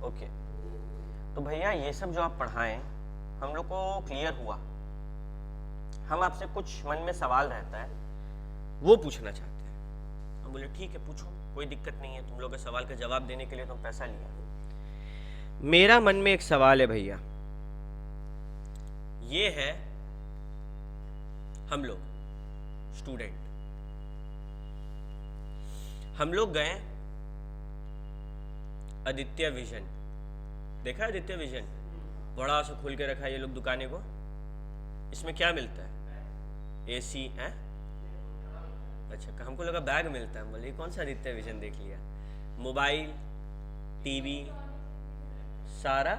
Okay, तो भैया ये सब जो आप पढ़ाएं हम लोग को क्लियर हुआ। हम आपसे कुछ मन में सवाल रहता है वो पूछना चाहते हैं। हम बोले ठीक है पूछो, कोई दिक्कत नहीं है, तुम लोग के सवाल का जवाब देने के लिए तुम पैसा लिया। मेरा मन में एक सवाल है भैया, ये है हम लोग स्टूडेंट, हम लोग गए आदित्य विजन, देखा आदित्य विजन बड़ा सा खोल के रखा है ये लोग दुकाने को। इसमें क्या मिलता है? एसी है। अच्छा, हमको लगा बैग मिलता है। बोले कौन सा आदित्य विजन देख लिया। मोबाइल, टीवी, सारा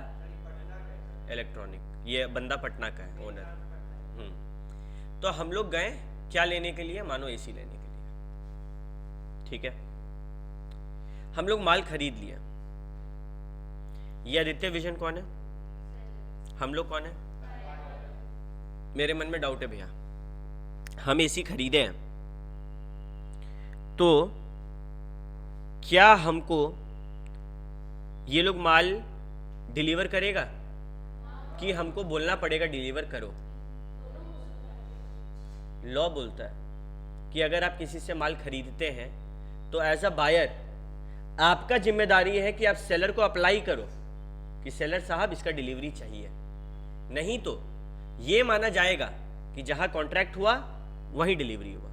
इलेक्ट्रॉनिक। ये बंदा पटना का है ओनर। तो हम लोग गए क्या लेने के लिए? मानो एसी लेने के लिए। ठीक है, हम लोग माल खरीद लिया। ये आदित्य विजन कौन है? हम लोग कौन है? मेरे मन में डाउट है भैया, हम एसी खरीदे हैं तो क्या हमको ये लोग माल डिलीवर करेगा कि हमको बोलना पड़ेगा डिलीवर करो? लॉ बोलता है कि अगर आप किसी से माल खरीदते हैं तो एज अ बायर आपका जिम्मेदारी है कि आप सेलर को अप्लाई करो कि सेलर साहब इसका डिलीवरी चाहिए। नहीं तो ये माना जाएगा कि जहां कॉन्ट्रैक्ट हुआ वहीं डिलीवरी हुआ।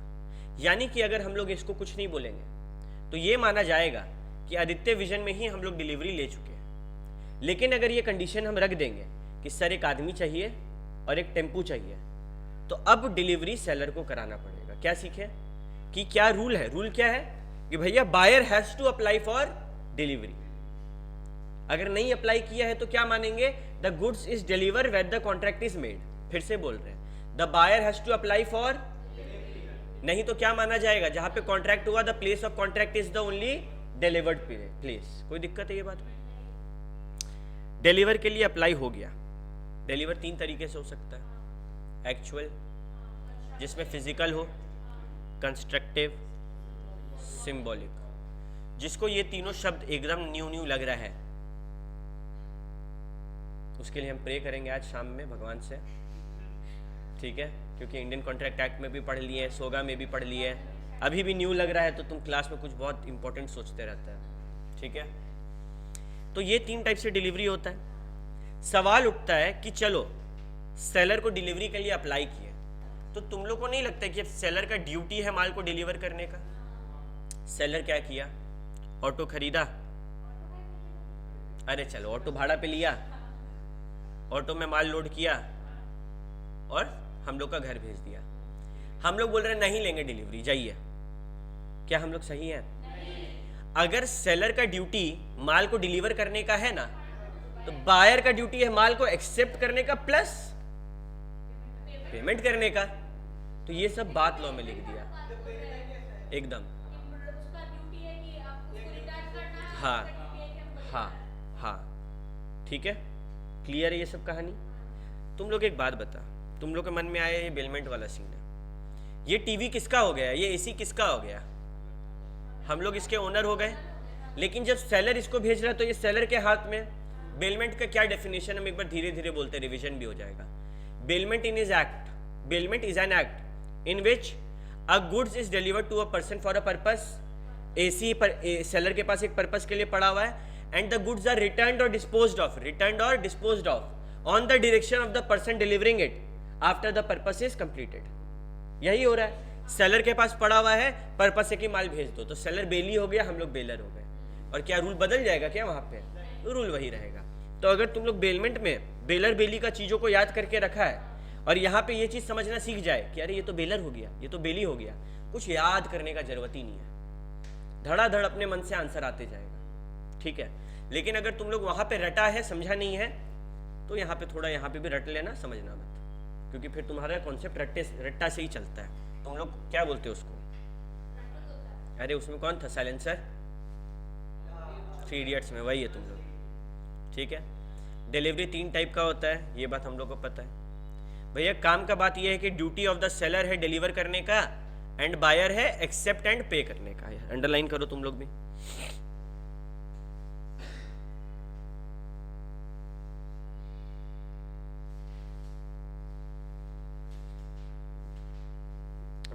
यानी कि अगर हम लोग इसको कुछ नहीं बोलेंगे तो ये माना जाएगा कि आदित्य विजन में ही हम लोग डिलीवरी ले चुके हैं। लेकिन अगर ये कंडीशन हम रख देंगे कि सर एक आदमी चाहिए और एक टेम्पू चाहिए, तो अब डिलीवरी सेलर को कराना पड़ेगा। क्या सीखे कि क्या रूल है? रूल क्या है कि भैया buyer has to apply for delivery. अगर नहीं अप्लाई किया है तो क्या मानेंगे? The goods is deliver when the contract is made. फिर से बोल रहे हैं, the buyer has to apply for. नहीं तो क्या माना जाएगा? जहां पे कॉन्ट्रैक्ट हुआ the place of contract is the only delivered place. कोई दिक्कत है ये बात? डिलीवर के लिए अप्लाई हो गया। डिलीवर 3 तरीके से हो सकता है, एक्चुअल जिसमें फिजिकल हो, कंस्ट्रक्टिव, सिंबॉलिक। जिसको ये तीनों शब्द एकदम न्यू लग रहा है उसके लिए हम प्रे करेंगे आज शाम में भगवान से। ठीक है, क्योंकि इंडियन कॉन्ट्रैक्ट एक्ट में भी पढ़ लिए हैं, सोगा में भी पढ़ लिए हैं, अभी भी न्यू लग रहा है तो तुम क्लास में कुछ बहुत इंपॉर्टेंट सोचते रहता है। ठीक है, तो ये 3 टाइप से डिलीवरी होता है। सवाल उठता है कि चलो सेलर को डिलीवरी के लिए अप्लाई किए, तो तुम लोग को नहीं लगता कि सेलर का ड्यूटी है माल को डिलीवर करने का? सेलर क्या किया? ऑटो खरीदा, अरे चलो ऑटो भाड़ा पे लिया, ऑटो में माल लोड किया और हम लोग का घर भेज दिया। हम लोग बोल रहे हैं नहीं लेंगे डिलीवरी, जाइए। क्या हम लोग सही हैं? अगर सेलर का ड्यूटी माल को डिलीवर करने का है ना, तो बायर का ड्यूटी है माल को एक्सेप्ट करने का प्लस पेमेंट करने का। तो ये सब बात लॉ में लिख दिया एकदम। हाँ हाँ हाँ, ठीक है, क्लियर है ये सब कहानी। तुम लोग एक बात बता, तुम लोग के मन में आया ये बेलमेंट वाला सीन है, ये टीवी किसका हो गया? ये एसी किसका हो गया? हम लोग इसके ओनर हो गए। लेकिन जब सेलर इसको भेज रहा है तो ये सेलर के हाथ में। बेलमेंट का क्या डेफिनेशन, हम एक बार धीरे धीरे बोलते हैं, रिवीजन भी हो जाएगा। Bailment in is act, bailment is an act in which a goods is delivered to a person for a purpose. एसी पर सेलर के पास एक पर्पस के लिए पड़ा हुआ है, and the goods are returned or disposed of on the direction of the person delivering it after the purpose is completed. यही हो रहा है, सेलर के पास पड़ा हुआ है, पर्पस है कि माल भेज दो, तो सेलर बेली हो गया, हम लोग बेलर हो गए। और क्या रूल बदल जाएगा क्या? वहां पे रूल वही रहेगा। तो अगर तुम लोग बेलमेंट में बेलर बेली का चीजों को याद करके रखा है और यहाँ पे ये चीज समझना सीख जाए कि अरे ये तो बेलर हो गया, ये तो बेली हो गया, कुछ याद करने का जरूरत ही नहीं है, धड़ाधड़ अपने मन से आंसर आते जाएगा। ठीक है, लेकिन अगर तुम लोग वहां पे रटा है, समझा नहीं है, तो यहाँ पे थोड़ा यहाँ पे भी रट लेना, समझना मत, क्योंकि फिर तुम्हारा कॉन्सेप्ट रट्टा से ही चलता है। तुम लोग क्या बोलते हो उसको? अरे उसमें कौन था साइलेंसर? 3 इडियट्स में वही है तुम लोग। ठीक है, डिलीवरी 3 टाइप का होता है, ये बात हम लोग को पता है। भैया काम का बात ये है कि ड्यूटी ऑफ द सेलर है डिलीवर करने का, एंड बायर है एक्सेप्ट एंड पे करने का। अंडरलाइन करो तुम लोग भी।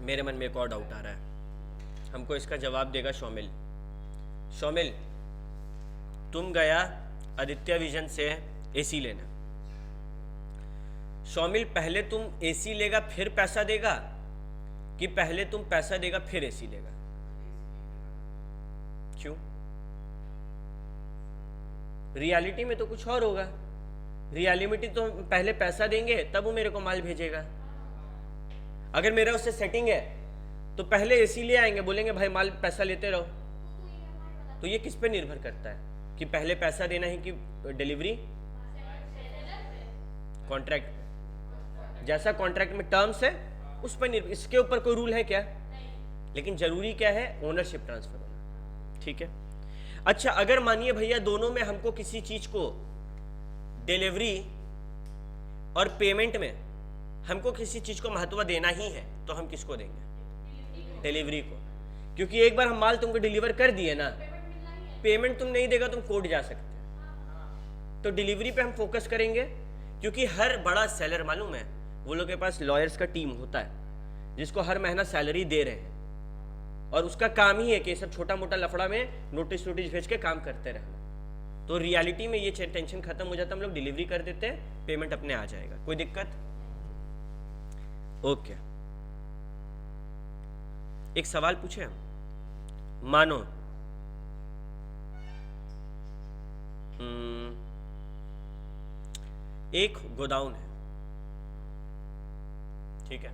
मेरे मन में एक और डाउट आ रहा है, हमको इसका जवाब देगा शौमिल। शौमिल, तुम गया आदित्य विजन से एसी लेना। शौमिल, पहले तुम एसी लेगा फिर पैसा देगा, कि पहले तुम पैसा देगा फिर एसी लेगा? क्यों? रियलिटी में तो कुछ और होगा। रियलिटी तो पहले पैसा देंगे तब वो मेरे को माल भेजेगा। अगर मेरा उससे सेटिंग है तो पहले एसी ले आएंगे, बोलेंगे भाई माल पैसा लेते रहो। तो ये किस पे निर्भर करता है कि पहले पैसा देना है कि डिलीवरी? कॉन्ट्रैक्ट पे, जैसा कॉन्ट्रैक्ट में टर्म्स है उस पर निर्भर। इसके ऊपर कोई रूल है क्या? लेकिन जरूरी क्या है? ओनरशिप ट्रांसफर होना। ठीक है। अच्छा, अगर मानिए भैया दोनों में हमको किसी चीज को डिलीवरी और पेमेंट में हमको किसी चीज को महत्व देना ही है तो हम किसको देंगे? डिलीवरी को। क्योंकि एक बार हम माल तुमको डिलीवर कर दिए ना, पेमेंट तुम नहीं देगा तुम कोर्ट जा सकते। तो डिलीवरी पे हम फोकस करेंगे, क्योंकि हर बड़ा सेलर मालूम है वो लोग के पास लॉयर्स का टीम होता है जिसको हर महीना सैलरी दे रहे हैं, और उसका काम ही है कि सब छोटा मोटा लफड़ा में नोटिस भेज के काम करते रहना। तो रियलिटी में ये टेंशन खत्म हो जाता है, हम लोग डिलीवरी कर देते हैं, पेमेंट अपने आ जाएगा। कोई दिक्कत? ओके। एक सवाल पूछे हम। मानो एक गोदाउन है, ठीक है,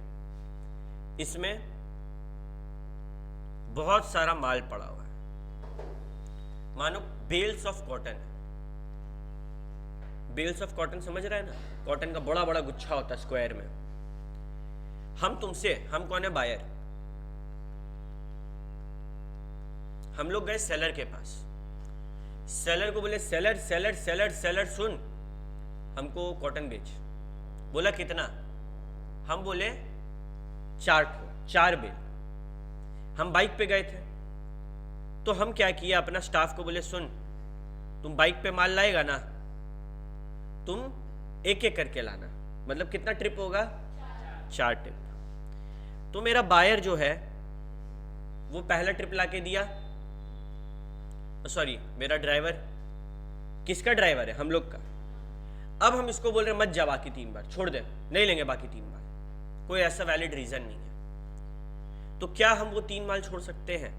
इसमें बहुत सारा माल पड़ा हुआ है। मानो बेल्स ऑफ कॉटन है। बेल्स ऑफ कॉटन समझ रहे हैं ना? कॉटन का बड़ा बड़ा गुच्छा होता है स्क्वायर में। हम कौन है? बायर। हम लोग गए सेलर के पास। सेलर को बोले सेलर सेलर सेलर सेलर सुन, हमको कॉटन बेच। बोला कितना? हम बोले 4 बेल। हम बाइक पे गए थे, तो हम क्या किया, अपना स्टाफ को बोले सुन, तुम बाइक पे माल लाएगा ना, तुम एक एक करके लाना। मतलब कितना ट्रिप होगा? 4 ट्रिप। तो मेरा बायर जो है वो पहला ट्रिप लाके दिया। सॉरी, मेरा ड्राइवर। किसका ड्राइवर है? हम लोग का। अब हम इसको बोल रहे मत जा बाकी 3 बार, छोड़ दे, नहीं लेंगे बाकी 3 बार। कोई ऐसा वैलिड रीजन नहीं है। तो क्या हम वो 3 माल छोड़ सकते हैं?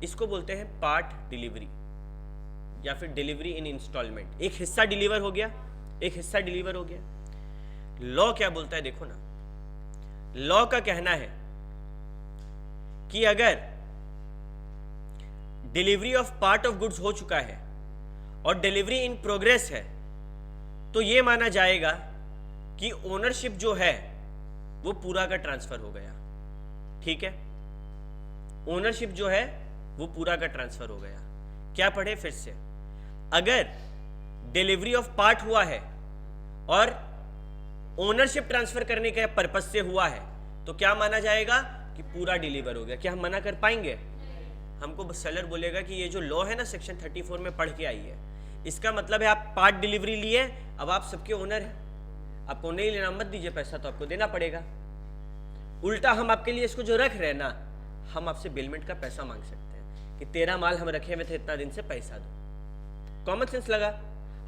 इसको बोलते हैं पार्ट डिलीवरी या फिर डिलीवरी इन इंस्टॉलमेंट। एक हिस्सा डिलीवर हो गया, एक हिस्सा डिलीवर हो गया। लॉ क्या बोलता है देखो ना। लॉ का कहना है कि अगर delivery of part of goods हो चुका है और डिलीवरी इन प्रोग्रेस है, तो यह माना जाएगा कि ओनरशिप जो है वो पूरा का ट्रांसफर हो गया। ठीक है, ओनरशिप जो है वो पूरा का ट्रांसफर हो गया। क्या पढ़े फिर से? अगर डिलीवरी ऑफ पार्ट हुआ है और ओनरशिप ट्रांसफर करने के पर्पज से हुआ है तो क्या माना जाएगा कि पूरा डिलीवर हो गया। क्या हम मना कर पाएंगे? हमको सेलर बोलेगा कि ये जो लॉ है ना सेक्शन 34 में पढ़ के आई है, इसका मतलब है आप पार्ट डिलीवरी लिए, अब आप सबके ओनर हैं, आपको नहीं लेना मत दीजिए पैसा, तो आपको देना पड़ेगा। उल्टा हम आपके लिए इसको जो रख रहे हैं ना, हम आपसे बिलमेंट का पैसा मांग सकते हैं कि तेरा माल हम रखे हुए थे इतना दिन से, पैसा दो। कॉमन सेंस लगा।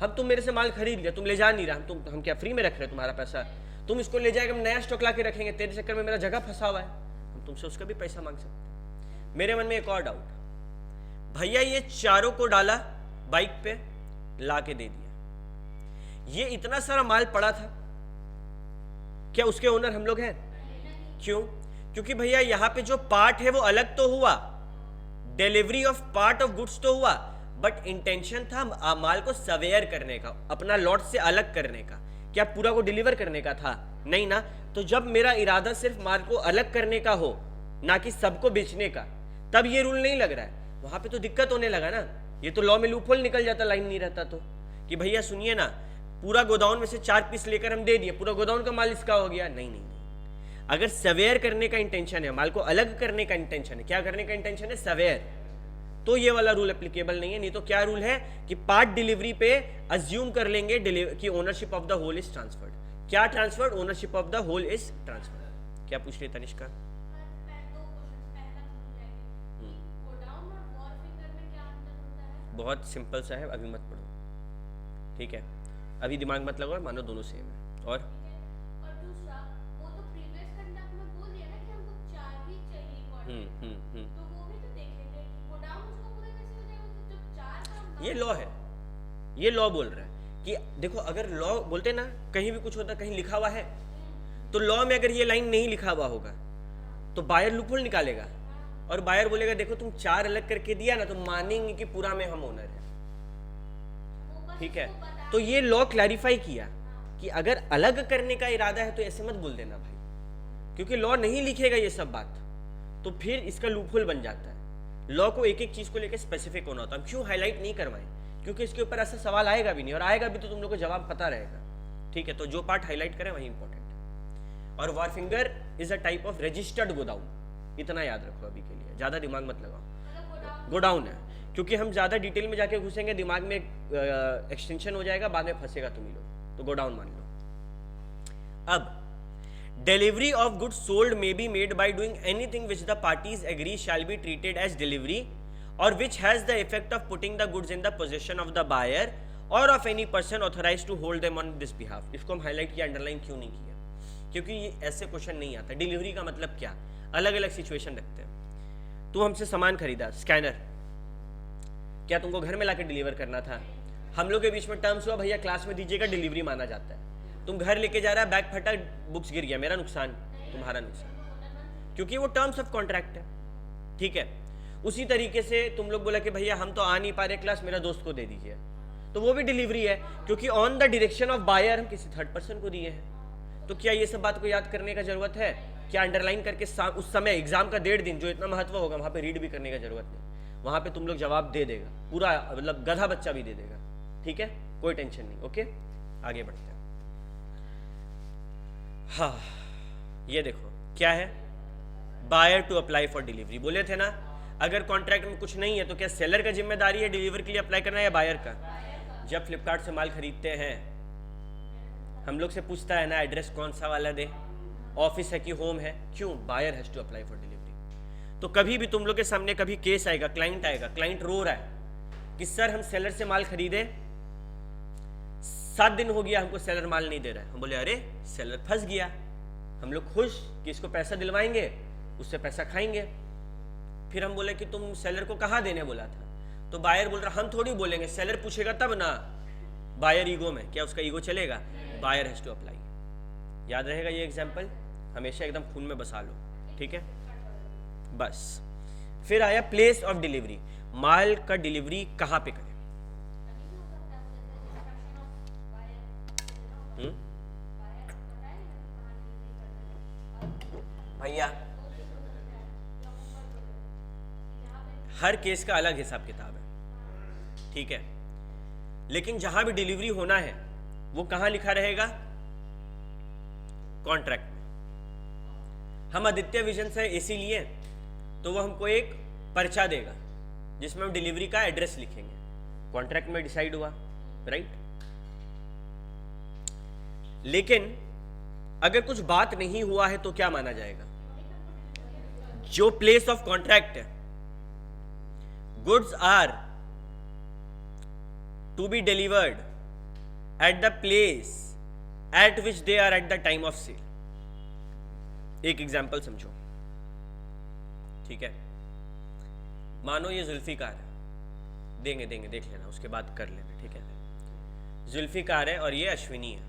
हम तुम मेरे से माल खरीद लिया, तुम ले जा नहीं रहा, हम क्या फ्री में रख रहे हैं तुम्हारा पैसा? तुम इसको ले जाएगा, हम नया स्टॉक ला के रखेंगे, तेरे चक्कर में मेरा जगह फंसा हुआ है, हम तुमसे उसका भी पैसा मांग सकते हैं। मेरे मन में एक और डाउट, भैया ये चारों को डाला बाइक पे, ला के दे दिया, ये इतना सारा माल पड़ा था, क्या उसके ओनर हम लोग हैं? क्यों? क्योंकि भैया यहाँ पे जो पार्ट है वो अलग तो हुआ, delivery of part of goods तो हुआ, बट इंटेंशन था माल को सवेयर करने का, अपना लॉट से अलग करने का। क्या पूरा को डिलीवर करने का था? नहीं ना। तो जब मेरा इरादा सिर्फ माल को अलग करने का हो, ना कि सबको बेचने का, तब ये रूल नहीं लग रहा है। वहां पे तो दिक्कत होने लगा ना, ये तो लॉ में लूपहोल निकल जाता, लाइन नहीं रहता तो, कि भैया सुनिए ना, पूरा गोदाउन में से 4 पीस लेकर हम दे दिए, पूरा गोदाउन का माल इसका हो गया। नहीं नहीं, अगर सवेयर करने का इंटेंशन है, माल को अलग करने का इंटेंशन है, क्या करने का इंटेंशन है? सवेयर, तो ये वाला रूल एप्लीकेबल नहीं है। नहीं तो क्या रूल है कि पार्ट डिलीवरी पे अज्यूम कर लेंगे कि ownership of the whole is transferred. क्या transferred? Ownership of the whole is transferred. क्या पूछ रही है तनिष्का? बहुत सिंपल सा है, अभी मत पढ़ो, ठीक है? अभी दिमाग मत लगाओ, मानो दोनों सेम है। और दूसरा वो तो प्रीवियस कंडक्ट में बोल दिया ना कि हमको 4 ही चाहिए क्वाड्रेटिक, तो वो भी तो देखेंगे गो डाउन उसको पूरा कैसे हो जाएगा, तो जब 4 का ये लॉ है, ये लॉ बोल रहा है कि देखो, अगर लॉ बोलते ना कहीं भी कुछ होता, कहीं लिखा हुआ है, तो लॉ में अगर ये लाइन नहीं लिखा हुआ होगा तो बायर लूपहोल निकालेगा, और बायर बोलेगा देखो तुम 4 अलग करके दिया ना, तो मानेंगे कि पूरा में हम ओनर है, ठीक है? तो ये लॉ क्लैरिफाई किया कि अगर अलग करने का इरादा है तो ऐसे मत बोल देना भाई, क्योंकि लॉ नहीं लिखेगा ये सब बात, तो फिर इसका लूपहोल बन जाता है। लॉ को एक एक चीज को लेकर स्पेसिफिक होना होता है। हम क्यों हाईलाइट नहीं करवाएं? क्योंकि इसके ऊपर ऐसा सवाल आएगा भी नहीं, और आएगा भी तो तुम लोग को जवाब पता रहेगा, ठीक है? तो जो पार्ट हाईलाइट करें वही इंपॉर्टेंट है। और wharfinger is a type of registered godown, इतना याद रखो अभी के लिए, ज्यादा दिमाग मत लगाओ। गोडाउन है, क्योंकि हम ज्यादा डिटेल में जाके घुसेंगे दिमाग में एक्सटेंशन हो जाएगा, बाद में फंसेगा तुम ही लोग, तो गोडाउन मान लो। अब delivery of goods sold may be made by doing anything which the parties agree shall be treated as delivery और which has the effect of putting the goods in the possession of the buyer or of any person authorized to hold them on this behalf। इसको हम highlight किया, underline क्यों नहीं किया? क्योंकि ये ऐसे क्वेश्चन नहीं आता। डिलीवरी का मतलब क्या? अलग अलग सिचुएशन रखते हैं। तू हमसे सामान खरीदा, स्कैनर, क्या तुमको घर में लाके डिलीवर करना था? हम लोग के बीच में टर्म्स हुआ, भैया क्लास में दीजिएगा, डिलीवरी माना जाता है। तुम घर लेके जा रहा है, बैग फटा, बुक्स गिर गया, मेरा नुकसान, तुम्हारा नुकसान, क्योंकि वो टर्म्स ऑफ कॉन्ट्रैक्ट है, ठीक है? उसी तरीके से तुम लोग बोला कि भैया हम तो आ नहीं पा रहे क्लास, मेरा दोस्त को दे दीजिए, तो वो भी डिलीवरी है, क्योंकि on the direction of buyer हम किसी थर्ड पर्सन को दिए हैं। तो क्या ये सब बात को याद करने का जरूरत है? क्या अंडरलाइन करके उस समय एग्जाम का 1.5 दिन जो इतना महत्व होगा वहां पे रीड भी करने का जरूरत नहीं, वहां पे तुम लोग जवाब दे देगा पूरा, मतलब गधा बच्चा भी दे देगा, ठीक है? कोई टेंशन नहीं। ओके, आगे बढ़ते हैं। हाँ, ये देखो क्या है, buyer to apply for delivery. बोले थे ना, अगर कॉन्ट्रैक्ट में कुछ नहीं है तो क्या सेलर का जिम्मेदारी है डिलीवर के लिए अप्लाई करना, या बायर का? जब फ्लिपकार्ट से माल खरीदते हैं हम लोग से पूछता है ना एड्रेस कौन सा वाला दे, ऑफिस है कि होम है, क्यों? Buyer has to apply for delivery. तो कभी भी तुम लोग के सामने कभी केस आएगा, क्लाइंट आएगा, क्लाइंट रो रहा है कि सर हम सेलर से माल खरीदे, 7 दिन हो गया हमको सेलर माल नहीं दे रहा है। हम बोले अरे सेलर फंस गया, हम लोग खुश कि इसको पैसा दिलवाएंगे, उससे पैसा खाएंगे। फिर हम बोले कि तुम सेलर को कहाँ देने बोला था? तो बायर बोल रहा हम थोड़ी बोलेंगे, सेलर पूछेगा तब ना। बायर ईगो में, क्या उसका ईगो चलेगा? Buyer has to apply. याद रहेगा ये एग्जांपल, हमेशा एकदम खून में बसा लो, ठीक है? बस। फिर आया प्लेस ऑफ डिलीवरी, माल का डिलीवरी कहाँ पे करें? भैया हर केस का अलग हिसाब किताब है, ठीक है? लेकिन जहां भी डिलीवरी होना है वो कहां लिखा रहेगा? कॉन्ट्रैक्ट में। हम आदित्य विजन से एसी लिए तो वो हमको एक पर्चा देगा जिसमें हम डिलीवरी का एड्रेस लिखेंगे, कॉन्ट्रैक्ट में डिसाइड हुआ, राइट? लेकिन अगर कुछ बात नहीं हुआ है तो क्या माना जाएगा? जो प्लेस ऑफ कॉन्ट्रैक्ट है, goods are to be delivered at the place at which they are at the time of sale। एक एग्जाम्पल समझो, ठीक है? मानो ये जुल्फिकार है, देंगे देख लेना, उसके बाद कर लेना, ठीक है? जुल्फिकार है और ये अश्विनी है,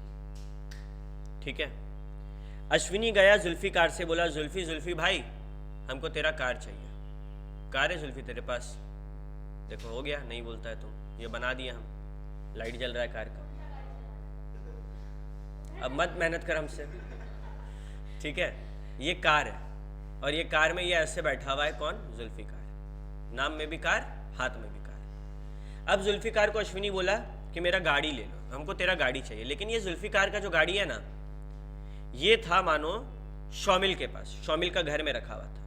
ठीक है? अश्विनी गया जुल्फिकार से, बोला जुल्फी भाई हमको तेरा कार चाहिए। कार है जुल्फी तेरे पास? देखो हो गया, नहीं बोलता है तुम, ये बना दिया हम, लाइट जल रहा है कार का। अब मत मेहनत कर हमसे, ठीक है? ये कार है और ये कार में ये ऐसे बैठा हुआ है, कौन? जुल्फिकार। नाम में भी कार, हाथ में भी कार। अब जुल्फिकार को अश्विनी बोला कि मेरा गाड़ी ले लो, हमको तेरा गाड़ी चाहिए। लेकिन ये जुल्फिकार का जो गाड़ी है ना, ये था मानो शौमिल के पास, शौमिल का घर में रखा हुआ था।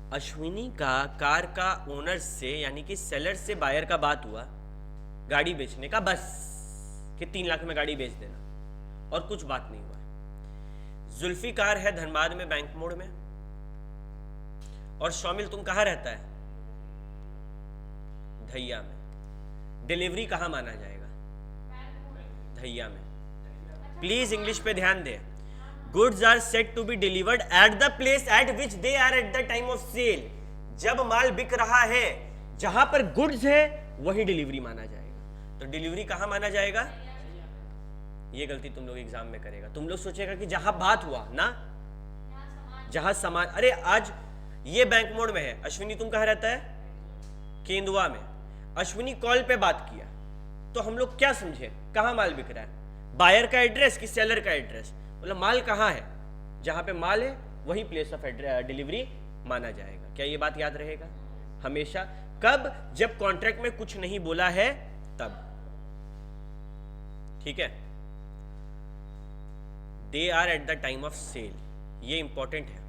अश्विनी का कार का ओनर से, यानी कि सेलर से बायर का बात हुआ गाड़ी बेचने का, बस कि 3 लाख में गाड़ी बेच देना। और कुछ बात नहीं हुआ है। जुल्फिकार है धनबाद में बैंक मोड़ में, और शौमिल तुम कहाँ रहता है? धैया में। डिलीवरी कहाँ माना जाएगा? धैया में। प्लीज इंग्लिश पे ध्यान दे। Goods are set to be delivered at the place at which they are at the time of sale. जब माल बिक रहा है, जहां पर गुड्स है वही डिलीवरी माना जाएगा। तो डिलीवरी कहां माना जाएगा? ये गलती तुम लोग एग्जाम में करेगा। तुम लोग सोचेगा कि जहां बात हुआ ना, जहां सामान। अरे आज ये बैंक मोड़ में है, अश्विनी तुम कहां रहता है? केंदुआ में। अश्विनी कॉल पे बात किया तो हम लोग क्या समझे, कहां माल बिक रहा है? बायर का एड्रेस कि सेलर का एड्रेस? मतलब माल कहां है? जहां पे माल है वही प्लेस ऑफ डिलीवरी माना जाएगा। क्या ये बात याद रहेगा हमेशा? कब? जब कॉन्ट्रैक्ट में कुछ नहीं बोला है तब। ठीक है। They are at the time of sale, ये इंपॉर्टेंट है।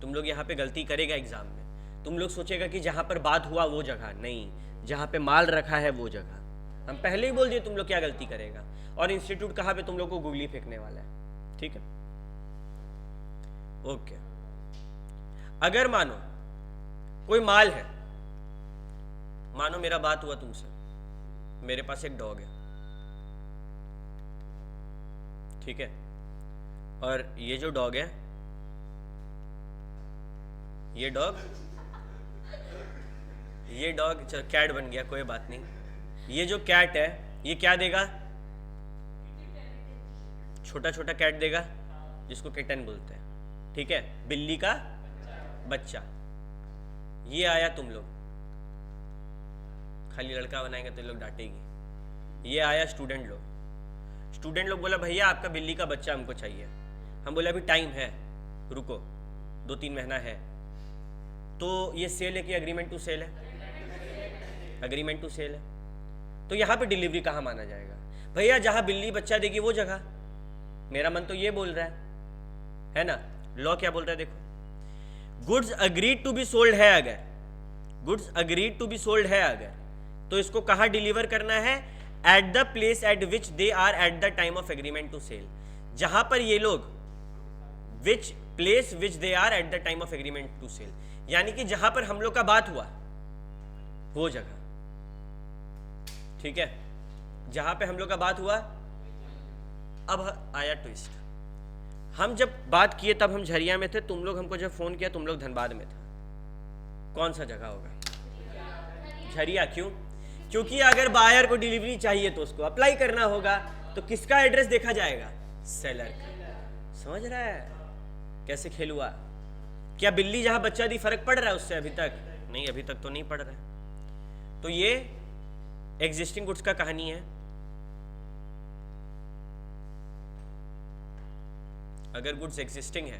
तुम लोग यहां पे गलती करेगा एग्जाम में। तुम लोग सोचेगा कि जहां पर बात हुआ वो जगह नहीं, जहां पे माल रखा है वो जगह। हम पहले ही बोल दिए तुम लोग क्या गलती करेगा। और इंस्टीट्यूट कहां पे तुम लोग को गुगली फेंकने वाला है। ठीक है, ओके। अगर मानो कोई माल है, मानो मेरा बात हुआ तुमसे, मेरे पास एक डॉग है, ठीक है, और ये जो डॉग है, ये डॉग चलो कैट बन गया, कोई बात नहीं। ये जो कैट है ये क्या देगा? छोटा छोटा कैट देगा जिसको किटन बोलते हैं। ठीक है, बिल्ली का बच्चा। ये आया, तुम लोग खाली लड़का बनाएंगे तो लोग डांटेगी। ये आया स्टूडेंट लोग बोला भैया आपका बिल्ली का बच्चा हमको चाहिए। हम बोले अभी टाइम है, रुको 2-3 महीना है। तो ये सेल है कि एग्रीमेंट टू सेल है? एग्रीमेंट टू सेल है। तो यहाँ पे डिलीवरी कहाँ माना जाएगा? भैया जहाँ बिल्ली बच्चा देगी वो जगह। मेरा मन तो ये बोल रहा है ना? लॉ क्या बोल रहा है देखो। Goods agreed to be sold है अगर, goods agreed to be sold है अगर, तो इसको कहाँ डिलीवर करना है? At the place at which they are at the time of agreement to sell. जहां पर ये लोग, which place which they are at the time of agreement to sell, यानी कि जहां पर हम लोग का बात हुआ वो जगह। ठीक है, जहां पे हम लोग का बात हुआ। अब आया ट्विस्ट। हम जब बात किए तब हम झरिया में थे, तुम लोग हमको जब फोन किया तुम लोग धनबाद में था। कौन सा जगह होगा? झरिया। क्यों? क्योंकि अगर बायर को डिलीवरी चाहिए तो उसको अप्लाई करना होगा, तो किसका एड्रेस देखा जाएगा? सेलर का। समझ रहा है कैसे खेल हुआ? क्या बिल्ली जहां बच्चा दी फर्क पड़ रहा है उससे? अभी तक नहीं, अभी तक तो नहीं पड़ रहा है। तो ये एग्जिस्टिंग गुड्स का कहानी है। अगर गुड्स एग्जिस्टिंग है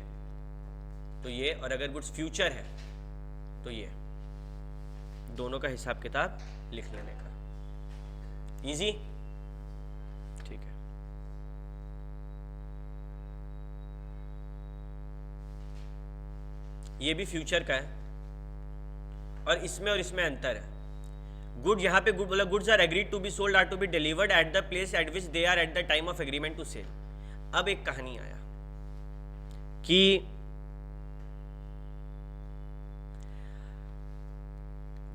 तो ये, और अगर गुड्स फ्यूचर है तो ये, दोनों का हिसाब किताब लिख लेने का। इजी? ठीक है। ये भी फ्यूचर का है, और इसमें अंतर है। गुड, यहां पे गुड बोला, goods are agreed to be sold are to be delivered at the place at which they are at the time of agreement to sell. अब एक कहानी आया कि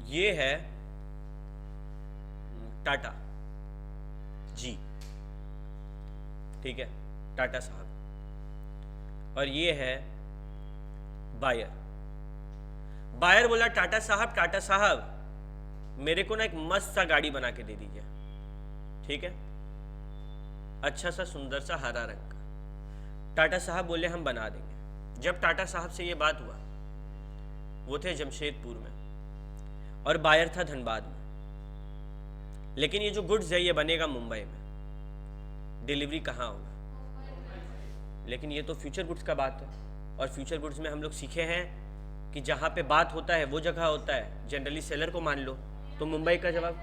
ये है टाटा जी, ठीक है, टाटा साहब, और ये है बायर। बायर बोला टाटा साहब मेरे को ना एक मस्त सा गाड़ी बना के दे दीजिए। ठीक है, अच्छा सा सुंदर सा हरा रंग का। टाटा साहब बोले हम बना देंगे। जब टाटा साहब से ये बात हुआ, वो थे जमशेदपुर में और बायर था धनबाद में। लेकिन ये जो गुड्स है ये बनेगा मुंबई में। डिलीवरी कहाँ होगा? लेकिन ये तो फ्यूचर गुड्स का बात है, और फ्यूचर गुड्स में हम लोग सीखे हैं कि जहाँ पे बात होता है वो जगह होता है। जनरली सेलर को मान लो, तो मुंबई का जवाब।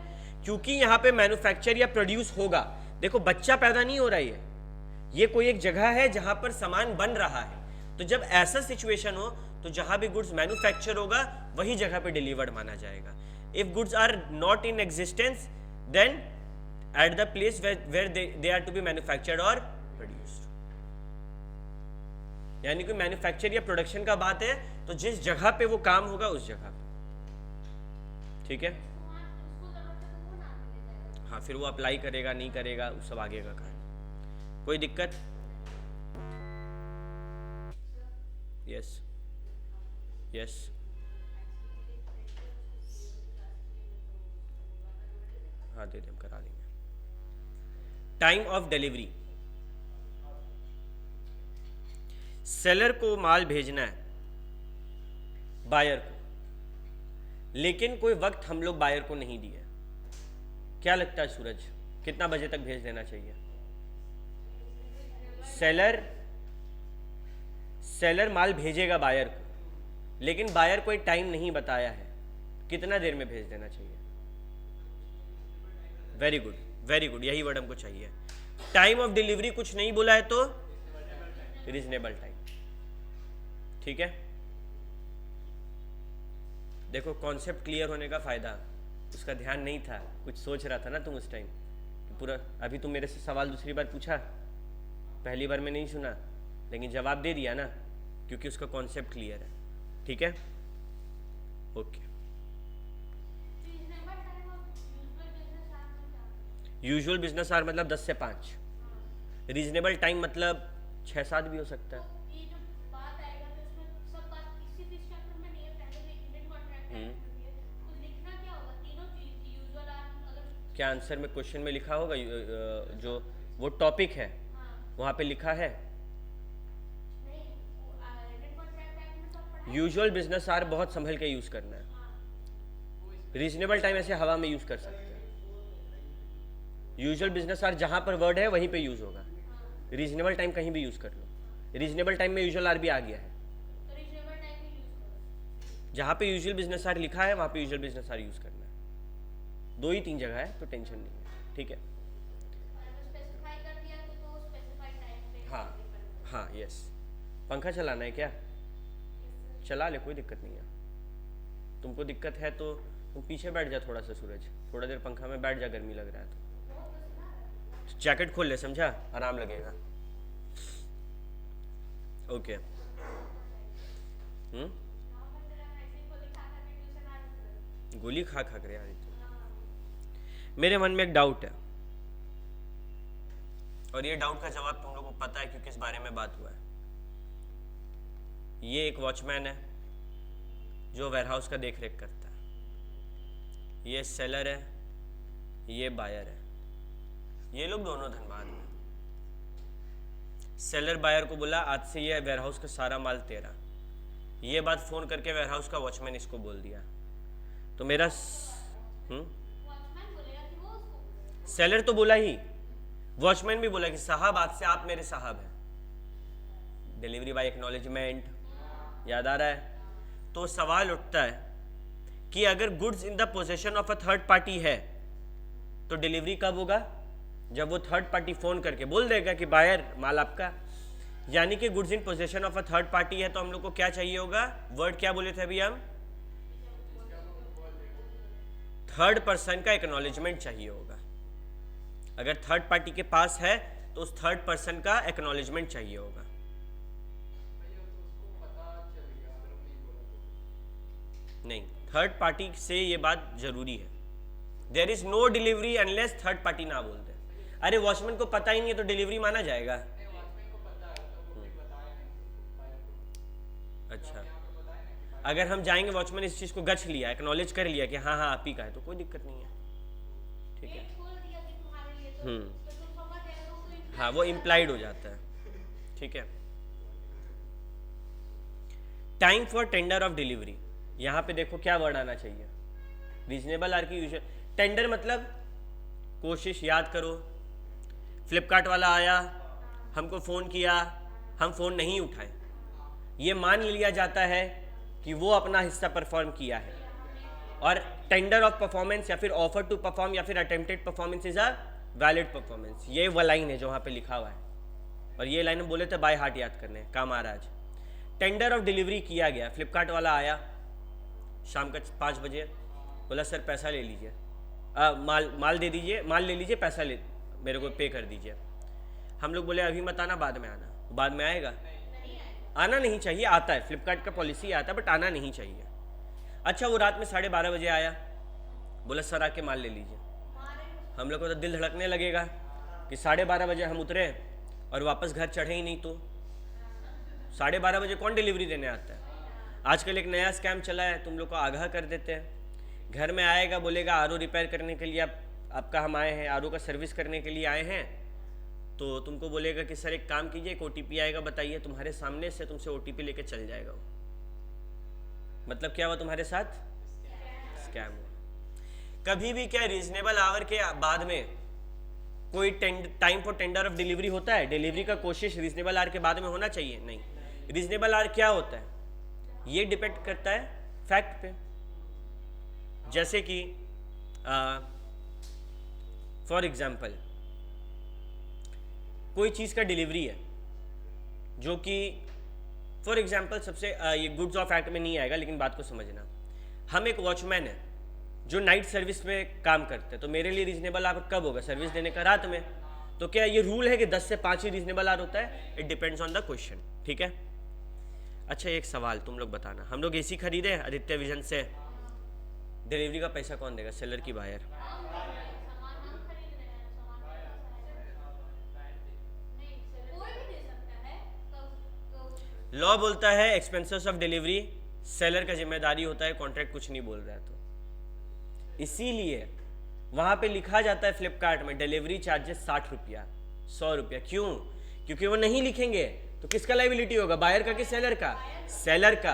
क्योंकि यहाँ पे मैन्युफैक्चर या प्रोड्यूस होगा। देखो बच्चा पैदा नहीं हो रहा है, ये कोई एक जगह है जहाँ पर सामान बन रहा है। तो जब ऐसा सिचुएशन हो तो जहाँ भी गुड्स मैन्युफैक्चर होगा वही जगह पे डिलीवर्ड माना जाएगा। If goods are not in existence then at the place where they are to be manufactured और प्रोड्यूस्ड। यानी कि मैन्युफैक्चर या प्रोडक्शन का बात है तो जिस जगह पे वो काम होगा उस जगह पे, ठीक है। हाँ, फिर वो अप्लाई करेगा नहीं करेगा वो सब आगे का कहानी। कोई दिक्कत? Yes yes. हाँ दे दे, हम करा देंगे। टाइम ऑफ डिलीवरी, सेलर को माल भेजना है बायर को, लेकिन कोई वक्त हम लोग बायर को नहीं दिया। क्या लगता है सूरज, कितना बजे तक भेज देना चाहिए? सेलर माल भेजेगा बायर को, लेकिन बायर कोई टाइम नहीं बताया है, कितना देर में भेज देना चाहिए? वेरी गुड वेरी गुड, यही वर्ड हमको चाहिए। टाइम ऑफ डिलीवरी कुछ नहीं बोला है तो रीजनेबल टाइम, ठीक है। देखो कॉन्सेप्ट क्लियर होने का फायदा, उसका ध्यान नहीं था, कुछ सोच रहा था ना तुम उस टाइम पूरा। अभी तुम मेरे से सवाल दूसरी बार पूछा, पहली बार में नहीं सुना, लेकिन जवाब दे दिया ना, क्योंकि उसका कॉन्सेप्ट क्लियर है, ठीक है। ओके, यूजुअल बिजनेस आवर मतलब 10 से 5, रीजनेबल टाइम मतलब 6-7 भी हो सकता है। क्या आंसर में क्वेश्चन में लिखा होगा जो वो टॉपिक है वहां पे लिखा है? यूजुअल बिजनेस आवर बहुत संभल के यूज करना है, रीजनेबल टाइम ऐसे हवा में यूज कर सकते हैं। यूजुअल बिजनेस आवर जहां पर वर्ड है वहीं पे यूज होगा, रीजनेबल टाइम कहीं भी यूज कर लो। रीजनेबल टाइम में यूजुअल आवर भी आ गया है, जहां पे यूजुअल बिजनेस आवर लिखा है वहां पे यूजुअल बिजनेस आवर यूज करना है। 2 ही 3 जगह है तो टेंशन नहीं है, ठीक है। हाँ हाँ यस। पंखा चलाना है क्या? चला ले, कोई दिक्कत नहीं है। तुमको दिक्कत है तो तुम पीछे बैठ जा थोड़ा सा सूरज, थोड़ा देर पंखा में बैठ जा, गर्मी लग रहा है तो जैकेट खोल ले, समझा, आराम लगेगा। ओके गोली खा खा कर यार। मेरे मन में एक डाउट है, और ये डाउट का जवाब तुम लोगों को पता है क्योंकि इस बारे में बात हुआ है। ये एक वॉचमैन है जो वेयरहाउस का देख रेख करता है, ये सेलर है, ये बायर है। ये लोग दोनों धनबाद में। सेलर बायर को बोला आज से ये वेयरहाउस का सारा माल तेरा। ये बात फोन करके वेयरहाउस का वॉचमैन इसको बोल दिया, तो मेरा सेलर तो बोला ही, वॉचमैन भी बोला कि साहब आज से आप मेरे साहब हैं। डिलीवरी बाय एक्नॉलेजमेंट याद आ रहा है? तो सवाल उठता है कि अगर goods in the possession of a third party है तो डिलीवरी कब होगा? जब वो थर्ड पार्टी फोन करके बोल देगा कि बायर माल आपका। यानी कि goods in possession of a third party है तो हम लोग को क्या चाहिए होगा? वर्ड क्या बोले थे अभी हम? थर्ड पर्सन का एक्नॉलेजमेंट चाहिए होगा। अगर थर्ड पार्टी के पास है तो उस थर्ड पर्सन का एक्नॉलेजमेंट चाहिए होगा। नहीं, थर्ड पार्टी से ये बात जरूरी है। There is no delivery unless third party ना बोल दे। अरे वॉचमैन को पता ही नहीं है तो डिलीवरी माना जाएगा? अच्छा, अगर हम जाएंगे वॉचमैन इस चीज को गछ लिया, एक्नॉलेज कर लिया कि हाँ हाँ आप ही का है, तो कोई दिक्कत नहीं है, ठीक है। हाँ वो इम्प्लाइड हो जाता है, ठीक है। Time for tender of delivery, यहाँ पे देखो क्या वर्ड आना चाहिए? रीजनेबल आर की यूजुअल। टेंडर मतलब कोशिश, याद करो, फ्लिपकार्ट वाला आया, हमको फ़ोन किया, हम फ़ोन नहीं उठाए, ये मान लिया जाता है कि वो अपना हिस्सा परफॉर्म किया है। और टेंडर ऑफ परफॉर्मेंस या फिर ऑफर टू परफॉर्म या फिर attempted performance is a valid performance. ये वो लाइन है जो वहाँ पे लिखा हुआ है, और ये लाइन हम बोले थे बाय हार्ट याद करने, काम आ रहा है आज। टेंडर ऑफ डिलीवरी किया गया, फ्लिपकार्ट वाला आया शाम का 5 बजे, बोला सर पैसा ले लीजिए, माल दे दीजिए, माल ले लीजिए, पैसा ले मेरे को पे कर दीजिए। हम लोग बोले अभी मत आना, बाद में आना, बाद में आएगा? आना नहीं चाहिए, आता है, फ्लिपकार्ट का पॉलिसी आता है, बट आना नहीं चाहिए। अच्छा वो रात में 12:30 बजे आया, बोला सर आके माल ले लीजिए। हम लोग को तो दिल धड़कने लगेगा कि 12:30 बजे हम उतरे और वापस घर चढ़े ही नहीं, तो 12:30 बजे कौन डिलीवरी देने आता है? आजकल एक नया स्कैम चला है, तुम लोग को आगाह कर देते हैं, घर में आएगा, बोलेगा आरओ रिपेयर करने के लिए आपका हम आए हैं, आरओ का सर्विस करने के लिए आए हैं, तो तुमको बोलेगा कि सर एक काम कीजिए, एक ओटीपी आएगा, बताइए, तुम्हारे सामने से तुमसे ओटीपी लेके चल जाएगा वो। मतलब क्या हुआ तुम्हारे साथ? स्कैम हुआ। कभी भी क्या रीजनेबल आवर के बाद में कोई time for tender of delivery होता है? डिलीवरी का कोशिश रीजनेबल आवर के बाद में होना चाहिए? नहीं। रीजनेबल आवर क्या होता है ये डिपेंड करता है फैक्ट पे। जैसे कि फॉर एग्जाम्पल कोई चीज़ का डिलीवरी है जो कि फॉर एग्जाम्पल सबसे ये गुड्स ऑफ एक्ट में नहीं आएगा, लेकिन बात को समझना। हम एक वॉचमैन है जो नाइट सर्विस में काम करते हैं, तो मेरे लिए रीजनेबल आवर कब होगा? सर्विस देने का रात में। तो क्या ये रूल है कि 10 से 5 ही रीजनेबल आवर होता है? It depends on the question, ठीक है। अच्छा एक सवाल तुम लोग बताना, हम लोग एसी खरीदे आदित्य विजन से, डिलीवरी का पैसा कौन देगा, सेलर की बायर? लॉ बोलता है एक्सपेंसेस ऑफ डिलीवरी सेलर का जिम्मेदारी होता है, कॉन्ट्रैक्ट कुछ नहीं बोल रहा है। तो इसीलिए वहां पे लिखा जाता है फ्लिपकार्ट में डिलीवरी चार्जेस 60 रुपया, 100 रुपया। क्यों? क्योंकि वो नहीं लिखेंगे तो किसका लायबिलिटी होगा, बायर का कि सेलर का? सेलर का।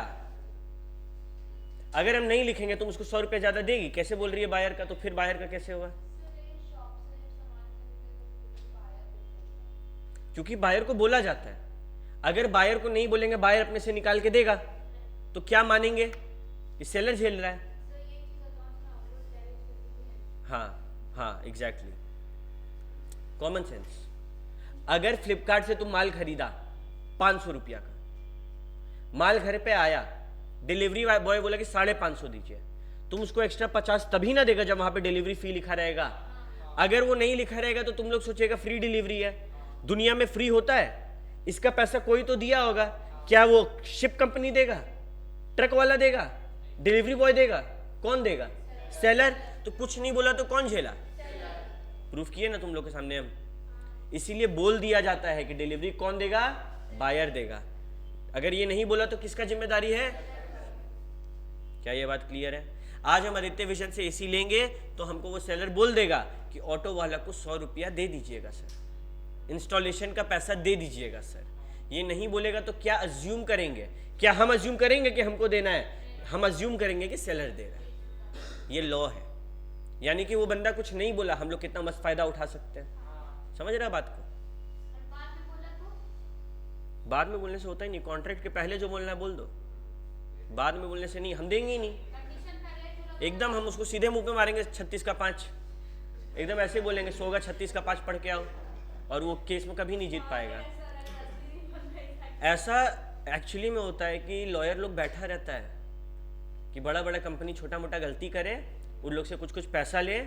अगर हम नहीं लिखेंगे तुम उसको 100 रुपया ज्यादा देगी, कैसे बोल रही है बायर का, तो फिर बायर का कैसे होगा? क्योंकि बायर को बोला जाता है। अगर बायर को नहीं बोलेंगे, बायर अपने से निकाल के देगा, तो क्या मानेंगे कि सेलर झेल रहा है? हाँ एग्जैक्टली, कॉमन सेंस। अगर फ्लिपकार्ट से तुम माल खरीदा 500 रुपया का, माल घर पे आया, डिलीवरी बॉय बोला कि 550 दीजिए, तुम उसको एक्स्ट्रा 50 तभी ना देगा जब वहां पे डिलीवरी फी लिखा रहेगा। अगर वो नहीं लिखा रहेगा तो तुम लोग सोचेगा फ्री डिलीवरी है। दुनिया में फ्री होता है? इसका पैसा कोई तो दिया होगा। क्या वो शिप कंपनी देगा, ट्रक वाला देगा, डिलीवरी बॉय देगा? कौन देगा? सेलर। तो कुछ नहीं बोला तो कौन झेला? प्रूफ किए ना तुम लोग के सामने हम। इसीलिए बोल दिया जाता है कि डिलीवरी कौन देगा, बायर देगा। अगर ये नहीं बोला तो किसका जिम्मेदारी है? क्या ये बात क्लियर है? आज हम आदित्य विजन से एसी लेंगे तो हमको वो सेलर बोल देगा कि ऑटो वाला को 100 रुपया दे दीजिएगा सर, इंस्टॉलेशन का पैसा दे दीजिएगा सर। ये नहीं बोलेगा तो क्या अज्यूम करेंगे? क्या हम अज्यूम करेंगे कि हमको देना है? हम अज्यूम करेंगे कि सेलर दे रहा है। ये लॉ है। यानी कि वो बंदा कुछ नहीं बोला, हम लोग कितना मस्त फायदा उठा सकते हैं। समझ रहा बात को? बाद में बोलने से होता ही नहीं। कॉन्ट्रैक्ट के पहले जो बोलना है बोल दो, बाद में बोलने से नहीं। हम देंगे ही नहीं एकदम। हम उसको सीधे मुंह पे मारेंगे 36 का 5, एकदम ऐसे बोलेंगे 100 का 36 का 5 पढ़ के आओ, और वो केस में कभी नहीं जीत पाएगा। ऐसा एक्चुअली में होता है कि लॉयर लोग बैठा रहता है कि बड़ा बड़ा कंपनी छोटा मोटा गलती करे, उन लोग से कुछ कुछ पैसा ले,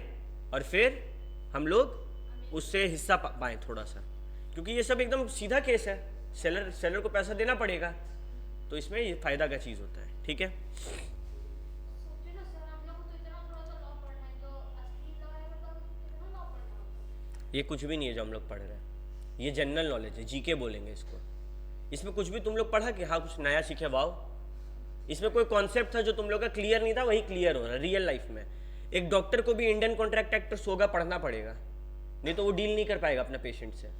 और फिर हम लोग उससे हिस्सा पाएँ थोड़ा सा, क्योंकि ये सब एकदम सीधा केस है। सेलर को पैसा देना पड़ेगा, तो इसमें ये फायदा का चीज़ होता है। ठीक है, ये कुछ भी नहीं है जो हम लोग पढ़ रहे हैं, ये जनरल नॉलेज है, जीके बोलेंगे इसको। इसमें कुछ भी तुम लोग पढ़ा कि हाँ कुछ नया सीखे, वाओ। इसमें कोई कॉन्सेप्ट था जो तुम लोग का क्लियर नहीं था, वही क्लियर हो रहा है रियल लाइफ में। एक डॉक्टर को भी इंडियन कॉन्ट्रैक्ट एक्ट सोगा पढ़ना पड़ेगा, नहीं तो वो डील नहीं कर पाएगा अपना पेशेंट से।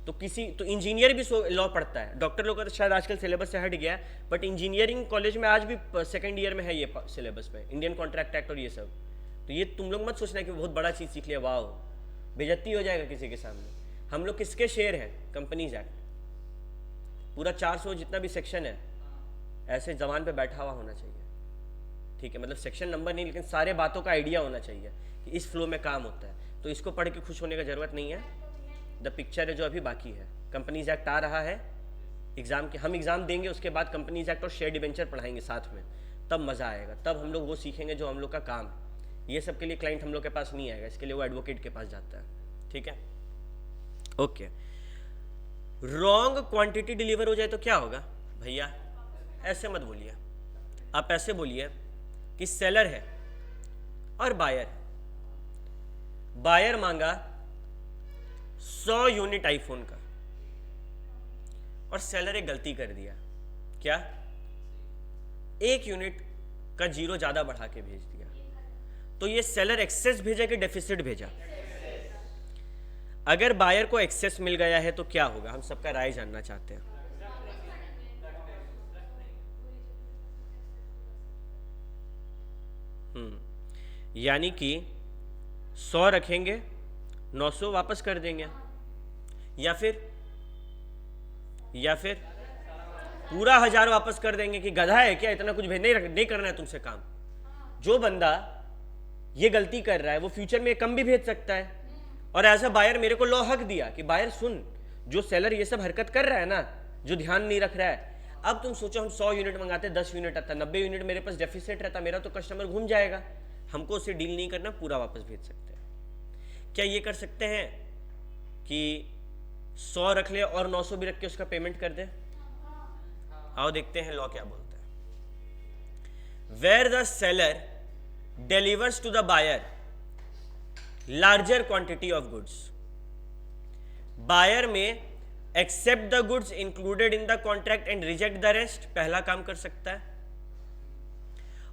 तो इंजीनियर भी लॉ पढ़ता है। डॉक्टर लोग का तो शायद आजकल सिलेबस से हट गया है, बट इंजीनियरिंग कॉलेज में आज भी सेकंड ईयर में है ये सिलेबस में, इंडियन कॉन्ट्रैक्ट एक्ट और ये सब। तो ये तुम लोग मत सोचना कि बहुत बड़ा चीज़ सीख लिया, वाह बेइज्जती हो जाएगा किसी के सामने। हम लोग किसके शेयर हैं? कंपनीज एक्ट, पूरा 400 जितना भी सेक्शन है ऐसे जबान पे बैठा हुआ होना चाहिए। ठीक है, मतलब सेक्शन नंबर नहीं, लेकिन सारे बातों का आइडिया होना चाहिए कि इस फ्लो में काम होता है। तो इसको पढ़ के खुश होने की जरूरत नहीं है। द पिक्चर है जो अभी बाकी है। कंपनीज एक्ट आ रहा है एग्जाम के, हम एग्जाम देंगे, उसके बाद कंपनीज एक्ट और शेयर डिबेंचर पढ़ाएंगे साथ में, तब मज़ा आएगा। तब हम लोग वो सीखेंगे जो हम लोग का काम है। ये सब के लिए क्लाइंट हम लोग के पास नहीं आएगा, इसके लिए वो एडवोकेट के पास जाता है। ठीक है, ओके। रॉन्ग क्वांटिटी डिलीवर हो जाए तो क्या होगा भैया? ऐसे मत बोलिए, आप ऐसे बोलिए कि सेलर है और बायर है। बायर मांगा 100 यूनिट आईफोन का और सेलर एक गलती कर दिया। क्या? 1 यूनिट का जीरो ज्यादा बढ़ा के भेज दिया। तो ये सेलर एक्सेस भेजा कि डेफिसिट भेजा? अगर बायर को एक्सेस मिल गया है तो क्या होगा? हम सबका राय जानना चाहते हैं। यानी कि 100 रखेंगे, 900 वापस कर देंगे, या फिर पूरा 1000 वापस कर देंगे कि गधा है क्या, इतना कुछ नहीं करना है तुमसे काम। जो बंदा ये गलती कर रहा है वो फ्यूचर में कम भी भेज सकता है। और ऐसा बायर मेरे को लॉ हक दिया कि बायर सुन, जो सेलर ये सब हरकत कर रहा है ना, जो ध्यान नहीं रख रहा है, अब तुम सोचो हम 100 यूनिट मंगाते, 10 यूनिट आता, 90 यूनिट मेरे पास डेफिसिट रहता, मेरा तो कस्टमर घूम जाएगा। हमको उससे डील नहीं करना, पूरा वापस भेज सकते हैं। क्या ये कर सकते हैं कि 100 रख ले और 900 भी रख के उसका पेमेंट कर दे? आओ देखते हैं लॉ क्या बोलता है। Where the seller delivers to the buyer larger quantity of goods, buyer may accept the goods included in the contract and reject the rest, पहला काम कर सकता है।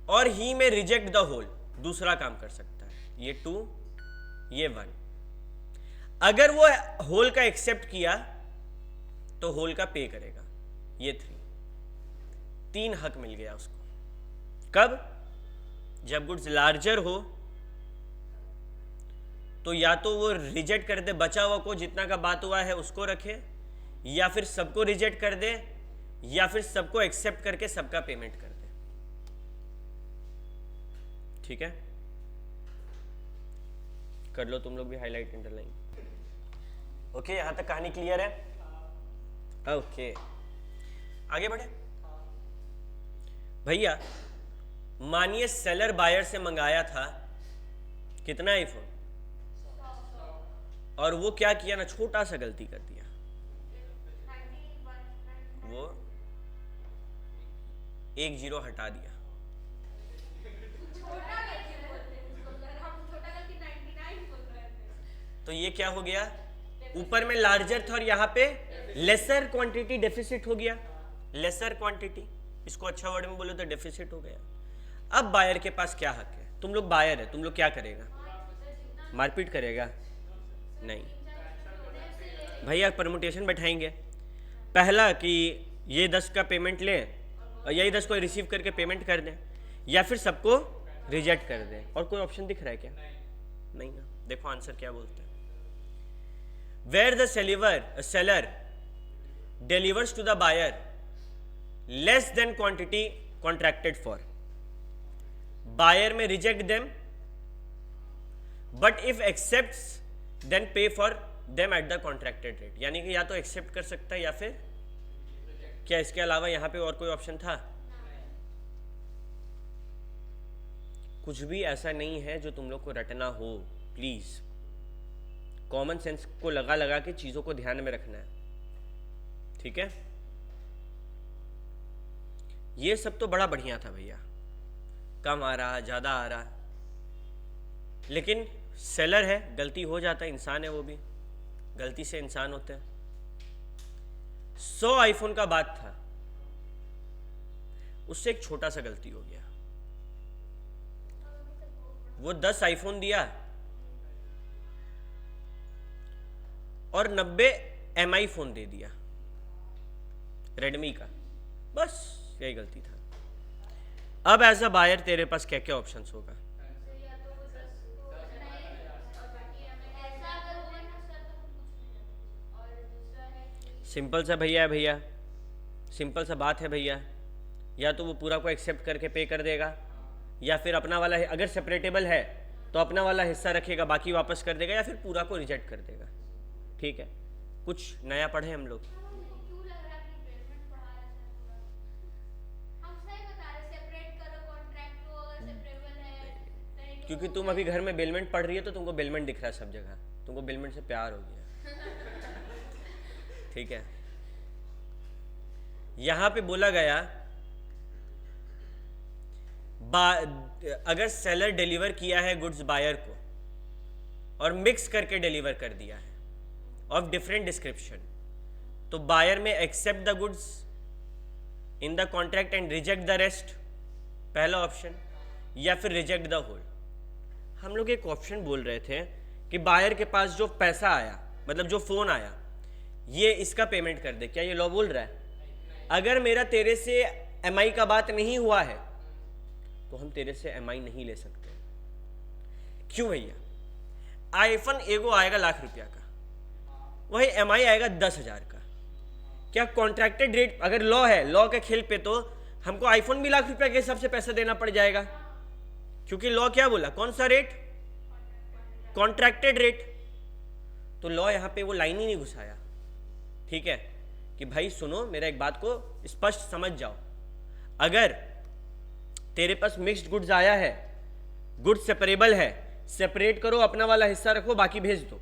और ही में रिजेक्ट द होल, दूसरा काम कर सकता है। ये 2, ये 1। अगर वो होल का एक्सेप्ट किया तो होल का पे करेगा, ये 3 हक मिल गया उसको। कब? जब गुड्स लार्जर हो तो या तो वो रिजेक्ट कर दे, बचा हुआ को जितना का बात हुआ है उसको रखे, या फिर सबको रिजेक्ट कर दे, या फिर सबको एक्सेप्ट करके सबका पेमेंट कर दे। ठीक है, कर लो तुम लोग भी हाईलाइट, अंडरलाइन। ओके, यहां तक कहानी क्लियर है? ओके, आगे बढ़े भैया। मानिए सेलर बायर से मंगाया था कितना आईफोन, और वो क्या किया ना, छोटा सा गलती कर दिया। वो 1 जीरो हटा दिया। तो ये क्या हो गया? ऊपर में लार्जर था और यहाँ पे लेसर क्वांटिटी डेफिसिट हो गया। लेसर क्वांटिटी, इसको अच्छा वर्ड में बोले तो डेफिसिट हो गया। अब बायर के पास क्या हक है? तुम लोग बायर है, तुम लोग क्या करेगा? मारपीट करेगा? नहीं भैया, परमुटेशन बैठाएंगे। पहला कि ये 10 का पेमेंट ले और यही 10 को रिसीव करके पेमेंट कर दें, या फिर सबको रिजेक्ट कर दें। और कोई ऑप्शन दिख रहा है क्या? नहीं ना। देखो आंसर क्या बोलते हैं। Where the seller delivers to the buyer less than quantity contracted for, buyer may reject them, but if accepts then pay for them at the contracted rate. यानी कि या तो एक्सेप्ट कर सकता है या फिर क्या? इसके अलावा यहां पे और कोई ऑप्शन था? कुछ भी ऐसा नहीं है जो तुम लोग को रटना हो। प्लीज कॉमन सेंस को लगा लगा के चीजों को ध्यान में रखना है। ठीक है, ये सब तो बड़ा बढ़िया था भैया, कम आ रहा, ज्यादा आ रहा, लेकिन सेलर है, गलती हो जाता है, इंसान है, वो भी गलती से इंसान होते हैं। 100 आईफोन का बात था, उससे एक छोटा सा गलती हो गया। वो 10 आईफोन दिया और 90 MI फोन दे दिया, रेडमी का, बस यही गलती था। अब एज अ बायर तेरे पास क्या क्या ऑप्शंस होगा? सिंपल सा भैया, सिंपल सा बात है भैया। या तो वो पूरा को एक्सेप्ट करके पे कर देगा, या फिर अपना वाला, अगर सेपरेटेबल है तो अपना वाला हिस्सा रखेगा, बाकी वापस कर देगा, या फिर पूरा को रिजेक्ट कर देगा। ठीक है, कुछ नया पढ़े हम लोग। क्योंकि तुम अभी घर में बेलमेंट पढ़ रही है तो तुमको बेलमेंट दिख रहा है सब जगह, तुमको बेलमेंट से प्यार हो गया। ठीक है, यहां पे बोला गया अगर सेलर डिलीवर किया है गुड्स बायर को और मिक्स करके डिलीवर कर दिया है ऑफ डिफरेंट डिस्क्रिप्शन, तो buyer may accept the goods in the contract and reject the rest, पहला ऑप्शन, या फिर रिजेक्ट द होल। हम लोग एक ऑप्शन बोल रहे थे कि बायर के पास जो पैसा आया, मतलब जो फोन आया, ये इसका पेमेंट कर दे, क्या ये लॉ बोल रहा है? अगर मेरा तेरे से एमआई का बात नहीं हुआ है तो हम तेरे से एमआई नहीं ले सकते। क्यों भैया? आईफोन एगो आएगा ₹1,00,000 का, वही एमआई आएगा 10,000 का। क्या कॉन्ट्रैक्टेड रेट अगर लॉ है, लॉ के खेल पे, तो हमको आईफोन भी ₹1,00,000 के हिसाब से पैसा देना पड़ जाएगा, क्योंकि लॉ क्या बोला? कौन सा रेट? Contracted rate. तो लॉ यहां पे वो लाइन ही नहीं घुसाया, ठीक है, कि भाई सुनो, मेरा एक बात को स्पष्ट समझ जाओ, अगर तेरे पास मिक्स्ड गुड्स आया है, गुड्स सेपरेबल है, सेपरेट करो, अपना वाला हिस्सा रखो, बाकी भेज दो,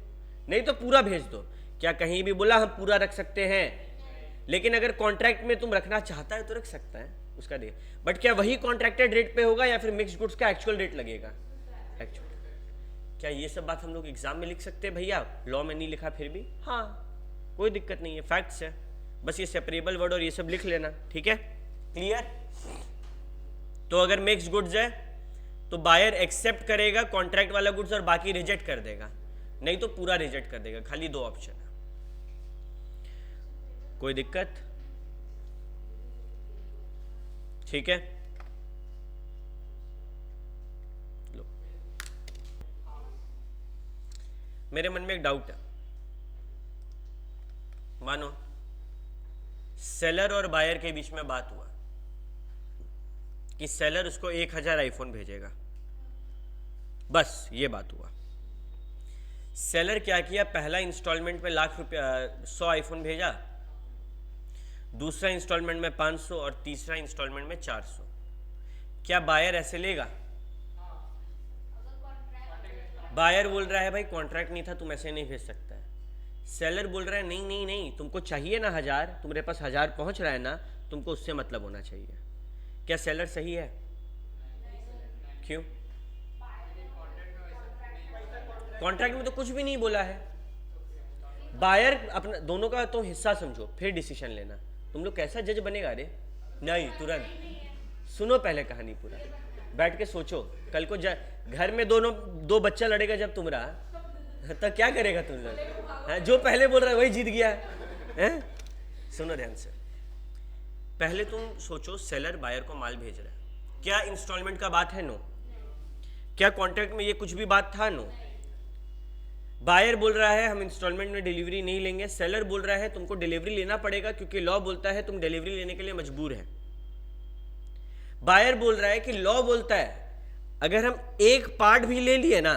नहीं तो पूरा भेज दो। क्या कहीं भी बोला हम पूरा रख सकते हैं? लेकिन अगर कॉन्ट्रैक्ट में तुम रखना चाहता है तो रख सकता है, उसका दे। बट क्या वही कॉन्ट्रैक्टेड रेट पे होगा या फिर मिक्स्ड गुड्स का एक्चुअल रेट लगेगा? एक्चुअल। क्या ये सब बात हम लोग एग्जाम में लिख सकते हैं भैया? लॉ में नहीं लिखा फिर भी? हाँ, कोई दिक्कत नहीं है, फैक्ट्स है, बस ये सेपरेबल वर्ड और ये सब लिख लेना, ठीक है, क्लियर? तो अगर मिक्स्ड गुड्स है तो बायर एक्सेप्ट करेगा कॉन्ट्रैक्ट वाला गुड्स और बाकी रिजेक्ट कर देगा, नहीं तो पूरा रिजेक्ट कर देगा। खाली 2 ऑप्शन है, कोई दिक्कत? ठीक है, लो, मेरे मन में एक डाउट है। मानो सेलर और बायर के बीच में बात हुआ कि सेलर उसको 1,000 आईफोन भेजेगा, बस ये बात हुआ। सेलर क्या किया? पहला इंस्टॉलमेंट में ₹1,00,000 100 आईफोन भेजा, दूसरा इंस्टॉलमेंट में 500 और तीसरा इंस्टॉलमेंट में 400। क्या बायर ऐसे लेगा? बायर बोल रहा है भाई कॉन्ट्रैक्ट नहीं था, तुम ऐसे नहीं भेज सकता है। सेलर बोल रहा है नहीं नहीं नहीं, तुमको चाहिए ना 1000, तुम्हारे पास 1000 पहुंच रहा है ना, तुमको उससे मतलब होना चाहिए। क्या सेलर सही है? क्यों? कॉन्ट्रैक्ट में तो कुछ भी नहीं बोला है। बायर अपना दोनों का तो हिस्सा समझो, फिर डिसीजन लेना। तुम लोग कैसा जज बनेगा रे? नहीं, तुरंत सुनो पहले कहानी पूरा, बैठ के सोचो। कल को घर में 2 बच्चा लड़ेगा जब तुम्हारा, तो क्या करेगा तुम लोग? जो पहले बोल रहा है वही जीत गया है? सुनो ध्यान से, पहले तुम सोचो, सेलर बायर को माल भेज रहा है, क्या इंस्टॉलमेंट का बात है? नो। क्या कॉन्ट्रैक्ट में ये कुछ भी बात था? नो। बायर बोल रहा है हम इंस्टॉलमेंट में डिलीवरी नहीं लेंगे, सेलर बोल रहा है तुमको डिलीवरी लेना पड़ेगा क्योंकि लॉ बोलता है तुम डिलीवरी लेने के लिए मजबूर है। बायर बोल रहा है कि लॉ बोलता है अगर हम एक पार्ट भी ले लिए ना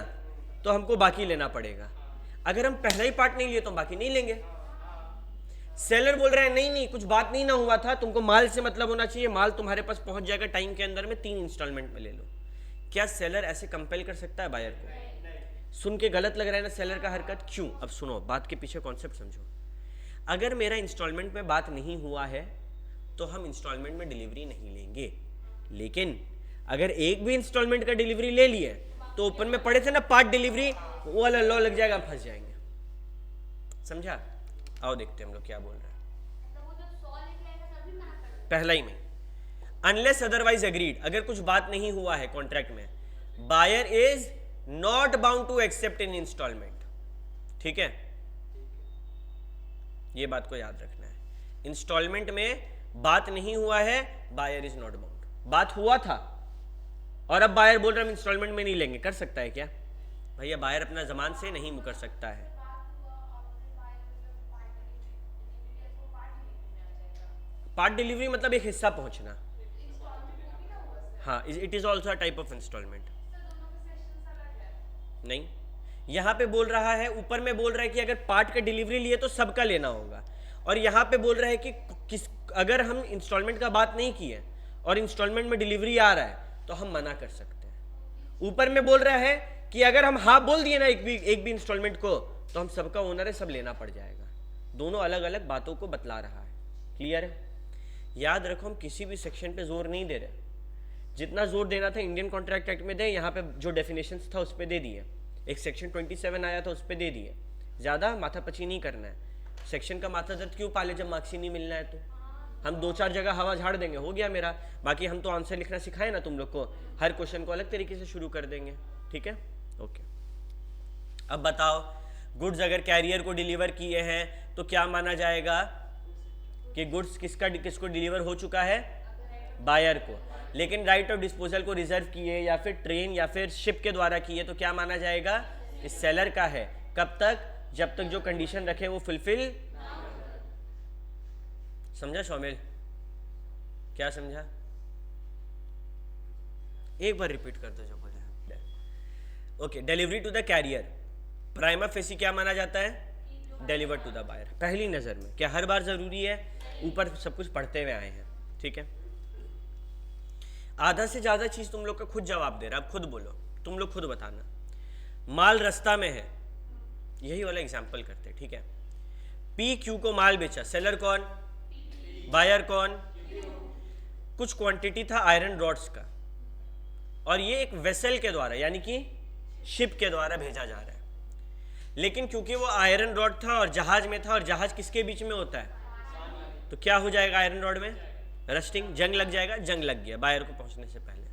तो हमको बाकी लेना पड़ेगा, अगर हम पहला ही पार्ट नहीं लिए तो हम बाकी नहीं लेंगे। सेलर बोल रहा है नहीं नहीं, कुछ बात नहीं ना हुआ था, तुमको माल से मतलब होना चाहिए, माल तुम्हारे पास पहुंच जाएगा टाइम के अंदर में, 3 इंस्टॉलमेंट में ले लो। क्या सेलर ऐसे कंपेल कर सकता है बायर को? सुन के गलत लग रहा है ना सेलर का हरकत? क्यों? अब सुनो, बात के पीछे कॉन्सेप्ट समझो। अगर मेरा इंस्टॉलमेंट में बात नहीं हुआ है तो हम इंस्टॉलमेंट में डिलीवरी नहीं लेंगे, लेकिन अगर एक भी इंस्टॉलमेंट का डिलीवरी ले लिए तो ऊपर में पड़े थे ना पार्ट डिलीवरी, वो वाला लॉ लग जाएगा, फंस जाएंगे। समझा? आओ देखते हैं हम लोग क्या बोल रहे हैं। पहला ही में अनलेस अदरवाइज एग्रीड, अगर कुछ बात नहीं हुआ है कॉन्ट्रैक्ट में, buyer is not bound to accept in instalment. ठीक है, ये बात को याद रखना है। इंस्टॉलमेंट में बात नहीं हुआ है, बायर इज नॉट बाउंड। बात हुआ था और अब बायर बोल रहा है हम इंस्टॉलमेंट में नहीं लेंगे, कर सकता है क्या भैया? बायर अपना जमान से नहीं मुकर सकता है। पार्ट डिलीवरी मतलब एक हिस्सा पहुंचना, हाँ, it is also a type of instalment. नहीं, यहां पे बोल रहा है, ऊपर में बोल रहा है कि अगर पार्ट का डिलीवरी लिए तो सबका लेना होगा, और यहां पे बोल रहा है कि अगर हम इंस्टॉलमेंट का बात नहीं किए और इंस्टॉलमेंट में डिलीवरी आ रहा है तो हम मना कर सकते हैं। ऊपर में बोल रहा है कि अगर हम हाँ बोल दिए ना एक भी इंस्टॉलमेंट को तो हम सबका ओनर है, सब लेना पड़ जाएगा। दोनों अलग अलग बातों को बतला रहा है। क्लियर है? याद रखो हम किसी भी सेक्शन पे जोर नहीं दे रहे, जितना जोर देना था इंडियन कॉन्ट्रैक्ट एक्ट में दे, यहाँ पे जो डेफिनेशंस था उस पर दे दिए, एक सेक्शन 27 आया था उस पर दे दिए, ज़्यादा माथापची नहीं करना है। सेक्शन का माथा दर्द क्यों पाले जब मार्क्स ही नहीं मिलना है, तो हम 2-4 जगह हवा झाड़ देंगे, हो गया मेरा। बाकी हम तो आंसर लिखना सिखाए ना तुम लोग को, हर क्वेश्चन को अलग तरीके से शुरू कर देंगे, ठीक है, ओके। अब बताओ, गुड्स अगर कैरियर को डिलीवर किए हैं तो क्या माना जाएगा कि गुड्स किसको डिलीवर हो चुका है, बायर को। लेकिन राइट ऑफ डिस्पोजल को रिजर्व किए या फिर ट्रेन या फिर शिप के द्वारा किए तो क्या माना जाएगा, कि सेलर का है। कब तक, जब तक जो कंडीशन रखे वो फुलफिल। समझा शौमिल, क्या समझा, एक बार रिपीट कर दो जो बोले। Okay, delivery to the carrier prima facie क्या माना जाता है, डिलीवर टू द बायर। पहली नजर में क्या हर बार जरूरी है, ऊपर सब कुछ पढ़ते हुए आए हैं, ठीक है। आधा से ज्यादा चीज तुम लोग का खुद जवाब दे रहा, अब खुद बोलो, तुम लोग खुद बताना। माल रास्ता में है, यही वाला एग्जाम्पल करते हैं, ठीक है। पी क्यू को माल बेचा, सेलर कौन, बायर कौन। कुछ क्वांटिटी था आयरन रॉड्स का और ये एक वेसल के द्वारा यानी कि शिप के द्वारा भेजा जा रहा है, लेकिन क्योंकि वो आयरन रॉड था और जहाज में था, और जहाज किसके बीच में होता है, तो क्या हो जाएगा आयरन रॉड में, रस्टिंग, जंग लग जाएगा। जंग लग गया बायर को पहुंचने से पहले,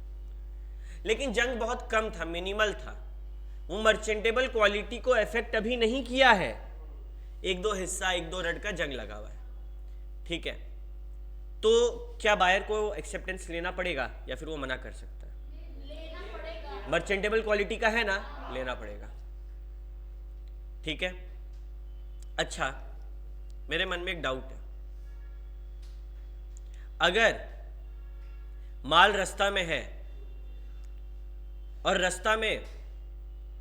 लेकिन जंग बहुत कम था, मिनिमल था, वो मर्चेंटेबल क्वालिटी को इफेक्ट अभी नहीं किया है, 1-2 हिस्सा 1-2 रड का जंग लगा हुआ है, ठीक है। तो क्या बायर को एक्सेप्टेंस लेना पड़ेगा या फिर वो मना कर सकता है, लेना पड़ेगा। मर्चेंटेबल क्वालिटी का है ना, लेना पड़ेगा, ठीक है। अच्छा, मेरे मन में एक डाउट है, अगर माल रास्ता में है और रास्ता में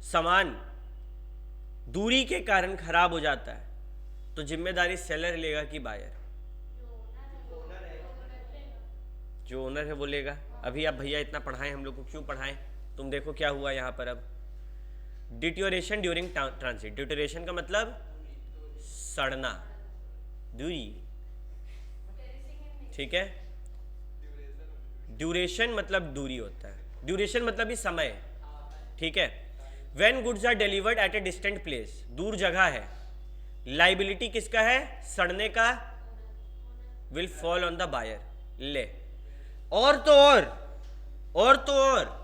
सामान दूरी के कारण खराब हो जाता है, तो जिम्मेदारी सेलर लेगा कि बायर, जो ओनर है वो लेगा। अभी आप भैया इतना पढ़ाएं, हम लोग को क्यों पढ़ाएं, तुम देखो क्या हुआ यहाँ पर। अब डिटोरेशन ड्यूरिंग ट्रांजिट, डिटोरेशन का मतलब सड़ना, दूरी, ठीक है। ड्यूरेशन मतलब दूरी होता है, ड्यूरेशन मतलब ही समय, ठीक है। When goods are delivered at a distant place, दूर जगह है, लाइबिलिटी किसका है, सड़ने का, will fall on the buyer. ले, और तो और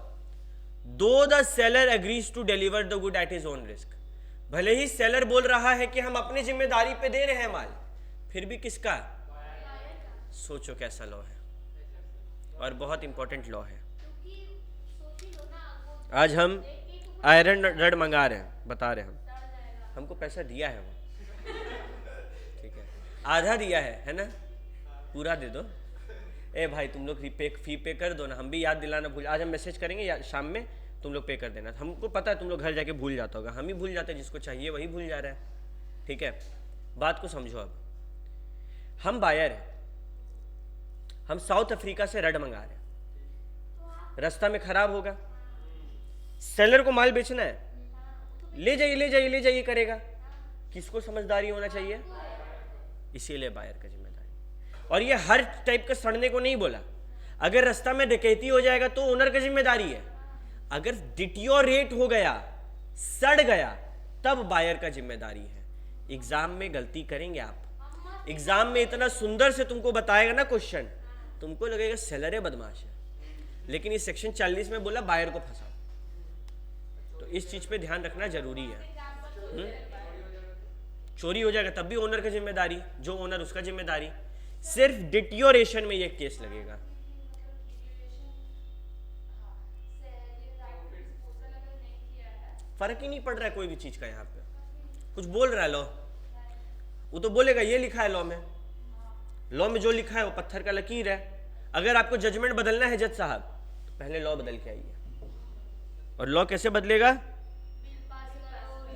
दो the seller agrees to deliver the good at his own risk, भले ही सेलर बोल रहा है कि हम अपनी जिम्मेदारी पे दे रहे हैं माल, फिर भी किसका, सोचो कैसा लॉ है, और बहुत इंपॉर्टेंट लॉ है। आज हम आयरन रड मंगा रहे हैं, बता रहे हैं हमको पैसा दिया है वो, ठीक है, आधा दिया है ना, पूरा दे दो। ए भाई तुम लोग फी पे कर दो ना, हम भी याद दिलाना भूल, आज हम मैसेज करेंगे या शाम में, तुम लोग पे कर देना। हमको पता है तुम लोग घर जाके भूल जाता होगा, हम ही भूल जाते हैं, जिसको चाहिए वही भूल जा रहा है, ठीक है। बात को समझो, अब हम बायर हैं, हम साउथ अफ्रीका से रड मंगा रहे हैं, रास्ता में खराब होगा, सेलर को माल बेचना है, ले जाइए करेगा, किसको समझदारी होना चाहिए, इसीलिए बायर का जिम्मेदारी। और ये हर टाइप का सड़ने को नहीं बोला, अगर रास्ता में डकैती हो जाएगा तो ओनर का जिम्मेदारी है, अगर डिटियोरेट हो गया, सड़ गया, तब बायर का जिम्मेदारी है। एग्जाम में गलती करेंगे आप, एग्जाम में इतना सुंदर से तुमको बताएगा ना क्वेश्चन, तुमको लगेगा सेलर है, बदमाश है, लेकिन इस सेक्शन 40 में बोला बायर को फंसाओ, तो इस चीज पे ध्यान रखना जरूरी है। चोरी हो जाएगा तब भी ओनर का जिम्मेदारी, जो ओनर उसका जिम्मेदारी, सिर्फ डिटियोरेशन में ये केस लगेगा। फर्क ही नहीं पड़ रहा है कोई भी चीज का, यहाँ पे कुछ बोल रहा है लॉ, वो तो बोलेगा ये लिखा है लॉ में जो लिखा है वो पत्थर का लकीर है। अगर आपको जजमेंट बदलना है जज साहब, तो पहले लॉ बदल के आइए, और लॉ कैसे बदलेगा,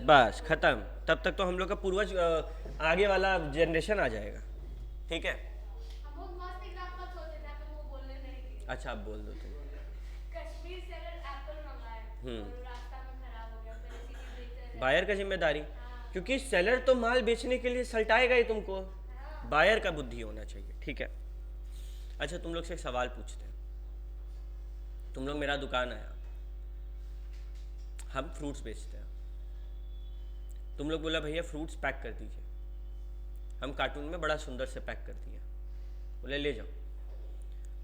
बस खत्म, तब तक तो हम लोग का पूर्वज आगे वाला जनरेशन आ जाएगा, ठीक है। अच्छा आप बोल दो तुम। कश्मीर सेलर एप्पल मंगाया, रास्ता में खराब हो गया, फिर इसी के बायर का जिम्मेदारी, क्योंकि सेलर तो माल बेचने के लिए सल्टाएगा ही तुमको, बायर का बुद्धि होना चाहिए, ठीक है। अच्छा तुम लोग से एक सवाल पूछते हैं, तुम लोग मेरा दुकान आया, हम फ्रूट्स बेचते हैं, तुम लोग बोला भैया फ्रूट्स पैक कर दीजिए, हम कार्टून में बड़ा सुंदर से पैक कर दिया, बोले ले जाओ।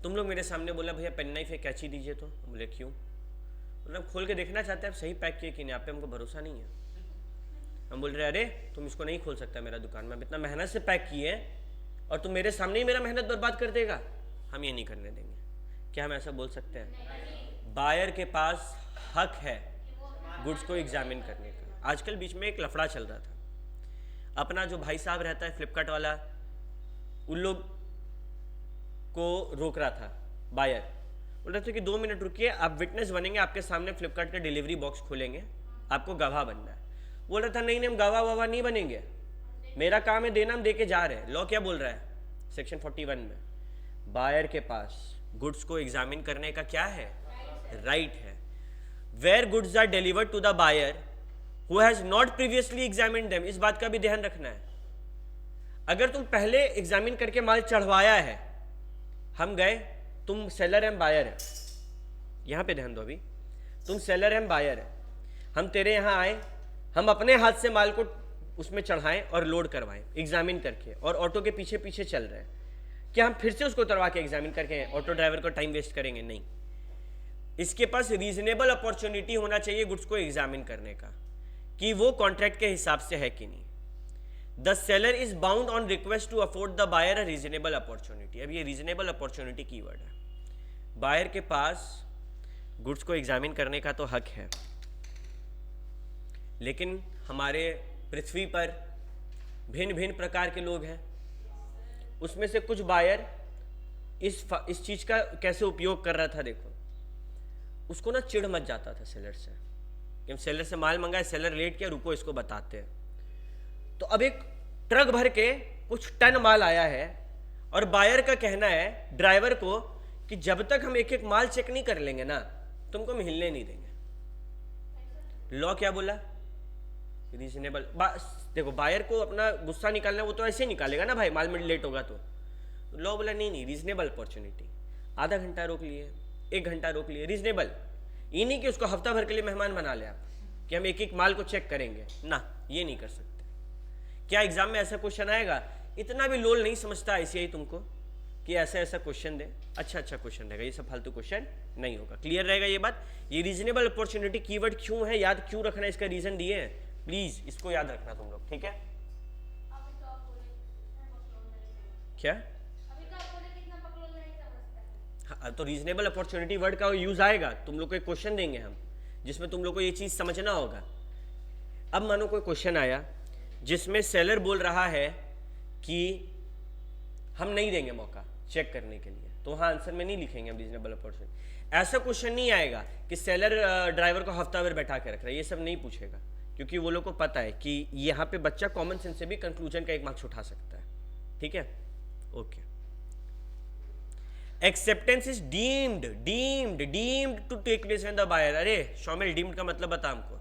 तुम लोग मेरे सामने बोला भैया पेन नाइफ एक कैंची दीजिए, तो बोले क्यों, मतलब खोल के देखना चाहते हैं आप सही पैक किए कि नहीं, आप पे हमको भरोसा नहीं है। हम बोल रहे अरे तुम इसको नहीं खोल सकता मेरा दुकान में, इतना मेहनत से पैक किए हैं और तुम मेरे सामने ही मेरा मेहनत बर्बाद कर देगा, हम ये नहीं करने देंगे। क्या हम ऐसा बोल सकते हैं? बायर के पास हक है गुड्स को एग्जामिन करने का। आजकल बीच में एक लफड़ा चल रहा था, अपना जो भाई साहब रहता है फ्लिपकार्ट वाला, उन लोग को रोक रहा था बायर, बोल रहे थे कि 2 मिनट रुकिए, आप विटनेस बनेंगे, आपके सामने फ्लिपकार्ट का डिलीवरी बॉक्स खोलेंगे, आपको गवाह बनना है। बोल रहा था नहीं नहीं हम गवाह ववाह नहीं बनेंगे, मेरा काम है देना, हम दे के जा रहे हैं। लॉ क्या बोल रहा है सेक्शन 41 में, बायर के पास गुड्स को एग्जामिन करने का क्या है, राइट है। Where goods are delivered to the buyer who has not previously examined them, इस बात का भी ध्यान रखना है। अगर तुम पहले एग्जामिन करके माल चढ़वाया है, हम गए, तुम सेलर एंड बायर है, यहां पे ध्यान दो, अभी तुम सेलर एंड बायर है, हम तेरे यहां आए, हम अपने हाथ से माल को उसमें चढ़ाएं और लोड करवाएं एग्जामिन करके, और ऑटो के पीछे पीछे चल रहे हैं, क्या हम फिर से उसको उतरवा के एग्जामिन करके ऑटो ड्राइवर को टाइम वेस्ट करेंगे? नहीं। इसके पास रीजनेबल अपॉर्चुनिटी होना चाहिए गुड्स को एग्जामिन करने का, कि वो कॉन्ट्रैक्ट के हिसाब से है कि नहीं। The seller is bound on request to afford the buyer a reasonable opportunity. अब ये रीजनेबल अपॉर्चुनिटी कीवर्ड है, बायर के पास गुड्स को एग्जामिन करने का तो हक है, लेकिन हमारे पृथ्वी पर भिन्न भिन्न प्रकार के लोग हैं, उसमें से कुछ बायर इस चीज का कैसे उपयोग कर रहा था, देखो उसको ना चिढ़ मच जाता था सेलर से, कि हम सेलर से माल मंगाए, सेलर लेट किया, रुको इसको बताते हैं। तो अब एक ट्रक भर के कुछ टन माल आया है, और बायर का कहना है ड्राइवर को कि जब तक हम एक एक माल चेक नहीं कर लेंगे ना, तुमको हम हिलने नहीं देंगे। लॉ क्या बोला? रीजनेबल। देखो बायर को अपना गुस्सा निकालना, वो तो ऐसे ही निकालेगा ना भाई, माल में लेट होगा तो लॉ बोला नहीं नहीं, रीजनेबल अपॉर्चुनिटी, आधा घंटा रोक लिए, 1 घंटा रोक लिए, रीजनेबल। ये नहीं कि उसको हफ्ता भर के लिए मेहमान बना ले आप, कि हम एक एक माल को चेक करेंगे ना, ये नहीं कर सकते। क्या एग्जाम में ऐसा क्वेश्चन आएगा? इतना भी लोल नहीं समझता आईसीआई तुमको कि ऐसा ऐसा क्वेश्चन दे, अच्छा अच्छा क्वेश्चन रहेगा, ये सब फालतू क्वेश्चन नहीं होगा। क्लियर रहेगा ये बात? ये रीजनेबल अपॉर्चुनिटी कीवर्ड क्यों है, याद क्यों रखना, इसका रीजन दिए हैं, प्लीज इसको याद रखना तुम लोग, ठीक है? क्या? हाँ, तो रीजनेबल अपॉर्चुनिटी वर्ड का यूज आएगा, तुम लोग को एक क्वेश्चन देंगे हम, जिसमें तुम लोग को ये चीज समझना होगा। अब मानो कोई क्वेश्चन आया जिसमें सेलर बोल रहा है कि हम नहीं देंगे मौका चेक करने के लिए, तो हाँ आंसर में नहीं लिखेंगे हम रीजनेबल अपॉर्चुनिटी। ऐसा क्वेश्चन नहीं आएगा कि सेलर ड्राइवर को हफ्ता भर बैठा के रख रहा है, ये सब नहीं पूछेगा, क्योंकि वो लोग को पता है कि यहाँ पे बच्चा कॉमन सेंस से भी कंक्लूजन का 1 मार्क्स उठा सकता है, ठीक है? Okay. Acceptance is deemed to take place when the buyer. अरे शॉमिल, डीम्ड का मतलब बता हमको,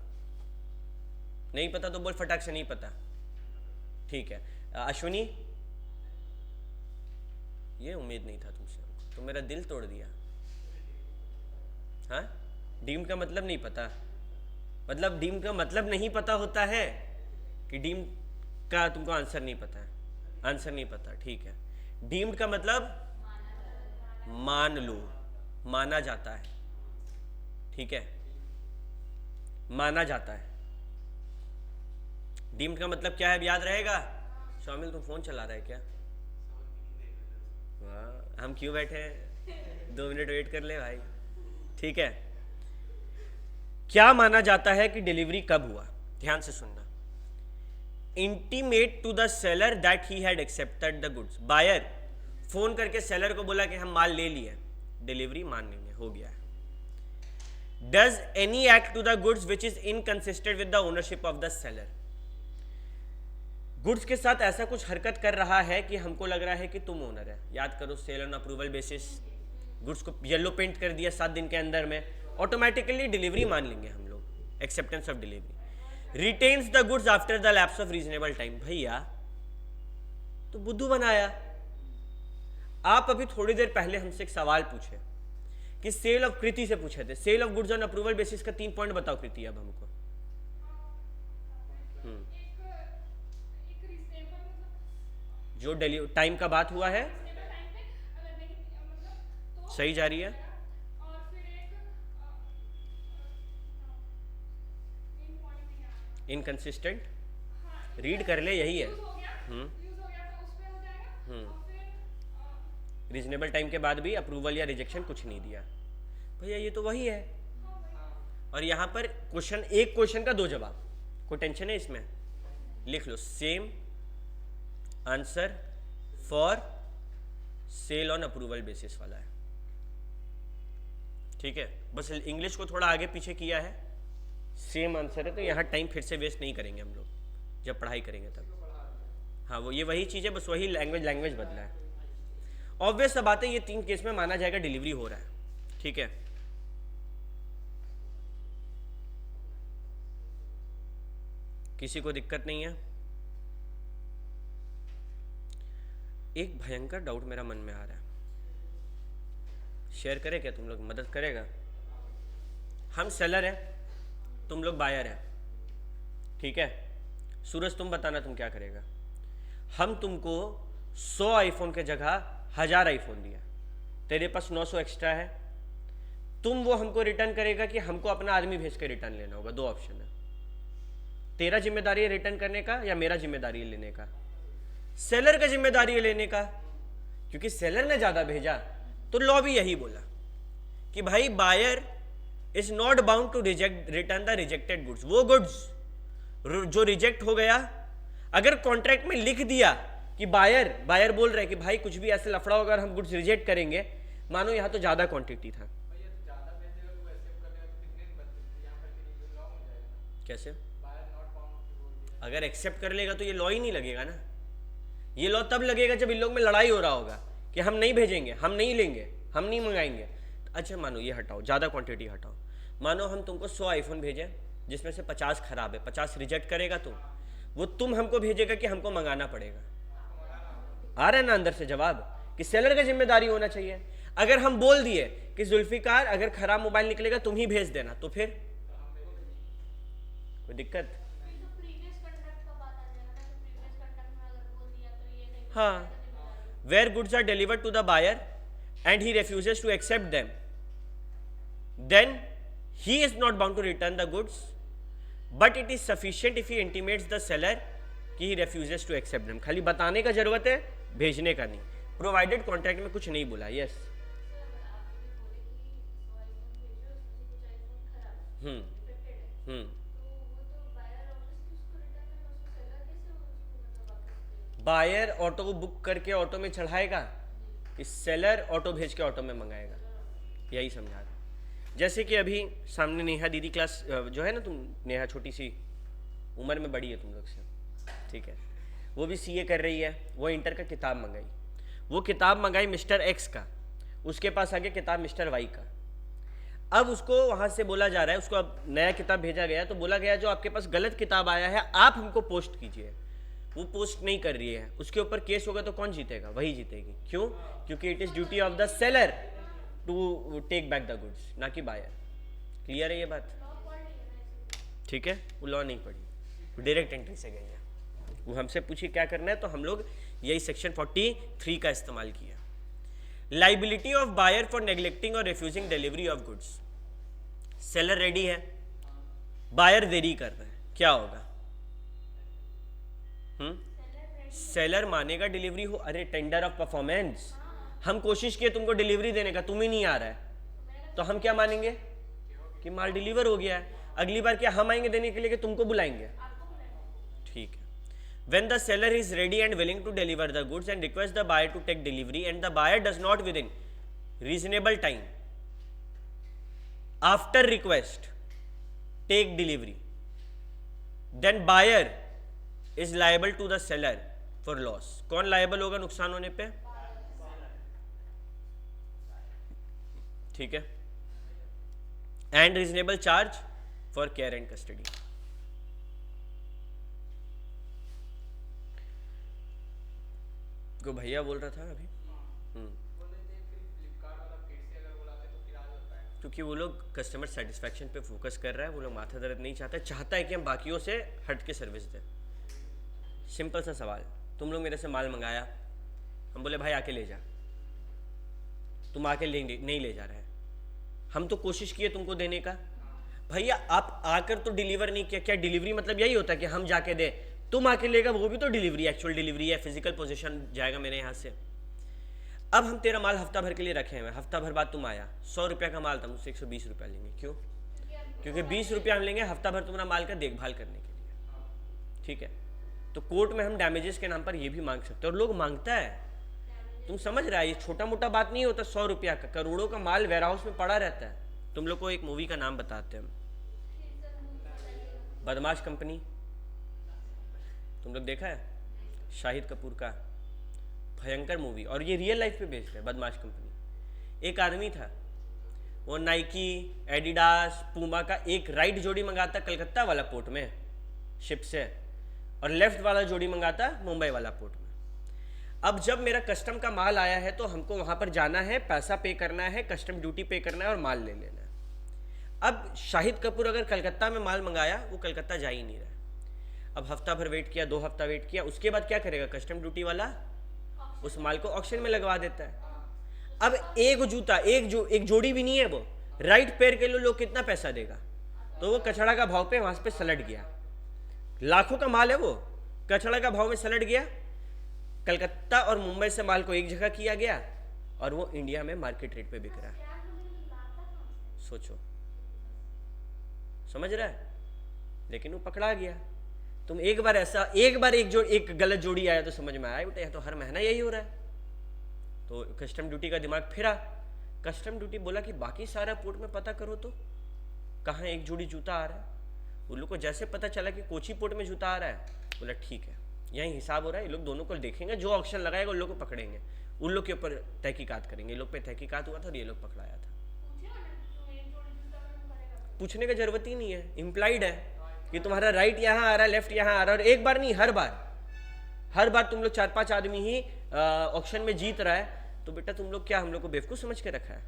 नहीं पता तो बोल फटाक से नहीं पता, ठीक है? अश्विनी, ये उम्मीद नहीं था तुमसे, तो मेरा दिल तोड़ दिया। हाँ, डीम्ड का मतलब नहीं पता, मतलब डीम्ड का मतलब नहीं पता होता है कि डीम्ड का तुमको आंसर नहीं पता है, आंसर नहीं पता, ठीक है? डीम्ड का मतलब मान लो, माना जाता है, ठीक है? माना जाता है। डीम्ड का मतलब क्या है, याद रहेगा? शामिल तुम फोन चला रहा है क्या? वाह, हम क्यों बैठे हैं, 2 मिनट वेट कर ले भाई, ठीक है? क्या माना जाता है कि डिलीवरी कब हुआ? ध्यान से सुनना। Intimate to the seller that he had accepted the goods. Buyer phone करके सेलर को बोला कि हम माल ले लिए, डिलीवरी मान लेंगे, हो गया है। Does any act to the goods which is inconsistent with the ownership of the seller. Goods के साथ ऐसा कुछ हरकत कर रहा है कि हमको लग रहा है कि तुम ओनर है। याद करो, sale on approval basis, goods को येलो पेंट कर दिया 7 दिन के अंदर में, ऑटोमेटिकली डिलीवरी मान लेंगे हम लोग, acceptance of delivery. Retains the goods after the lapse of reasonable time. भैया तो बुद्धू बनाया, आप अभी थोड़ी देर पहले हमसे एक सवाल पूछे कि सेल ऑफ कृति से पूछे थे, sale of goods on approval basis का 3 पॉइंट बताओ कृति अब हमको। जो टाइम का बात हुआ है सही जा रही है, इनकंसिस्टेंट, रीड कर ले, यही है। रीजनेबल टाइम के बाद भी अप्रूवल या रिजेक्शन कुछ नहीं दिया। भैया ये तो वही है। और यहाँ पर क्वेश्चन, एक क्वेश्चन का 2 जवाब, कोई टेंशन है इसमें? लिख लो, same answer for sale on approval basis वाला है। ठीक है, बस इंग्लिश को थोड़ा आगे पीछे किया है, सेम आंसर है, तो यहाँ टाइम फिर से वेस्ट नहीं करेंगे हम लोग जब पढ़ाई करेंगे तब। हाँ, वो ये वही चीज़ है, बस वही लैंग्वेज बदला है। ऑब्वियस सा बात है, ये 3 केस में माना जाएगा डिलीवरी हो रहा है। ठीक है, किसी को दिक्कत नहीं है? एक भयंकर डाउट मेरा मन में आ रहा है, शेयर करें क्या? तुम लोग मदद करेगा? हम सेलर हैं, तुम लोग बायर हैं, ठीक है? सूरज तुम बताना तुम क्या करेगा। हम तुमको 100 आईफोन के जगह 1000 आईफोन दिया, तेरे पास 900 एक्स्ट्रा है, तुम वो हमको रिटर्न करेगा कि हमको अपना आदमी भेज के रिटर्न लेना होगा? 2 ऑप्शन है, तेरा जिम्मेदारी है रिटर्न करने का या मेरा जिम्मेदारी है लेने का? सेलर का जिम्मेदारी है लेने का, क्योंकि सेलर ने ज्यादा भेजा। तो लॉ भी यही बोला कि भाई buyer is not bound to return the rejected goods. वो गुड्स जो रिजेक्ट हो गया, अगर कॉन्ट्रैक्ट में लिख दिया कि बायर बोल रहे हैं कि भाई कुछ भी ऐसे लफड़ा होगा, हम गुड्स रिजेक्ट करेंगे, मानो यहाँ तो ज्यादा क्वांटिटी था, कैसे? अगर एक्सेप्ट कर लेगा तो ये लॉ ही नहीं लगेगा ना। ये लॉ तब लगेगा जब इन लोग में लड़ाई हो रहा होगा कि हम नहीं भेजेंगे, हम नहीं लेंगे, हम नहीं मंगाएंगे। अच्छा मानो ये हटाओ, ज़्यादा क्वांटिटी हटाओ, मानो हम तुमको 100 आईफोन भेजें जिसमें से 50 खराब है, 50 रिजेक्ट करेगा तो वो तुम हमको भेजेगा कि हमको मंगाना पड़ेगा? आ रहा है ना अंदर से जवाब कि सेलर का जिम्मेदारी होना चाहिए। अगर हम बोल दिए कि जुल्फिकार अगर खराब मोबाइल निकलेगा तुम ही भेज देना, तो फिर कोई दिक्कत? हाँ, where goods are delivered to the buyer and he refuses to accept them, then he is not bound to return the goods, but it is sufficient if he intimates the seller कि he refuses to accept them। खाली बताने का जरूरत है, भेजने का नहीं। Provided contract में कुछ नहीं बोला। यस, बायर ऑटो को बुक करके ऑटो में चढ़ाएगा, इस सेलर ऑटो भेज के ऑटो में मंगाएगा, यही समझा रहा। जैसे कि अभी सामने नेहा दीदी क्लास जो है ना, तुम नेहा छोटी सी उम्र में बड़ी है तुम लोग से, ठीक है, वो भी सीए कर रही है, वो इंटर का किताब मंगाई, वो किताब मंगाई मिस्टर एक्स का, उसके पास आ गया किताब मिस्टर वाई का। अब उसको वहाँ से बोला जा रहा है, उसको अब नया किताब भेजा गया, तो बोला गया जो आपके पास गलत किताब आया है आप हमको पोस्ट कीजिए। वो पोस्ट नहीं कर रही है, उसके ऊपर केस होगा तो कौन जीतेगा? वही जीतेगी। क्यों? क्योंकि it is duty of the seller to take back the goods, ना कि बायर। क्लियर है ये बात? ठीक है, वो लॉ नहीं पढ़ी, वो डायरेक्ट एंट्री से गई है। वो हमसे पूछी क्या करना है, तो हम लोग यही सेक्शन 43 का इस्तेमाल किया। Liability of buyer for neglecting or refusing delivery of goods. Seller ready है, बायर देरी कर रहा है, क्या होगा? सेलर मानेगा डिलीवरी हो। अरे टेंडर ऑफ परफॉर्मेंस, हम कोशिश किए तुमको डिलीवरी देने का, तुम ही नहीं आ रहा है, तो हम क्या मानेंगे कि माल डिलीवर हो गया है। अगली बार क्या हम आएंगे देने के लिए कि तुमको बुलाएंगे? ठीक है। When the seller is ready and willing to deliver the goods and request the buyer to take delivery and the buyer does not within reasonable time after request take delivery, then buyer is liable to the seller for loss। कौन liable होगा नुकसान होने पे? ठीक है। And reasonable charge for care and custody। को भैया बोल रहा था अभी, क्योंकि वो लोग कस्टमर सेटिस्फैक्शन पे फोकस कर रहा है, वो लोग माथा दर्द नहीं चाहता है कि हम बाकियों से हट के सर्विस दें। सिंपल सा सवाल, तुम लोग मेरे से माल मंगाया, हम बोले भाई आके ले जा, तुम आके नहीं ले जा रहे हैं, हम तो कोशिश किए तुमको देने का, भैया आप आकर तो डिलीवर नहीं किया। क्या डिलीवरी मतलब यही होता है कि हम जाके दे, तुम आके लेगा, वो भी तो डिलीवरी, एक्चुअल डिलीवरी है, फिजिकल पोजीशन जाएगा मेरे यहाँ से। अब हम तेरा माल हफ्ता भर के लिए रखे हैं, हफ्ता भर बाद तुम आया, 100 रुपया का माल था, मुझसे 120 रुपया लेंगे, क्यों? क्योंकि 20 रुपया हम लेंगे हफ्ता भर तुम्हारा माल का देखभाल करने के लिए, ठीक है? तो कोर्ट में हम डैमेजेस के नाम पर ये भी मांग सकते हैं, और लोग मांगता है, तुम समझ रहा है, ये छोटा मोटा बात नहीं होता। 100 रुपया का, करोड़ों का माल वेयर हाउस में पड़ा रहता है। तुम लोग को एक मूवी का नाम बताते हैं हम, बदमाश कंपनी, तुम लोग देखा है? शाहिद कपूर का भयंकर मूवी, और ये रियल लाइफ पे बेस्ड है, बदमाश कंपनी। एक आदमी था, वो नाइकी, एडिडास, पूमा का एक राइट जोड़ी मंगाता कलकत्ता वाला पोर्ट में शिप से, और लेफ्ट वाला जोड़ी मंगाता मुंबई वाला पोर्ट में। अब जब मेरा कस्टम का माल आया है तो हमको वहाँ पर जाना है, पैसा पे करना है, कस्टम ड्यूटी पे करना है और माल ले लेना है। अब शाहिद कपूर अगर कलकत्ता में माल मंगाया, वो कलकत्ता जा ही नहीं रहा। अब हफ्ता भर वेट किया, 2 हफ्ता वेट किया, उसके बाद क्या करेगा? कस्टम ड्यूटी वाला उस माल को ऑक्शन में लगवा देता है। अब एक जूता, एक जोड़ी भी नहीं है, वो राइट पैर के लिए लोग कितना पैसा देगा? तो वो कचड़ा का भाव पे वहां पे सलट गया, लाखों का माल है, वो कचड़ा का भाव में सलट गया। कलकत्ता और मुंबई से माल को एक जगह किया गया और वो इंडिया में मार्केट रेट पे बिक रहा है। सोचो, समझ रहा है? लेकिन वो पकड़ा गया। तुम एक बार एक गलत जोड़ी आया तो समझ में आया, बेटा तो हर महीना यही हो रहा है। तो कस्टम ड्यूटी का दिमाग फिरा, कस्टम ड्यूटी बोला कि बाकी सारा पोर्ट में पता करो तो कहाँ एक जोड़ी जूता आ रहा है। उन लोग को जैसे पता चला कि कोची पोर्ट में जूता आ रहा है, बोला ठीक है, यही हिसाब हो रहा है, ये लोग दोनों को देखेंगे, जो ऑक्शन लगाएगा उन लोग को पकड़ेंगे, उन लोग के ऊपर तहकीकात करेंगे। ये लोग पे तहकीकात हुआ था और ये लोग पकड़ाया था। पूछने की जरूरत ही नहीं है, इम्प्लाइड है कि तुम्हारा राइट यहाँ आ रहा है, लेफ्ट यहाँ आ रहा है, और एक बार नहीं, हर बार तुम लोग 4-5 आदमी ही ऑक्शन में जीत रहा है, तो बेटा तुम लोग क्या हम लोग को बेवकूफ समझ के रखा है?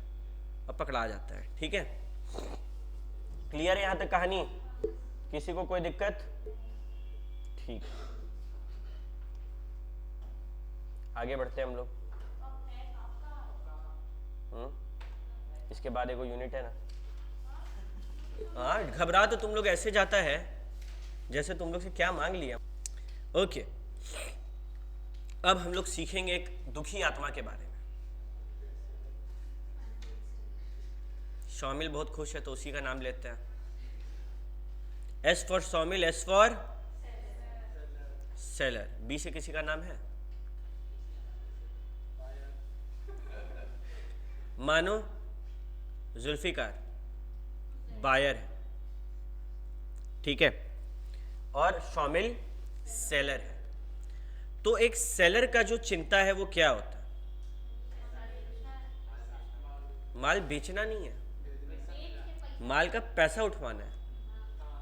अब पकड़ा जाता है। ठीक है, क्लियर है यहाँ तक कहानी? किसी को कोई दिक्कत? ठीक, आगे बढ़ते हैं हम लोग। इसके बाद एक यूनिट है ना। हाँ, घबरा तो तुम लोग ऐसे जाता है जैसे तुम लोग से क्या मांग लिया। ओके, अब हम लोग सीखेंगे एक दुखी आत्मा के बारे में। शामिल बहुत खुश है तो उसी का नाम लेते हैं। एस फॉर शामिल, एस फॉर सेलर। बी से किसी का नाम है? मानो जुल्फिकार बायर है, ठीक है, और शामिल सेलर है। तो एक सेलर का जो चिंता है वो क्या होता है? माल बेचना नहीं है, माल का पैसा उठवाना है।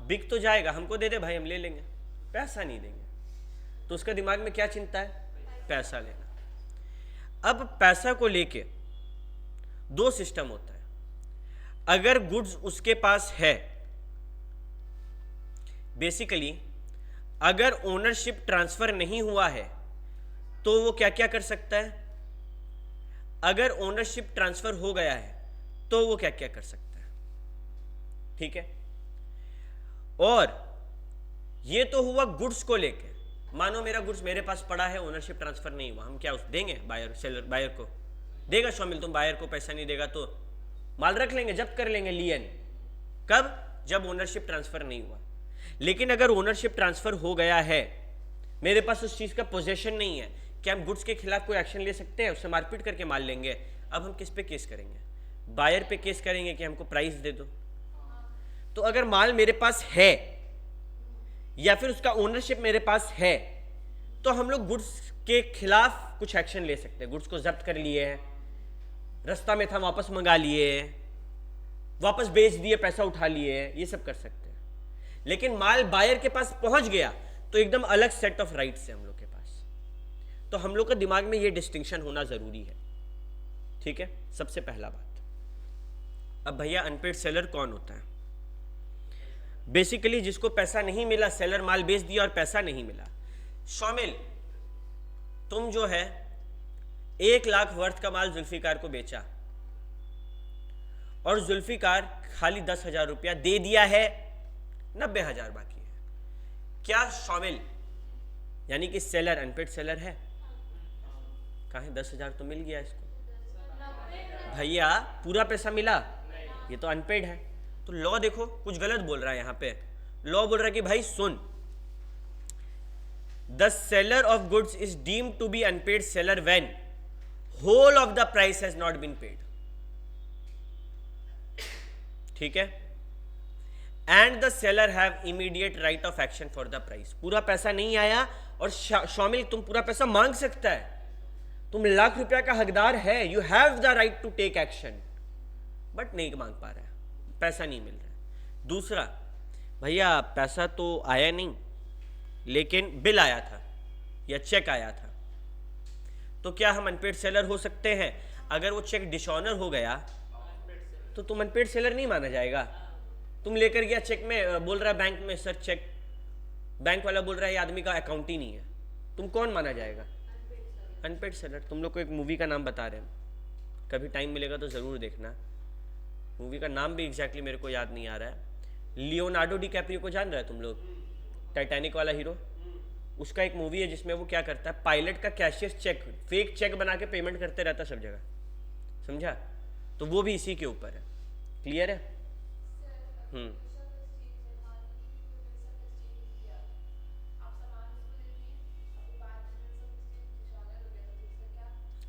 बिक तो जाएगा, हमको दे दे भाई, हम ले लेंगे, पैसा नहीं देंगे। तो उसका दिमाग में क्या चिंता है? पैसा लेना। अब पैसा को लेके 2 सिस्टम होता है। अगर गुड्स उसके पास है, बेसिकली अगर ओनरशिप ट्रांसफर नहीं हुआ है तो वो क्या क्या कर सकता है? अगर ओनरशिप ट्रांसफर हो गया है तो वो क्या क्या कर सकता है? ठीक है, और ये तो हुआ गुड्स को लेके। मानो मेरा गुड्स मेरे पास पड़ा है, ओनरशिप ट्रांसफर नहीं हुआ, हम क्या उस देंगे? बायर, सेलर बायर को देगा शामिल, तुम बायर को पैसा नहीं देगा तो माल रख लेंगे, जब्त कर लेंगे, लियन। कब? जब ओनरशिप ट्रांसफर नहीं हुआ। लेकिन अगर ओनरशिप ट्रांसफर हो गया है, मेरे पास उस चीज का पोजेशन नहीं है, क्या हम गुड्स के खिलाफ कोई एक्शन ले सकते हैं? उससे मारपीट करके माल लेंगे। अब हम किस पे केस करेंगे? बायर पे केस करेंगे कि हमको प्राइस दे दो। तो अगर माल मेरे पास है या फिर उसका ओनरशिप मेरे पास है तो हम लोग गुड्स के खिलाफ कुछ एक्शन ले सकते हैं। गुड्स को जब्त कर लिए हैं, रास्ता में था वापस मंगा लिए, वापस बेच दिए, पैसा उठा लिए, ये सब कर सकते हैं। लेकिन माल बायर के पास पहुंच गया तो एकदम अलग सेट ऑफ राइट्स है हम लोग के पास। तो हम लोग के दिमाग में ये डिस्टिंक्शन होना जरूरी है। ठीक है, सबसे पहला बात। अब भैया अनपेड सेलर कौन होता है? बेसिकली जिसको पैसा नहीं मिला, सेलर माल बेच दिया और पैसा नहीं मिला। शामिल, तुम जो है 1 लाख वर्थ का माल जुल्फिकार को बेचा और जुल्फिकार खाली 10,000 रुपया दे दिया है, 90,000 बाकी है। क्या शामिल यानी कि सेलर अनपेड सेलर है? कहाँ है? 10,000 तो मिल गया इसको भैया, पूरा पैसा मिला, ये तो अनपेड है। तो लॉ देखो कुछ गलत बोल रहा है यहाँ पे। लॉ बोल रहा है कि भाई सुन, the seller of goods is deemed to be unpaid seller when whole of the price has not been paid. ठीक है, and the seller have immediate right of action for the price. पूरा पैसा नहीं आया और शामिल तुम पूरा पैसा मांग सकता है, तुम लाख रुपया का हकदार है, you have the right to take action, but नहीं मांग पा रहा है, पैसा नहीं मिल रहा है। दूसरा, भैया पैसा तो आया नहीं लेकिन बिल आया था या चेक आया था, तो क्या हम अनपेड सेलर हो सकते हैं? अगर वो चेक डिसऑनर हो गया तो तुम अनपेड सेलर नहीं माना जाएगा। तुम लेकर गया चेक में, बोल रहा है बैंक में सर चेक, बैंक वाला बोल रहा है ये आदमी का अकाउंट ही नहीं है, तुम कौन माना जाएगा? Unpaid seller. तुम लोग को एक मूवी का नाम बता रहे हैं, कभी टाइम मिलेगा तो ज़रूर देखना। मूवी का नाम भी एग्जैक्टली मेरे को याद नहीं आ रहा है। लियोनार्डो डिकैप्रियो को जान रहे हैं तुम लोग? टाइटैनिक वाला हीरो, उसका एक मूवी है जिसमें वो क्या करता है, पायलट का कैशियर चेक, फेक चेक बना के पेमेंट करते रहता सब जगह, समझा? तो वो भी इसी के ऊपर है। क्लियर है?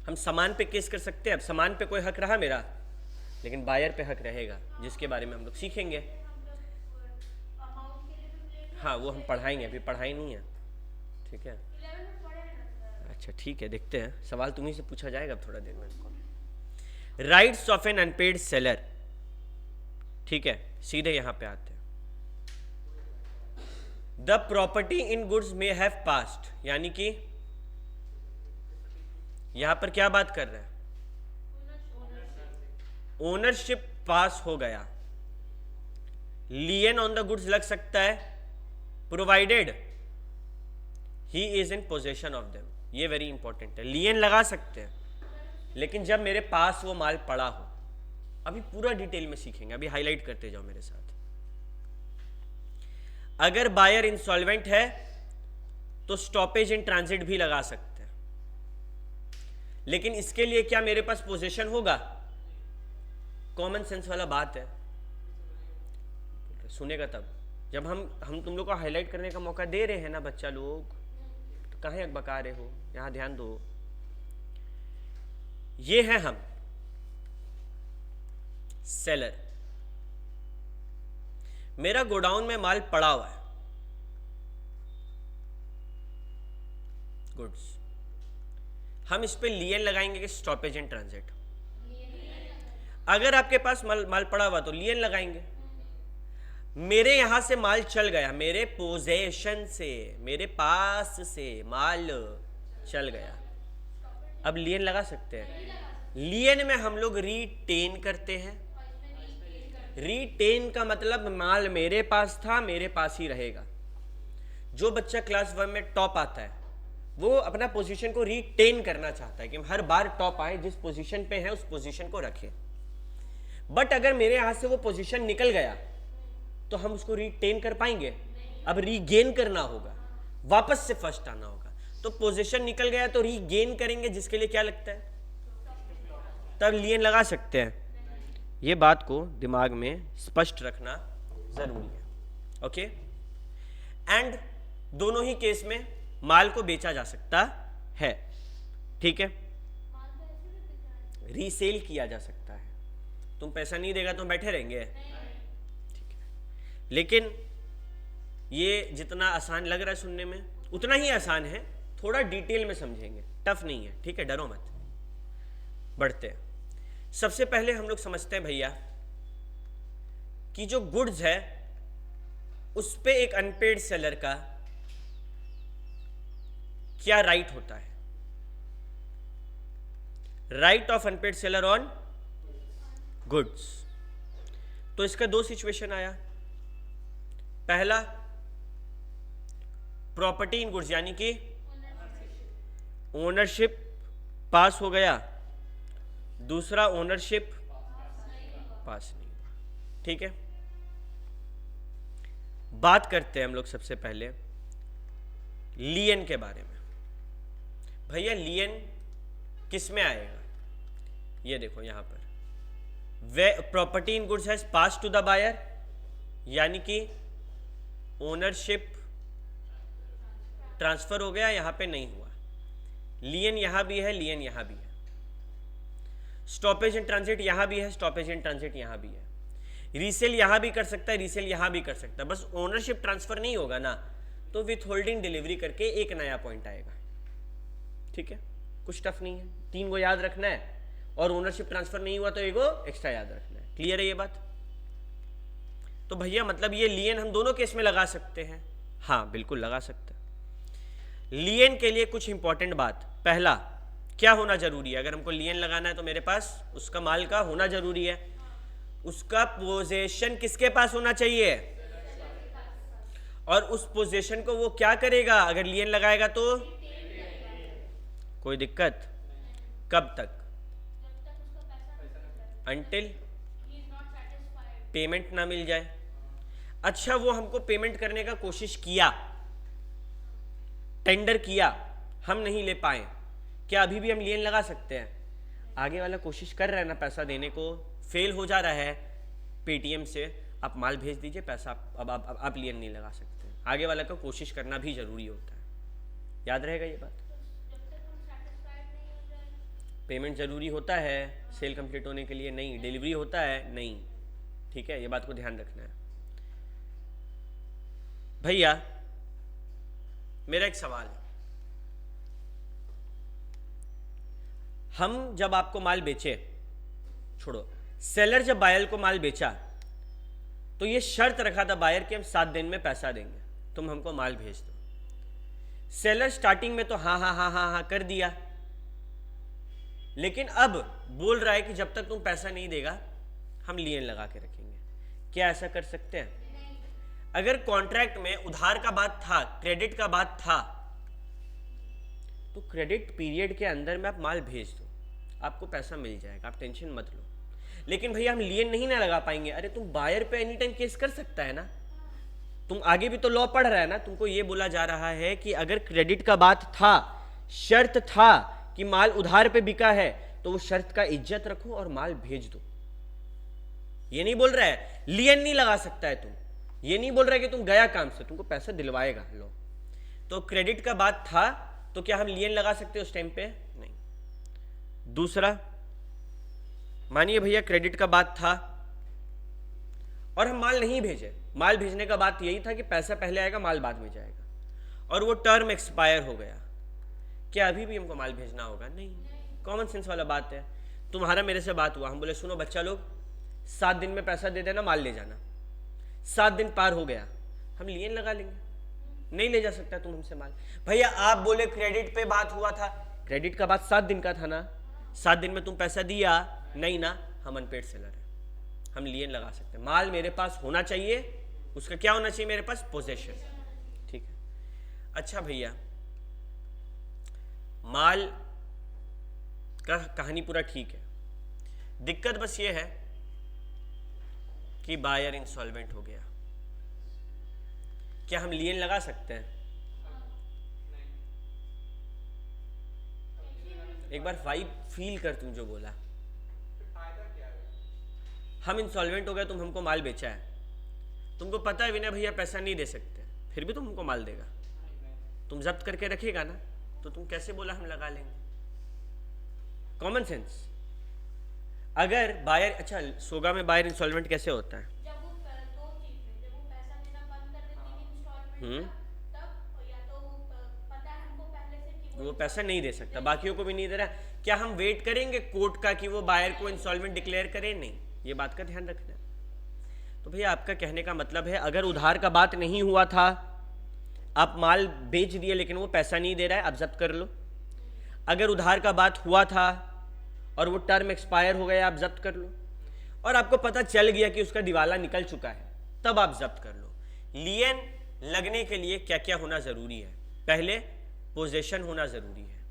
हम सामान पे केस कर सकते हैं। अब सामान पे कोई हक रहा मेरा, लेकिन बायर पे हक रहेगा, जिसके बारे में हम लोग सीखेंगे। हाँ, वो हम पढ़ाएंगे, अभी पढ़ाई नहीं है। ठीक है, अच्छा ठीक है, देखते हैं, सवाल तुम्ही से पूछा जाएगा थोड़ा देर में। Rights of an unpaid seller. ठीक है, सीधे यहां पे आते हैं। The property in goods may have passed, यानी कि यहां पर क्या बात कर रहे हैं? ओनरशिप पास हो गया। लियन ऑन द गुड्स लग सकता है, provided he is in possession of them. ये वेरी इंपॉर्टेंट है, लियन लगा सकते हैं, लेकिन जब मेरे पास वो माल पड़ा हो। अभी पूरा डिटेल में सीखेंगे, अभी हाईलाइट करते जाओ मेरे साथ। अगर बायर इंसॉल्वेंट है तो स्टॉपेज इन ट्रांजिट भी लगा सकते हैं, लेकिन इसके लिए क्या मेरे पास पोजीशन होगा? कॉमन सेंस वाला बात है, सुनेगा तब जब हम तुम लोग को हाईलाइट करने का मौका दे रहे हैं ना बच्चा लोग, तो कहाँ बका रहे हो, यहां ध्यान दो। ये है हम सेलर, मेरा गोडाउन में माल पड़ा हुआ है, गुड्स, हम इस पे लियन लगाएंगे कि स्टॉपेज एंड ट्रांजिट? अगर आपके पास माल पड़ा हुआ तो लियन लगाएंगे। मेरे यहां से माल चल गया, मेरे पोजेशन से, मेरे पास से माल चल गया, अब लियन लगा सकते हैं? लियन में हम लोग रीटेन करते हैं। रीटेन का मतलब माल मेरे पास था, मेरे पास ही रहेगा। जो बच्चा क्लास 1 में टॉप आता है वो अपना पोजीशन को रीटेन करना चाहता है कि हर बार टॉप आए, जिस पोजीशन पे है उस पोजीशन को रखे। बट अगर मेरे हाथ से वो पोजीशन निकल गया तो हम उसको रीटेन कर पाएंगे? अब रीगेन करना होगा, वापस से फर्स्ट आना होगा। तो पोजीशन निकल गया तो रीगेन करेंगे, जिसके लिए क्या लगता है? तब लियन लगा सकते हैं। ये बात को दिमाग में स्पष्ट रखना जरूरी है। ओके, एंड दोनों ही केस में माल को बेचा जा सकता है। ठीक है, रीसेल किया जा सकता है। तुम पैसा नहीं देगा तो बैठे रहेंगे? ठीक है, लेकिन ये जितना आसान लग रहा है सुनने में उतना ही आसान है, थोड़ा डिटेल में समझेंगे, टफ नहीं है। ठीक है, डरो मत, बढ़ते हैं। सबसे पहले हम लोग समझते हैं भैया कि जो गुड्स है उस पे एक अनपेड सेलर का क्या राइट होता है। Right of unpaired seller on goods. तो इसका दो सिचुएशन आया। पहला, प्रॉपर्टी इन गुड्स यानी कि ओनरशिप पास हो गया, दूसरा ओनरशिप पास नहीं हुआ। ठीक है, बात करते हैं हम लोग सबसे पहले लियन के बारे में। भैया लियन किस में आएगा? ये देखो यहां पर, where property in goods has passed to the buyer यानी कि ओनरशिप ट्रांसफर हो गया, यहां पे नहीं हुआ। लियन यहां भी है, लियन यहां भी है। स्टॉपेज इन ट्रांजिट यहां भी है, स्टॉपेज इन ट्रांजिट यहां भी है। रीसेल यहां भी कर सकता है, रीसेल यहां भी कर सकता है, बस ओनरशिप ट्रांसफर नहीं होगा ना, तो विथ होल्डिंग डिलीवरी करके एक नया पॉइंट आएगा। ठीक है, कुछ टफ नहीं है, 3 को याद रखना है और ओनरशिप ट्रांसफर नहीं हुआ तो एगो एक्स्ट्रा याद रखना है। क्लियर है ये बात? तो भैया मतलब ये लियन हम दोनों केस में लगा सकते हैं? हाँ बिल्कुल लगा सकते हैं। लियन के लिए कुछ इंपॉर्टेंट बात, पहला क्या होना जरूरी है? अगर हमको लियन लगाना है तो मेरे पास उसका माल का होना जरूरी है। उसका पोजेशन किसके पास होना चाहिए? और उस पोजेशन को वो क्या करेगा अगर लियन लगाएगा तो? कोई दिक्कत? कब तक? अंटिल पेमेंट ना मिल जाए। अच्छा, वो हमको पेमेंट करने का कोशिश किया, टेंडर किया, हम नहीं ले पाए, क्या अभी भी हम लियन लगा सकते हैं? आगे वाला कोशिश कर रहा है ना पैसा देने को, फेल हो जा रहा है पेटीएम से, आप माल भेज दीजिए, पैसा अब आप लियन नहीं लगा सकते। आगे वाला का कोशिश करना भी जरूरी होता है, याद रहेगा ये बात। पेमेंट जरूरी होता है सेल कंप्लीट होने के लिए, नहीं। डिलीवरी होता है, नहीं। ठीक है, ये बात को ध्यान रखना है। भैया मेरा एक सवाल है, हम जब आपको माल बेचे, छोड़ो, सेलर जब बायर को माल बेचा तो ये शर्त रखा था बायर कि हम 7 दिन में पैसा देंगे, तुम हमको माल भेज दो। सेलर स्टार्टिंग में तो हाँ हाँ हाँ हाँ हाँ कर दिया, लेकिन अब बोल रहा है कि जब तक तुम पैसा नहीं देगा हम लियन लगा के रखेंगे। क्या ऐसा कर सकते हैं? अगर कॉन्ट्रैक्ट में उधार का बात था, क्रेडिट का बात था, तो क्रेडिट पीरियड के अंदर में आप माल भेज दो, आपको पैसा मिल जाएगा, आप टेंशन मत लो। लेकिन भैया हम लियन नहीं ना लगा पाएंगे। अरे तुम बायर पे एनी टाइम केस कर सकता है ना, तुम आगे भी तो लॉ पढ़ रहा है ना। तुमको ये बोला जा रहा है कि अगर क्रेडिट का बात था, शर्त था कि माल उधार पे बिका है, तो वो शर्त का इज्जत रखो और माल भेज दो। ये नहीं बोल रहा है लियन नहीं लगा सकता है तुम, ये नहीं बोल रहा है कि तुम गया काम से, तुमको पैसा दिलवाएगा लो। तो क्रेडिट का बात था तो क्या हम लियन लगा सकते उस टाइम पे? नहीं। दूसरा, मानिए भैया क्रेडिट का बात था और हम माल नहीं भेजे, माल भेजने का बात यही था कि पैसा पहले आएगा माल बाद में जाएगा, और वो टर्म एक्सपायर हो गया, क्या अभी भी हमको माल भेजना होगा? नहीं। कॉमन सेंस वाला बात है। तुम्हारा मेरे से बात हुआ, हम बोले सुनो बच्चा लोग 7 दिन में पैसा दे देना, माल ले जाना। 7 दिन पार हो गया, हम लियन लगा लेंगे, नहीं ले जा सकता तुम हमसे माल। भैया आप बोले क्रेडिट पे बात हुआ था, क्रेडिट का बात 7 दिन का था ना, 7 दिन में तुम पैसा दिया नहीं ना, हम अनपेड सेलर है, हम लियन लगा सकते हैं। माल मेरे पास होना चाहिए, उसका क्या होना चाहिए मेरे पास? पोजेशन। ठीक है। अच्छा भैया, माल का कहानी पूरा ठीक है, दिक्कत बस ये है कि बायर इंसॉल्वेंट हो गया, क्या हम लियन लगा सकते हैं? एक बार वाइब फील कर, तुम जो बोला, हम इंसॉल्वेंट हो गए, तुम हमको माल बेचा है, तुमको पता है विनय भैया पैसा नहीं दे सकते, फिर भी तुम हमको माल देगा, तुम जब्त करके रखेगा ना, तो तुम कैसे बोला हम लगा लेंगे? Common sense. अगर बायर, अच्छा सोगा में बायर इंसॉल्वेंट कैसे होता है? जब वो दो चीज है, जब वो पैसा देना बंद कर देती है इंस्टॉलमेंट का, तब या तो पता है हमको पहले से कि वो पैसा नहीं दे सकता, बाकियों को भी नहीं दे रहा, क्या हम वेट करेंगे कोर्ट का कि वो बायर को इंसॉल्वेंट डिक्लेयर करे? नहीं, ये बात का ध्यान रखना। तो भैया आपका कहने का मतलब है अगर उधार का बात नहीं हुआ था, आप माल बेच दिए लेकिन वो पैसा नहीं दे रहा है, आप जब्त कर लो। अगर उधार का बात हुआ था और वो टर्म एक्सपायर हो गया, आप जब्त कर लो। और आपको पता चल गया कि उसका दिवाला निकल चुका है, तब आप जब्त कर लो। लियन लगने के लिए क्या क्या होना जरूरी है? पहले पोजेशन होना जरूरी है,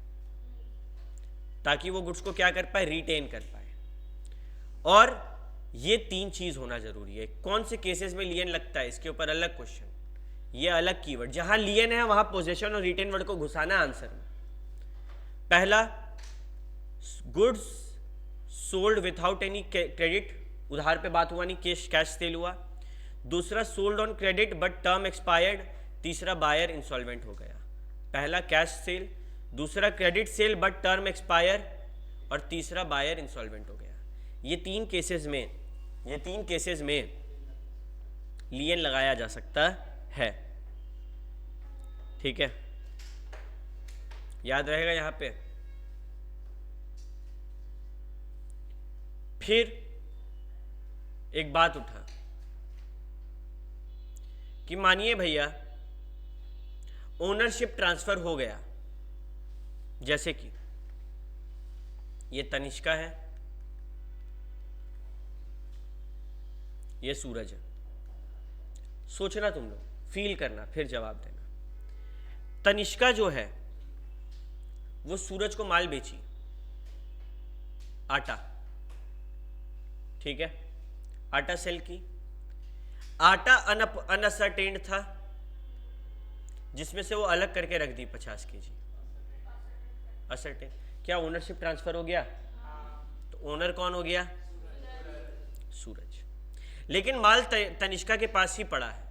ताकि वो गुड्स को क्या कर पाए, रिटेन कर पाए। और ये 3 चीज होना जरूरी है। कौन से केसेस में लियन लगता है, इसके ऊपर अलग क्वेश्चन, ये अलग कीवर्ड। जहां लियन है वहां पोजेशन और रिटेन वर्ड को घुसाना आंसर में। पहला, goods sold without any credit, उधार पे बात हुआ नहीं, कैश सेल हुआ। दूसरा, sold on credit but term expired. तीसरा, बायर इंसॉल्वेंट हो गया। पहला कैश सेल, दूसरा credit sale but term expire, और तीसरा बायर इंसॉल्वेंट हो गया। ये तीन केसेस में लियन लगाया जा सकता है। ठीक है, याद रहेगा यहां पे। फिर एक बात उठा कि मानिए भैया ओनरशिप ट्रांसफर हो गया, जैसे कि ये तनिष्का है, ये सूरज है। सोचना तुम लोग, फील करना, फिर जवाब देना। तनिष्का जो है वो सूरज को माल बेची, आटा, ठीक है, आटा सेल की। आटा अनअसर्टेन्ड था, जिसमें से वो अलग करके रख दी 50 kg। असर्टेन, क्या ओनरशिप ट्रांसफर हो गया? तो ओनर कौन हो गया? सूरज। लेकिन माल तनिष्का के पास ही पड़ा है,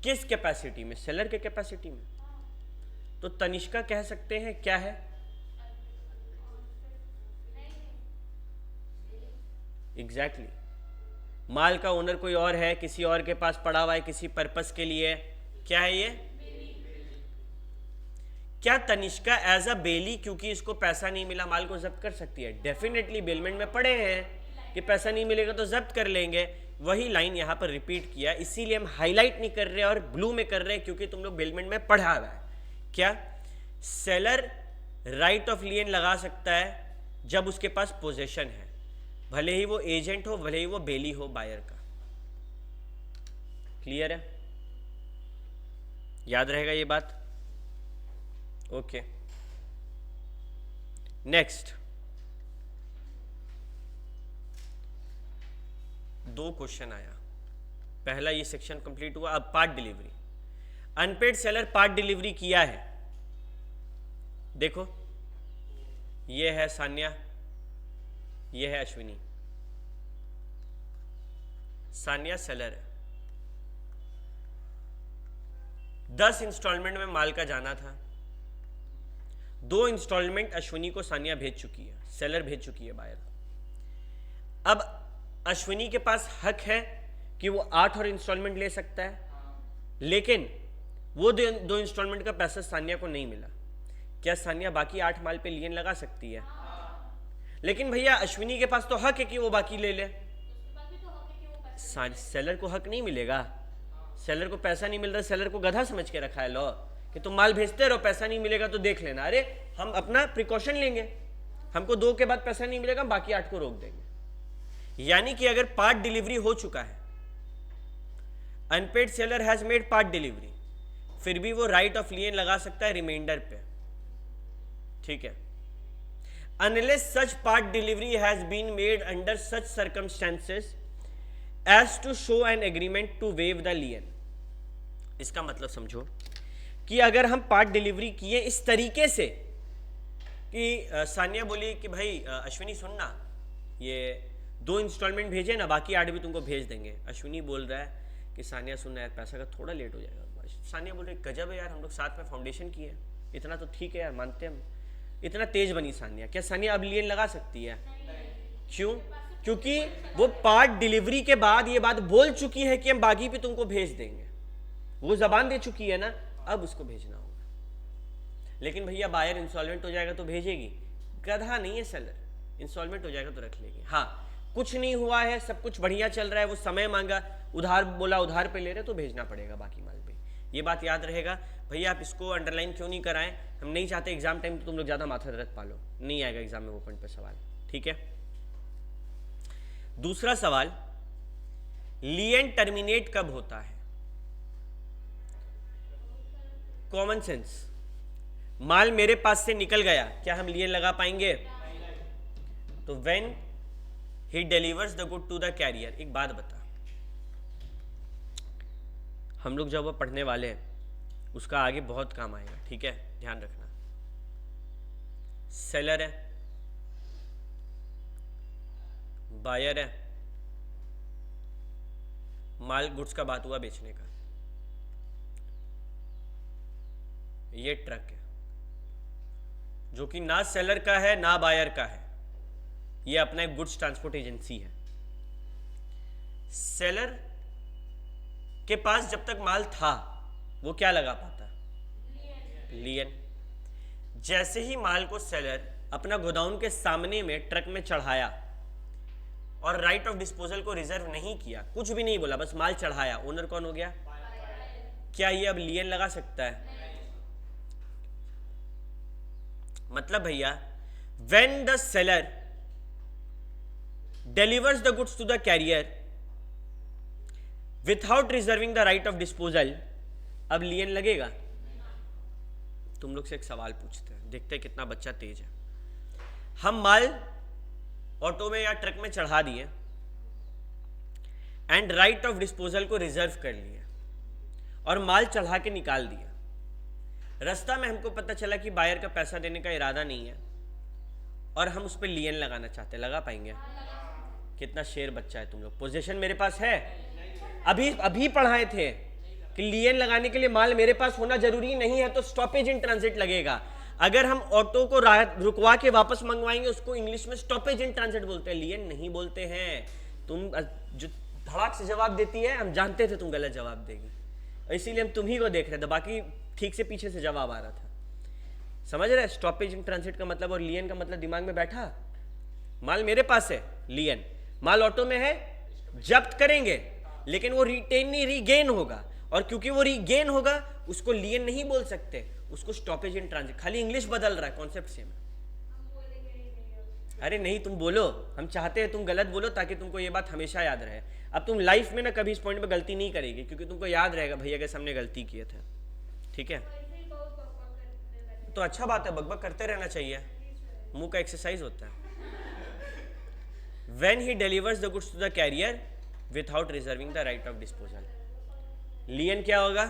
किस कैपेसिटी में? सेलर के कैपेसिटी में। तो तनिष्का कह सकते हैं क्या है? एग्जैक्टली माल का ओनर कोई और है, किसी और के पास पड़ा हुआ है किसी पर्पस के लिए। क्या है ये? क्या तनिष्का एज अ बेली, क्योंकि इसको पैसा नहीं मिला, माल को जब्त कर सकती है? डेफिनेटली, बेलमेंट में पढ़े हैं कि पैसा नहीं मिलेगा तो जब्त कर लेंगे। वही लाइन यहां पर रिपीट किया, इसीलिए हम हाईलाइट नहीं कर रहे और ब्लू में कर रहे हैं, क्योंकि तुम लोग बेलमेंट में पढ़ा हुआ है। क्या सेलर राइट ऑफ लियन लगा सकता है जब उसके पास पोजेशन है, भले ही वो एजेंट हो, भले ही वो बेली हो बायर का। क्लियर है? याद रहेगा ये बात? ओके, नेक्स्ट 2 क्वेश्चन आया। पहला ये सेक्शन कंप्लीट हुआ। अब part delivery. Unpaid seller part delivery किया है, देखो ये है सान्या, ये है अश्विनी। सान्या सेलर है, 10 इंस्टॉलमेंट में माल का जाना था, 2 इंस्टॉलमेंट अश्विनी को सान्या भेज चुकी है, सेलर भेज चुकी है बायर को। अब अश्विनी के पास हक है कि वो 8 और इंस्टॉलमेंट ले सकता है, लेकिन वो 2 इंस्टॉलमेंट का पैसा सान्या को नहीं मिला। क्या सान्या बाकी 8 माल पे लियन लगा सकती है? लेकिन भैया अश्विनी के पास तो हक है कि वो बाकी ले ले। सेलर को हक नहीं मिलेगा, सेलर को पैसा नहीं मिल रहा, सेलर को गधा समझ के रखा है लो कि तुम माल भेजते रहो, पैसा नहीं मिलेगा तो देख लेना। अरे हम अपना प्रिकॉशन लेंगे, हमको 2 के बाद पैसा नहीं मिलेगा, बाकी 8 को रोक देंगे। यानी कि अगर पार्ट डिलीवरी हो चुका है, unpaid seller has made part delivery, फिर भी वो राइट ऑफ लियन लगा सकता है रिमाइंडर पे। ठीक है, unless such part delivery has been made under such circumstances as to show an agreement to waive the lien. इसका मतलब समझो कि अगर हम पार्ट डिलीवरी किए इस तरीके से कि सानिया बोली कि भाई अश्विनी सुनना, ये 2 इंस्टॉलमेंट भेजे ना, बाकी 8 भी तुमको भेज देंगे। अश्विनी बोल रहा है कि सानिया सुनना यार, पैसा का थोड़ा लेट हो जाएगा। सानिया बोल रही गजब है यार, हम लोग साथ में फाउंडेशन किए, इतना तो ठीक है यार, मानते हम। इतना तेज बनी सानिया, क्या सानिया अब लियन लगा सकती है? क्यों? क्योंकि वो पार्ट डिलीवरी के बाद ये बात बोल चुकी है कि हम बाकी भी तुमको भेज देंगे, वो जबान दे चुकी है ना, अब उसको भेजना होगा। लेकिन भैया बायर इंस्टॉलमेंट हो जाएगा तो भेजेगी? गधा नहीं है सेलर, इंस्टॉलमेंट हो जाएगा तो रख लेगी। हाँ, कुछ नहीं हुआ है, सब कुछ बढ़िया चल रहा है, वो समय मांगा, उधार बोला उधार पे ले रहे तो भेजना पड़ेगा बाकी माल पे। ये बात याद रहेगा। भैया आप इसको अंडरलाइन क्यों नहीं कराएं, हम नहीं चाहते एग्जाम टाइम तो तुम लोग ज़्यादा माथा दर्द पालो, नहीं आएगा एग्जाम में वो पॉइंट पे सवाल। ठीक है, दूसरा सवाल, लियन टर्मिनेट कब होता है? कॉमन सेंस, माल मेरे पास से निकल गया, क्या हम लियन लगा पाएंगे? तो when he delivers the good to the carrier. एक बात बता, हम लोग जब वो पढ़ने वाले हैं उसका आगे बहुत काम आएगा, ठीक है, ध्यान रखना। सेलर है, बायर है, माल गुड्स का बात हुआ बेचने का, ये ट्रक है जो कि ना सेलर का है ना बायर का है, ये अपना एक गुड्स ट्रांसपोर्ट एजेंसी है। सेलर के पास जब तक माल था वो क्या लगा पाता? लियन। जैसे ही माल को सेलर अपना गोदाउन के सामने में ट्रक में चढ़ाया और राइट ऑफ डिस्पोजल को रिजर्व नहीं किया, कुछ भी नहीं बोला, बस माल चढ़ाया, ओनर कौन हो गया? क्या ये अब लियन लगा सकता है? मतलब भैया, when the seller delivers the goods to the carrier without reserving the right of disposal, अब लियन लगेगा? तुम लोग से एक सवाल पूछते हैं, देखते हैं कितना बच्चा तेज है। हम माल ऑटो में या ट्रक में चढ़ा दिए एंड राइट ऑफ डिस्पोजल को रिजर्व कर लिए और माल चढ़ा के निकाल दिया। रास्ता में हमको पता चला कि बायर का पैसा देने का इरादा नहीं है और हम उस पर लियन लगाना चाहते, लगा पाएंगे? कितना शेर बच्चा है तुम लोग। पोजीशन मेरे पास है, अभी पढ़ाए थे कि लियन लगाने के लिए माल मेरे पास होना जरूरी नहीं है, तो स्टॉपेज इन ट्रांजिट लगेगा। अगर हम ऑटो को रुकवा के वापस मंगवाएंगे उसको इंग्लिश में स्टॉपेज इन ट्रांजिट बोलते हैं, लियन नहीं बोलते हैं। तुम जो धड़ाक से जवाब देती है, हम जानते थे तुम गलत जवाब देगी, इसीलिए हम तुम्ही को देख रहे थे, बाकी ठीक से पीछे से जवाब आ रहा था। समझ रहे? स्टॉपेज इन ट्रांजिट का मतलब और लियन का मतलब दिमाग में बैठा। माल मेरे पास है, लियन। माल ऑटो में है, जब्त करेंगे, लेकिन वो रिटेन नहीं, रीगेन होगा, और क्योंकि वो रीगेन होगा उसको लियन नहीं बोल सकते, उसको स्टॉपेज इन ट्रांजिट। खाली इंग्लिश बदल रहा है, कॉन्सेप्ट सेम है। अरे नहीं, तुम बोलो, हम चाहते हैं तुम गलत बोलो ताकि तुमको ये बात हमेशा याद रहे। अब तुम लाइफ में ना कभी इस पॉइंट पे गलती नहीं करेगी, क्योंकि तुमको याद रहेगा भैया के सामने गलती किए थे। ठीक है, तो अच्छा बात है, बकबक करते रहना चाहिए, मुंह का एक्सरसाइज होता है। When he delivers the goods to the carrier without reserving the right of disposal, लियन क्या होगा?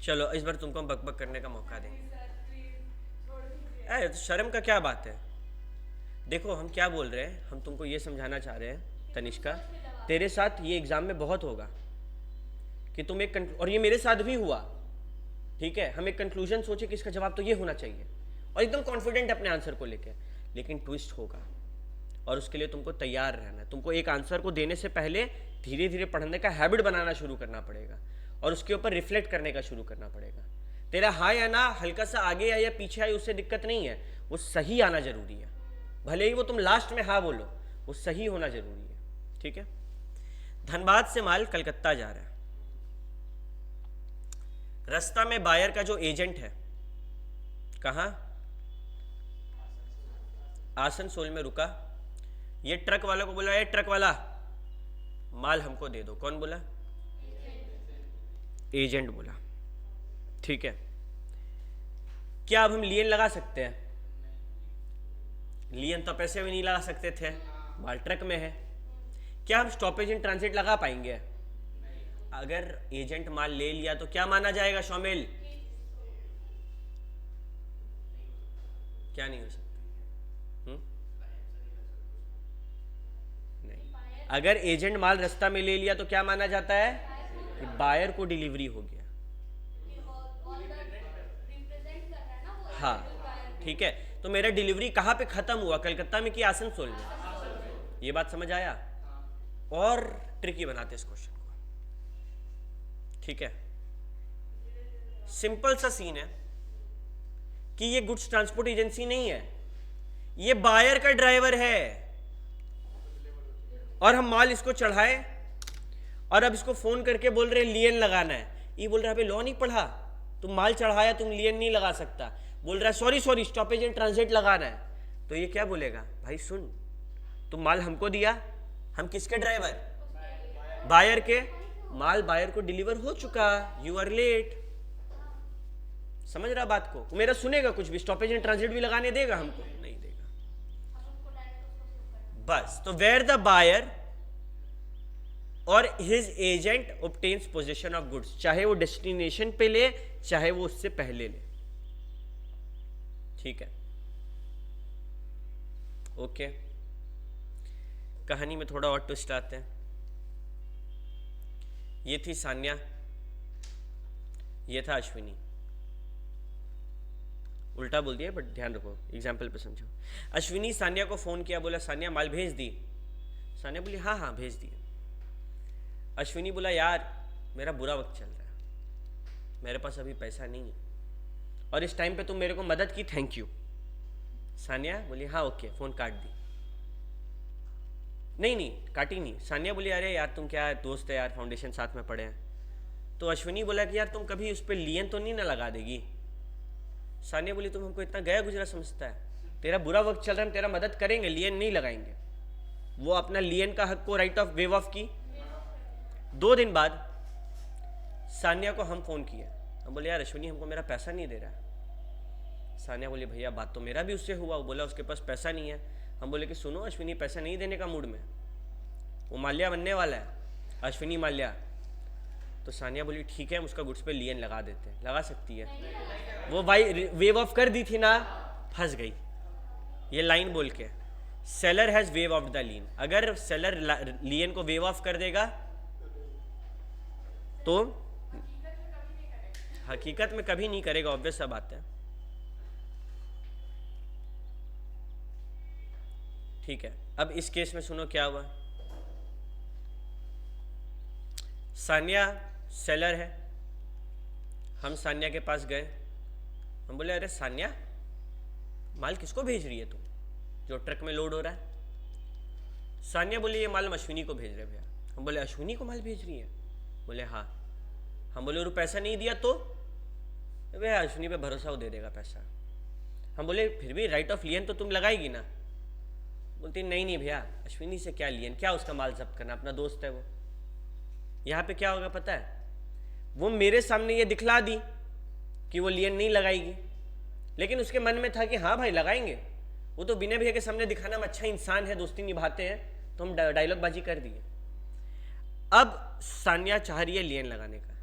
चलो इस बार तुमको हम बकबक करने का मौका देंगे। तो शर्म का क्या बात है? देखो हम क्या बोल रहे हैं, हम तुमको ये समझाना चाह रहे हैं तनिष्का, तेरे साथ ये एग्जाम में बहुत होगा कि तुम एक और ये मेरे साथ भी हुआ, ठीक है, हम एक कंक्लूजन सोचे कि इसका जवाब तो ये होना चाहिए और एकदम कॉन्फिडेंट अपने आंसर को लेकर, लेकिन ट्विस्ट होगा और उसके लिए तुमको तैयार रहना है। तुमको एक आंसर को देने से पहले धीरे धीरे पढ़ने का हैबिट बनाना शुरू करना पड़ेगा और उसके ऊपर रिफ्लेक्ट करने का शुरू करना पड़ेगा। तेरा हाँ या ना हल्का सा आगे आए या पीछे आए उससे दिक्कत नहीं है, वो सही आना जरूरी है। भले ही वो तुम लास्ट में हाँ बोलो, वो सही होना जरूरी है। ठीक है, धनबाद से माल कलकत्ता जा रहा है, रास्ता में बायर का जो एजेंट है कहाँ? आसनसोल में रुका। ये ट्रक वाला को बोला, ये ट्रक वाला माल हमको दे दो। कौन बोला? एजेंट बोला। ठीक है, क्या अब हम लियन लगा सकते हैं? लियन तो पैसे भी नहीं लगा सकते थे, माल ट्रक में है। क्या हम स्टॉपेज इन ट्रांजिट लगा पाएंगे? अगर एजेंट माल ले लिया तो क्या माना जाएगा शौमिल? क्या नहीं हो सकता? नहीं, अगर एजेंट माल रास्ता में ले लिया तो क्या माना जाता है? कि बायर को डिलीवरी हो गया। हाँ ठीक है, तो मेरा डिलीवरी कहाँ पे खत्म हुआ? कलकत्ता में कि आसनसोल में? ये बात समझ आया? और ट्रिकी बनाते इस क्वेश्चन को। ठीक है, सिंपल सा सीन है कि ये गुड्स ट्रांसपोर्ट एजेंसी नहीं है, ये बायर का ड्राइवर है और हम माल इसको चढ़ाए और अब इसको फोन करके बोल रहे लियन लगाना है, ये बोल रहा है लॉ नहीं पढ़ा, तुम माल चढ़ाया, तुम लियन नहीं लगा सकता, बोल रहा है सॉरी स्टॉपेज एंड ट्रांजिट लगाना है। तो ये क्या बोलेगा, भाई सुन, तुम माल हमको दिया, हम किसके ड्राइवर, बायर के, माल बायर को डिलीवर हो चुका, यू आर लेट। समझ रहा बात को, मेरा सुनेगा कुछ भी, स्टॉपेज एंड ट्रांजिट भी लगाने देगा हमको, नहीं देगा। बस, तो वेयर द बायर और his agent obtains position of goods, चाहे वो डेस्टिनेशन पे ले चाहे वो उससे पहले ले, ठीक है, ओके। कहानी में थोड़ा और ट्विस्ट आते हैं। ये थी सान्या, ये था अश्विनी, उल्टा बोल दिया बट ध्यान रखो, एग्जाम्पल पे समझो। अश्विनी सान्या को फोन किया, बोला सान्या माल भेज दी। सान्या बोली हाँ हाँ भेज दिए। अश्विनी बोला यार मेरा बुरा वक्त चल रहा है, मेरे पास अभी पैसा नहीं है, और इस टाइम पे तुम मेरे को मदद की, थैंक यू। सान्या बोली हाँ ओके, फोन काट दी। नहीं काटी नहीं। सान्या बोली अरे यार तुम क्या दोस्त है यार, फाउंडेशन साथ में पढ़े हैं। तो अश्विनी बोला कि यार तुम कभी उस पर लियन तो नहीं ना लगा देगी। सान्या बोली तुम हमको इतना गया गुजरा समझता है, तेरा बुरा वक्त चल रहा है, हम तेरा मदद करेंगे, लियन नहीं लगाएंगे। वो अपना लियन का हक को राइट ऑफ वेव ऑफ की। 2 दिन बाद सान्या को हम फोन किया, हम बोले यार अश्विनी हमको मेरा पैसा नहीं दे रहा है। सान्या बोली भैया बात तो मेरा भी उससे हुआ, वो बोला उसके पास पैसा नहीं है। हम बोले कि सुनो अश्विनी पैसा नहीं देने का मूड में, वो माल्या बनने वाला है, अश्विनी माल्या। तो सान्या बोली ठीक है हम उसका गुड्स पे लियन लगा देते हैं। लगा सकती है, वो भाई वेव ऑफ कर दी थी ना, फंस गई ये लाइन बोल के, seller has wave of the लीन। अगर सेलर लियन को वेव ऑफ कर देगा तो हकीकत में कभी नहीं करेगा, ऑब्वियस सा बात है, ठीक है। अब इस केस में सुनो क्या हुआ। सान्या सेलर है, हम सान्या के पास गए, हम बोले अरे सान्या माल किसको भेज रही है तुम, जो ट्रक में लोड हो रहा है। सान्या बोली ये माल हम अश्विनी को भेज रहे भैया। हम बोले अश्विनी को माल भेज रही है, बोले हाँ। हम बोले और पैसा नहीं दिया तो भैया अश्विनी पे भरोसा वो दे देगा पैसा। हम बोले फिर भी राइट ऑफ लियन तो तुम लगाएगी ना। बोलती नहीं भैया अश्विनी से क्या लियन, क्या उसका माल जब्त करना, अपना दोस्त है वो। यहाँ पे क्या होगा पता है, वो मेरे सामने ये दिखला दी कि वो लियन नहीं लगाएगी, लेकिन उसके मन में था कि हाँ भाई लगाएंगे। वो तो बिना भैया के सामने दिखाना में अच्छा इंसान है, दोस्ती निभाते हैं, तो हम डायलॉग बाजी कर दिए। अब सान्या चाह रही है लियन लगाने का,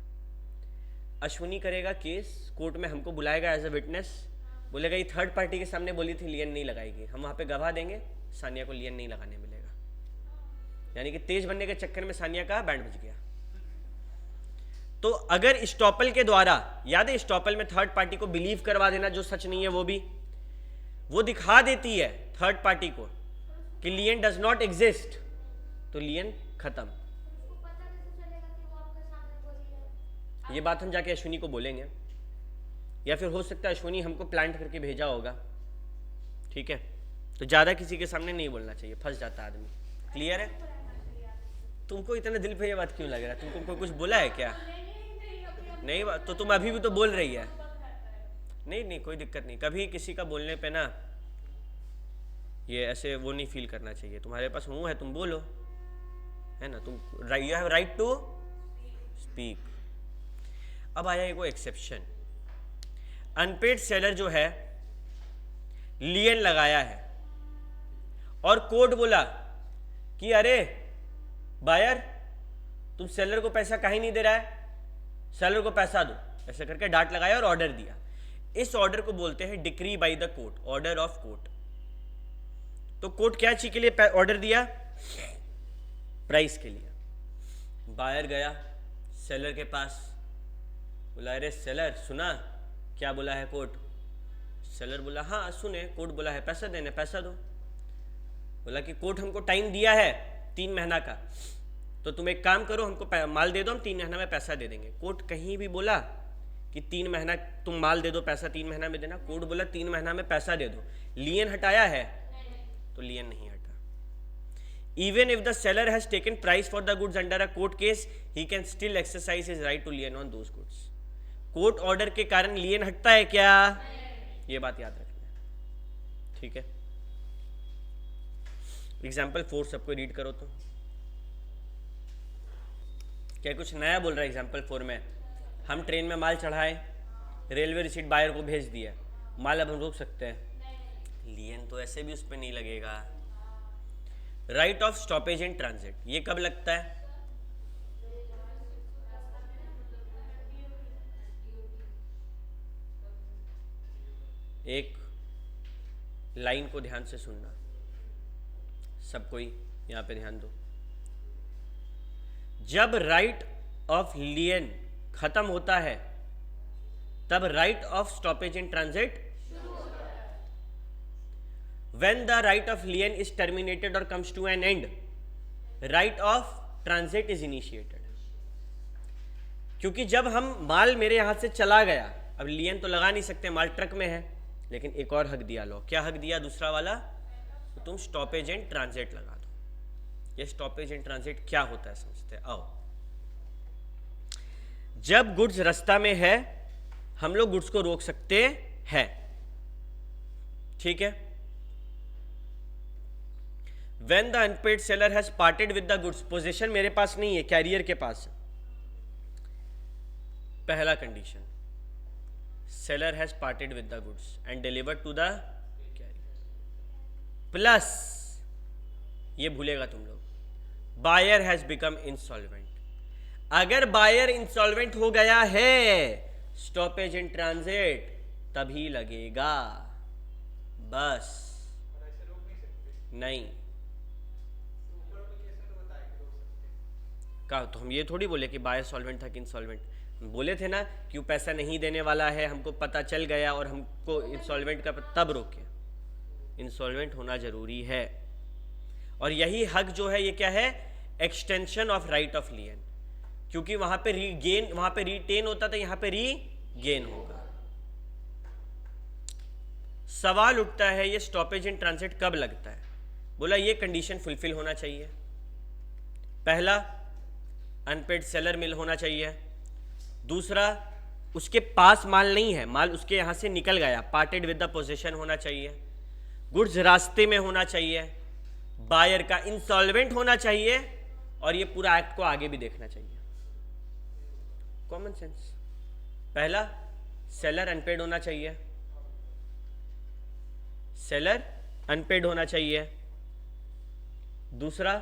अश्विनी करेगा केस, कोर्ट में हमको बुलाएगा एज अ विटनेस, बोलेगा ये थर्ड पार्टी के सामने बोली थी लियन नहीं लगाएगी, हम वहाँ पे गवाह देंगे, सान्या को लियन नहीं लगाने मिलेगा। यानी कि तेज बनने के चक्कर में सान्या का बैंड बज गया। तो अगर स्टॉपल के द्वारा, याद है स्टॉपल में थर्ड पार्टी को बिलीव करवा देना जो सच नहीं है, वो दिखा देती है थर्ड पार्टी को कि लियन डज नॉट एग्जिस्ट, तो लियन खत्म। ये बात हम जाके अश्विनी को बोलेंगे, या फिर हो सकता है अश्विनी हमको प्लांट करके भेजा होगा, ठीक है। तो ज्यादा किसी के सामने नहीं बोलना चाहिए, फंस जाता आदमी। क्लियर है? तुमको इतना दिल पे ये बात क्यों लग रहा है, तुमको कोई कुछ बोला है क्या? नहीं बात तो तुम अभी भी तो बोल रही है। नहीं कोई दिक्कत नहीं, कभी किसी का बोलने पे ना ये ऐसे वो नहीं फील करना चाहिए। तुम्हारे पास मुंह है, तुम बोलो, है ना, तुम you have right to speak. अब आया एक वो एक्सेप्शन, अनपेड सेलर जो है लियन लगाया है और कोर्ट बोला कि अरे बायर तुम सेलर को पैसा काहे नहीं दे रहा है, सेलर को पैसा दो, ऐसे करके डांट लगाया और ऑर्डर दिया। इस ऑर्डर को बोलते हैं decree by the court, order of court. तो कोर्ट क्या चीज के लिए ऑर्डर दिया? प्राइस के लिए। बायर गया सेलर के पास, बोला अरे सेलर सुना क्या बोला है कोर्ट? सेलर बोला हाँ सुने, कोर्ट बोला है पैसा देने, पैसा दो। बोला कि कोर्ट हमको टाइम दिया है 3 महीना का, तो तुम एक काम करो, हमको माल दे दो, हम 3 महीना में पैसा दे देंगे। कोर्ट कहीं भी बोला कि 3 महीना तुम माल दे दो, पैसा 3 महीना में देना? कोर्ट बोला 3 महीना में पैसा दे दो। लियन हटाया है? तो लियन नहीं हटा। Even if the seller has taken price for the goods under a court case, he can still exercise his right to lien on those goods. Court order के कारण लियन हटता है क्या? ये बात याद रखना है, ठीक है। एग्जाम्पल 4 सबको रीड करो तो। क्या कुछ नया बोल रहा है एग्जाम्पल 4 में? हम ट्रेन में माल चढ़ाए, रेलवे रिसीट बायर को भेज दिया, माल अब हम रोक सकते हैं? लियन तो ऐसे भी उस पर नहीं लगेगा। Right of stoppage in transit, ये कब लगता है? एक लाइन को ध्यान से सुनना, सब कोई यहां पे ध्यान दो। जब राइट ऑफ लियन खत्म होता है तब right of stoppage in transit, when the right of lien is terminated or comes to an end, right of transit is initiated. क्योंकि जब हम माल मेरे यहां से चला गया, अब लियन तो लगा नहीं सकते, माल ट्रक में है, लेकिन एक और हक दिया लो। क्या हक दिया दूसरा वाला? तो तुम स्टॉपेज एंड ट्रांजिट लगा दो। ये स्टॉपेज एंड ट्रांजिट क्या होता है समझते हैं, आओ। जब गुड्स रास्ता में है हम लोग गुड्स को रोक सकते हैं, ठीक है। When the unpaid seller has parted with the goods, position मेरे पास नहीं है, कैरियर के पास है। पहला condition, seller has parted with the goods and delivered to the carrier, plus ये भूलेगा तुम लोग, buyer has become insolvent। अगर buyer insolvent हो गया है, stoppage in transit तभी लगेगा, बस नहीं। का तो हम ये थोड़ी बोले कि बायर सॉल्वेंट था कि इंसॉल्वेंट, बोले थे ना कि वो पैसा नहीं देने वाला है, हमको पता चल गया और हमको इंसॉल्वेंट का तब रोके। इंसॉल्वेंट होना जरूरी है, और यही हक जो है ये क्या है? एक्सटेंशन ऑफ राइट ऑफ लियन, क्योंकि वहां पे रीगेन, वहां पे रिटेन होता था, यहां पे रीगेन होगा। सवाल उठता है ये स्टॉपेज इन ट्रांजिट कब लगता है? बोला ये कंडीशन फुलफिल होना चाहिए। पहला, अनपेड सेलर मिल होना चाहिए। दूसरा, उसके पास माल नहीं है, माल उसके यहां से निकल गया, पार्टेड विद द पोजीशन होना चाहिए। गुड्स रास्ते में होना चाहिए। बायर का इंसॉल्वेंट होना चाहिए, और ये पूरा एक्ट को आगे भी देखना चाहिए। Common sense. पहला, सेलर अनपेड होना चाहिए, सेलर अनपेड होना चाहिए। दूसरा,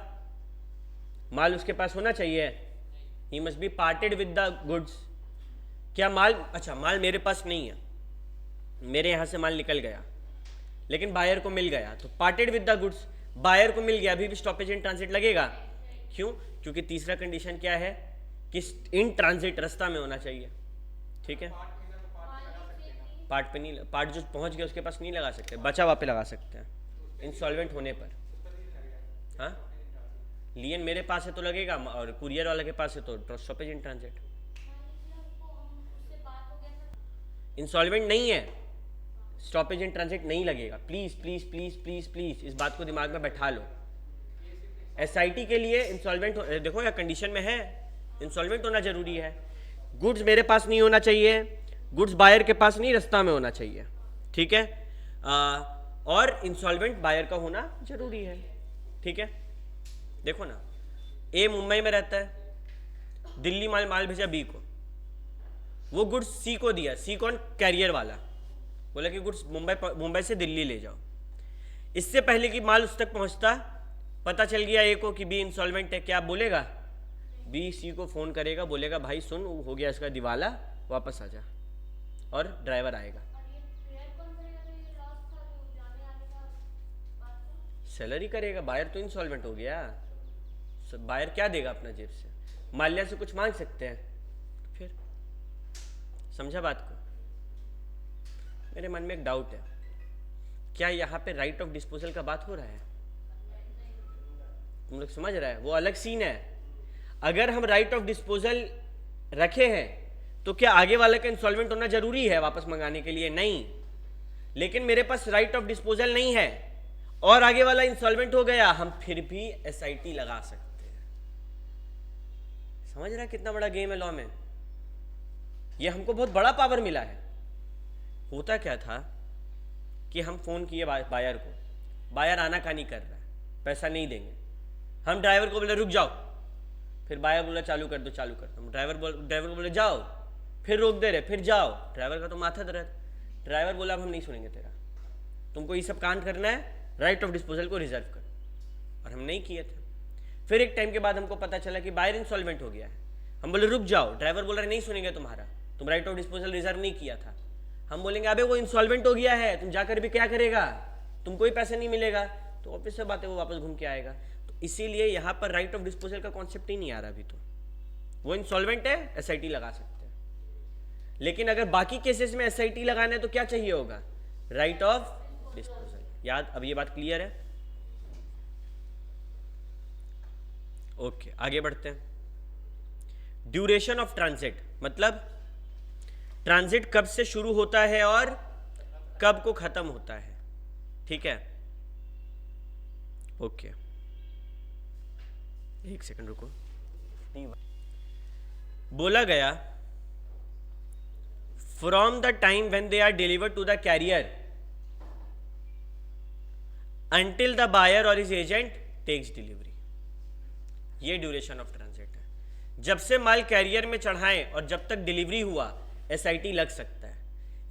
माल उसके पास होना चाहिए, he must be parted with the goods. क्या माल, अच्छा माल मेरे पास नहीं है, मेरे यहां से माल निकल गया, लेकिन बायर को मिल गया, तो parted with the goods, buyer को मिल गया, अभी भी स्टॉपेज इन ट्रांजिट लगेगा। क्यों? क्योंकि तीसरा कंडीशन क्या है कि इन ट्रांजिट रास्ता में होना चाहिए, ठीक है। पार्ट पे नहीं, पार्ट जो पहुंच गया उसके पास नहीं लगा सकते, बचा वहाँ पे लगा सकते हैं इंसॉल्वेंट होने पर। हाँ, लियन मेरे पास है तो लगेगा, और कुरियर वाले के पास है तो स्टॉपेज इन ट्रांजिट। इंसॉल्वेंट नहीं है, स्टॉपेज इन ट्रांजिट नहीं लगेगा। Please please please please please इस बात को दिमाग में बैठा लो। एसआईटी के लिए इंसॉल्वेंट देखो या कंडीशन में है, इंसॉल्वेंट होना जरूरी है। गुड्स मेरे पास नहीं होना चाहिए, गुड्स बायर के पास नहीं, रास्ता में होना चाहिए, ठीक है। और इंसॉल्वेंट बायर का होना जरूरी है, ठीक है। देखो ना, ए मुंबई में रहता है, दिल्ली माल भेजा बी को, वो गुड्स सी को दिया, सी कौन? कैरियर वाला, बोला कि गुड्स मुंबई से दिल्ली ले जाओ। इससे पहले कि माल उस तक पहुंचता, पता चल गया ए को कि बी इंसॉल्वेंट है, क्या बोलेगा? बी सी को फोन करेगा, बोलेगा भाई सुन हो गया इसका दिवाला, वापस आ जा, और ड्राइवर आएगा। सेलर ही करेगा, बायर तो इंसॉल्वेंट हो गया। बायर क्या देगा अपना जेब से? माल्या से कुछ मांग सकते हैं, फिर समझा बात को? मेरे मन में एक डाउट है, क्या यहाँ पे राइट ऑफ डिस्पोजल का बात हो रहा है? तुम लोग समझ रहा है? वो अलग सीन है। अगर हम राइट ऑफ डिस्पोजल रखे हैं तो क्या आगे वाले का इंसॉल्वेंट होना जरूरी है वापस मंगाने के लिए? नहीं। लेकिन मेरे पास राइट ऑफ डिस्पोजल नहीं है और आगे वाला इंसॉल्वेंट हो गया, हम फिर भी एसआईटी लगा सकते हैं। समझ रहा है कितना बड़ा गेम है लॉ में? ये हमको बहुत बड़ा पावर मिला है। होता क्या था कि हम फोन किए बायर को, बायर आना का नहीं कर रहा है, पैसा नहीं देंगे, हम ड्राइवर को बोले रुक जाओ, फिर बायर बोला चालू कर दो, चालू कर दो, ड्राइवर बोले जाओ, फिर रोक दे रहे, फिर जाओ, ड्राइवर का तो माथा दर्द, ड्राइवर बोला अब हम नहीं सुनेंगे तेरा, तुमको ये सब कांड करना है, राइट ऑफ डिस्पोजल को रिजर्व करो। और हम नहीं किए थे। फिर एक टाइम के बाद हमको पता चला कि बायर इंसॉल्वेंट हो गया है, हम बोले रुक जाओ, ड्राइवर बोल रहे नहीं सुनेंगे तुम्हारा, तुम राइट ऑफ डिस्पोजल रिजर्व नहीं किया था। हम बोलेंगे अबे वो इंसॉल्वेंट हो गया है, तुम जाकर भी क्या करेगा, तुमको ही पैसे नहीं मिलेगा, तो ऑफिस से बात है वो वापस घूम के आएगा। तो इसीलिए यहाँ पर राइट ऑफ डिस्पोजल का कॉन्सेप्ट ही नहीं आ रहा अभी। तो वो इंसॉल्वेंट है, एसआईटी लगा सकते हैं। लेकिन अगर बाकी केसेस में एसआईटी लगाना है तो क्या चाहिए होगा, राइट ऑफ डिस्पोजल। याद, अब ये बात क्लियर है? ओके, आगे बढ़ते हैं। ड्यूरेशन ऑफ ट्रांजिट, मतलब ट्रांजिट कब से शुरू होता है और कब को खत्म होता है। ठीक है, ओके, एक सेकंड रुको। बोला गया from the time when they are delivered to the carrier until the buyer or his agent takes delivery। ये ड्यूरेशन ऑफ ट्रांजिट है। जब से माल कैरियर में चढ़ाएं और जब तक डिलीवरी हुआ एसआईटी लग सकता है।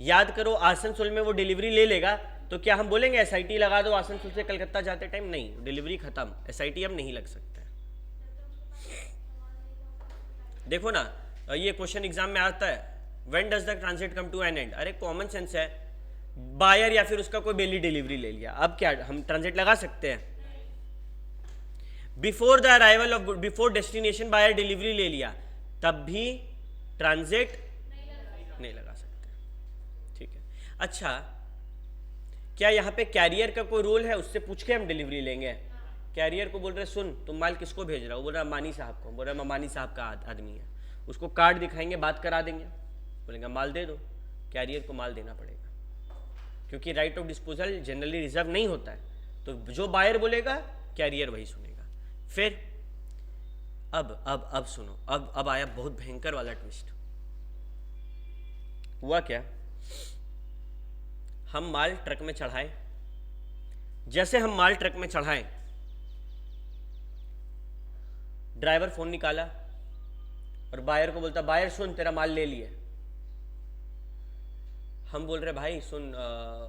याद करो, आसनसोल में वो डिलीवरी ले लेगा तो क्या हम बोलेंगे एसआईटी लगा दो आसनसोल से कलकत्ता जाते टाइम? नहीं, डिलीवरी खत्म, एसआईटी अब नहीं लग सकता है। देखो ना, ये क्वेश्चन एग्जाम में आता है, when does the transit come to an end? अरे कॉमन सेंस है, बायर या फिर उसका कोई बेली डिलीवरी ले लिया, अब क्या हम ट्रांजिट लगा सकते हैं? Before the arrival of good, before destination buyer delivery ले लिया, तब भी ट्रांजिट नहीं लगा सकते। ठीक है, अच्छा क्या यहाँ पे कैरियर का कोई रोल है? उससे पूछ के हम डिलीवरी लेंगे। कैरियर को बोल रहे सुन तुम माल किसको भेज रहा हो, बोल रहा अम्बानी साहब को, बोल रहा अम्बानी साहब का आदमी है, उसको कार्ड दिखाएंगे, बात करा देंगे, बोलेंगे माल दे दो, कैरियर को माल देना पड़ेगा, क्योंकि right of disposal generally reserve नहीं होता है, तो जो बायर बोलेगा कैरियर वही सुनेगा। फिर अब सुनो, अब आया बहुत भयंकर वाला ट्विस्ट। हुआ क्या, हम माल ट्रक में चढ़ाए, जैसे हम माल ट्रक में चढ़ाए, ड्राइवर फोन निकाला और बायर को बोलता बायर सुन तेरा माल ले लिए। हम बोल रहे भाई सुन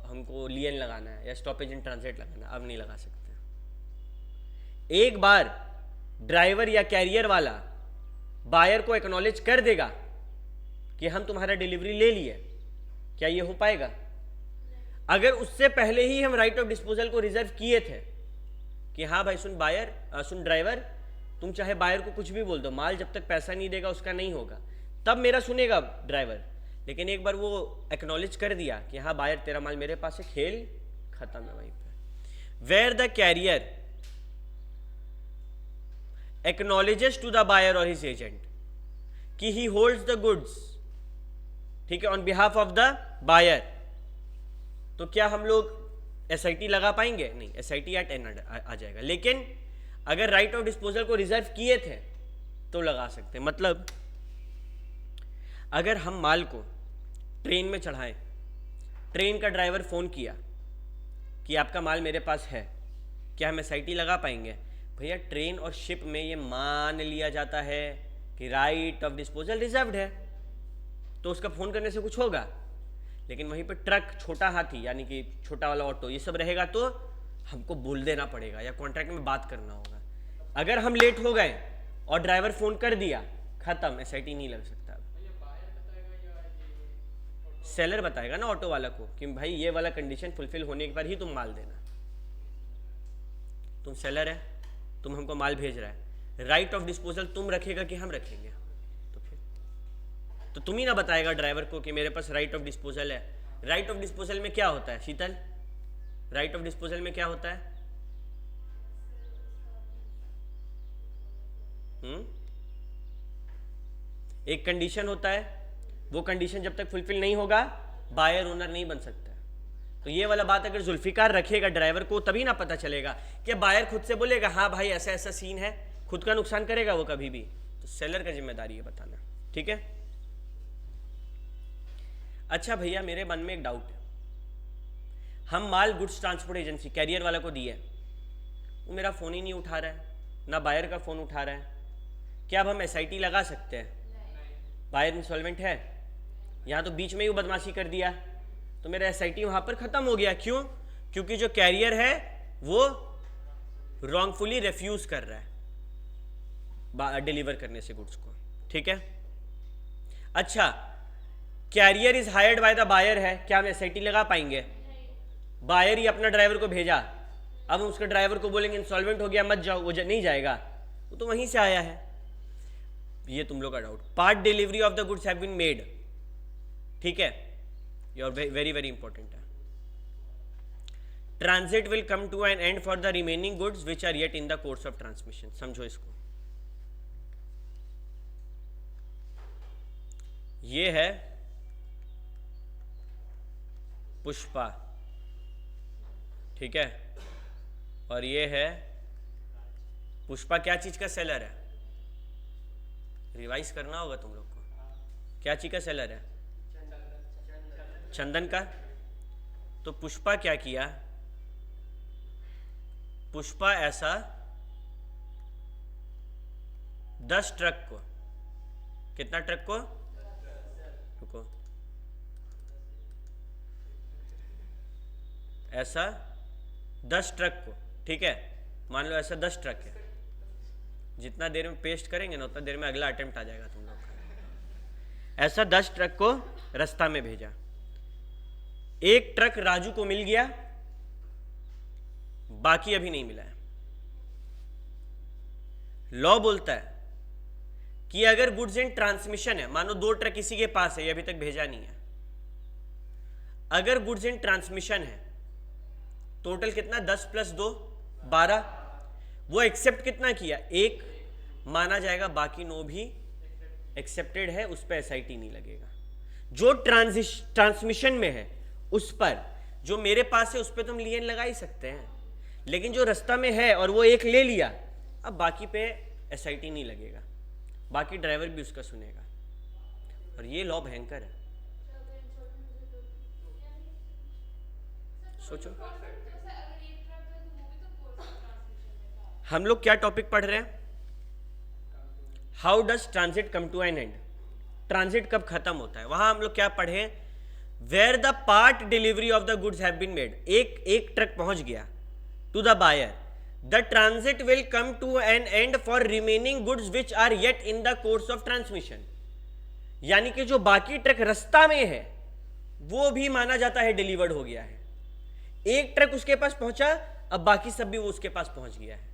हमको लियन लगाना है या स्टॉपेज इन ट्रांजिट लगाना है, अब नहीं लगा सकते। एक बार ड्राइवर या कैरियर वाला बायर को एक्नॉलेज कर देगा कि हम तुम्हारा डिलीवरी ले लिए, क्या ये हो पाएगा? अगर उससे पहले ही हम राइट ऑफ डिस्पोजल को रिजर्व किए थे कि हाँ भाई सुन बायर, सुन ड्राइवर, तुम चाहे बायर को कुछ भी बोल दो, माल जब तक पैसा नहीं देगा उसका नहीं होगा, तब मेरा सुनेगा ड्राइवर। लेकिन एक बार वो एक्नॉलेज कर दिया कि हाँ बायर तेरा माल मेरे पास है, खेल खत्म है वहीं पे। Where the carrier acknowledges to the buyer और हिज एजेंट कि ही होल्ड्स द गुड्स, ठीक है, on behalf of the buyer, तो क्या हम लोग एसआईटी लगा पाएंगे? नहीं, एसआईटी एट एन आ जाएगा। लेकिन अगर राइट ऑफ डिस्पोजल को रिजर्व किए थे तो लगा सकते। मतलब अगर हम माल को ट्रेन में चढ़ाएं, ट्रेन का ड्राइवर फोन किया कि आपका माल मेरे पास है, क्या हम एसआईटी लगा पाएंगे? भैया ट्रेन और शिप में ये मान लिया जाता है कि राइट ऑफ डिस्पोजल रिजर्व्ड है, तो उसका फोन करने से कुछ होगा। लेकिन वहीं पर ट्रक, छोटा हाथी यानी कि छोटा वाला ऑटो, ये सब रहेगा तो हमको बोल देना पड़ेगा या कॉन्ट्रैक्ट में बात करना होगा। अगर हम लेट हो गए और ड्राइवर फोन कर दिया, खत्म, एसआईटी नहीं लग सकता। सेलर बताएगा ना ऑटो वाला को कि भाई ये वाला कंडीशन फुलफिल होने के बाद ही तुम माल देना। तुम सेलर है, तुम हमको माल भेज रहा है, राइट ऑफ डिस्पोजल तुम रखेगा कि हम रखेंगे? तो फिर तो तुम ही ना बताएगा ड्राइवर को कि मेरे पास राइट ऑफ डिस्पोजल है। राइट ऑफ डिस्पोजल में क्या होता है शीतल? राइट ऑफ डिस्पोजल में क्या होता है? एक कंडीशन होता है, वो कंडीशन जब तक फुलफिल नहीं होगा बायर ओनर नहीं बन सकता। तो ये वाला बात अगर जुल्फिकार रखेगा ड्राइवर को तभी ना पता चलेगा कि बायर खुद से बोलेगा हाँ भाई ऐसा ऐसा सीन है, खुद का नुकसान करेगा वो कभी भी, तो सेलर का जिम्मेदारी है बताना, ठीक है। अच्छा भैया मेरे मन में एक डाउट है, हम माल गुड्स ट्रांसपोर्ट एजेंसी कैरियर वाला को दिए, वो मेरा फ़ोन ही नहीं उठा रहा है, ना बायर का फ़ोन उठा रहा है, क्या अब हम SIT लगा सकते हैं? बायर इंसॉल्वेंट है, यहाँ तो बीच में ही वो बदमाशी कर दिया, तो मेरा SIT वहाँ पर ख़त्म हो गया। क्यों? क्योंकि जो कैरियर है वो रॉन्गफुली रिफ्यूज़ कर रहा है डिलीवर करने से गुड्स को, ठीक है। अच्छा carrier is hired by the buyer है, क्या हम SIT लगा पाएंगे? बायर ही अपना ड्राइवर को भेजा, अब हम उसके ड्राइवर को बोलेंगे इंसॉल्वेंट हो गया मत जाओ, वो नहीं जाएगा, वो तो वहीं से आया है। ये तुम लोग का doubt. Part delivery of the goods have been made, ठीक है, योर वेरी वेरी इंपॉर्टेंट है। Transit will come to an end for the remaining goods which are yet in the course of transmission. समझो इसको, ये है पुष्पा, ठीक है, और ये है पुष्पा क्या चीज का सेलर है? रिवाइज करना होगा तुम लोग को, क्या चीज का सेलर है? चंदन का। तो पुष्पा क्या किया? पुष्पा ऐसा 10 ट्रक को, कितना ट्रक को, रुको, ऐसा 10 ट्रक को, ठीक है, मान लो ऐसा 10 ट्रक है, जितना देर में पेस्ट करेंगे ना उतना देर में अगला अटेम्प्ट आ जाएगा तुम लोग का। ऐसा 10 ट्रक को रास्ता में भेजा, एक ट्रक राजू को मिल गया, बाकी अभी नहीं मिला है। लॉ बोलता है कि अगर गुड्स इन ट्रांसमिशन है, मानो 2 ट्रक किसी के पास है, ये अभी तक भेजा नहीं है, अगर गुड्स इन ट्रांसमिशन है, टोटल कितना, 10 + 2 12, वो एक्सेप्ट कितना किया, 1 माना जाएगा, बाकी 9 भी एक्सेप्टेड है, उस पर SIT नहीं लगेगा। जो ट्रांसमिशन में है उस पर, जो मेरे पास है उस पर तुम लियन लगा ही सकते हैं, लेकिन जो रास्ता में है और वो 1 ले लिया, अब बाकी पे SIT नहीं लगेगा, बाकी ड्राइवर भी उसका सुनेगा, और ये लॉ भयंकर है। सोचो हम लोग क्या टॉपिक पढ़ रहे हैं, how does transit come to an end, transit कब खत्म होता है। वहां हम लोग क्या पढ़े, where the part delivery of the goods have been made, एक ट्रक पहुंच गया to the buyer, the transit will come to an end for remaining goods which are yet in the course of transmission, यानी कि जो बाकी truck रास्ता में है वो भी माना जाता है डिलीवर्ड हो गया है। एक ट्रक उसके पास पहुंचा, अब बाकी सब भी वो उसके पास पहुंच गया है,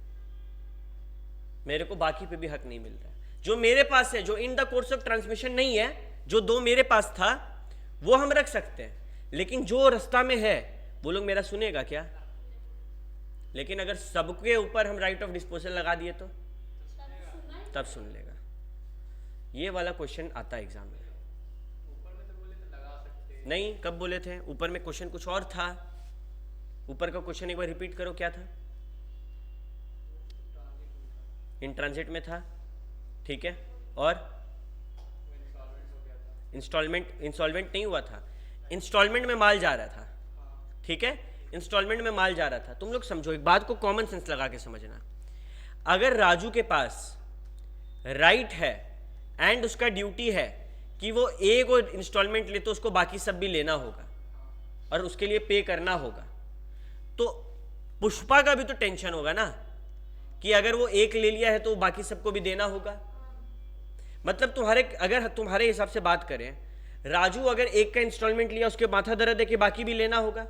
मेरे को बाकी पे भी हक नहीं मिल रहा है। जो मेरे पास है, जो इन द कोर्स ऑफ ट्रांसमिशन नहीं है, जो 2 मेरे पास था वो हम रख सकते हैं, लेकिन जो रास्ता में है वो लोग मेरा सुनेगा क्या? लेकिन अगर सबके ऊपर हम राइट ऑफ डिस्पोजल लगा दिए तो तब सुन लेगा। ये वाला क्वेश्चन आता है एग्जाम में। ऊपर में तो बोले थे लगा सकते हैं। नहीं, कब बोले थे? ऊपर में क्वेश्चन कुछ और था, ऊपर का क्वेश्चन एक बार रिपीट करो, क्या था? इन ट्रांजिट में था, ठीक है, और इंस्टॉलमेंट नहीं हुआ था, इंस्टॉलमेंट में माल जा रहा था, ठीक है, इंस्टॉलमेंट में माल जा रहा था। तुम लोग समझो एक बात को, कॉमन सेंस लगा के समझना, अगर राजू के पास राइट है एंड उसका ड्यूटी है कि वो एक और इंस्टॉलमेंट ले तो उसको बाकी सब भी लेना होगा और उसके लिए पे करना होगा, तो पुष्पा का भी तो टेंशन होगा ना कि अगर वो एक ले लिया है तो बाकी सबको भी देना होगा। मतलब अगर तुम्हारे हिसाब से बात करें, राजू अगर एक का इंस्टॉलमेंट लिया, उसके माथा दर्द है कि बाकी भी लेना होगा,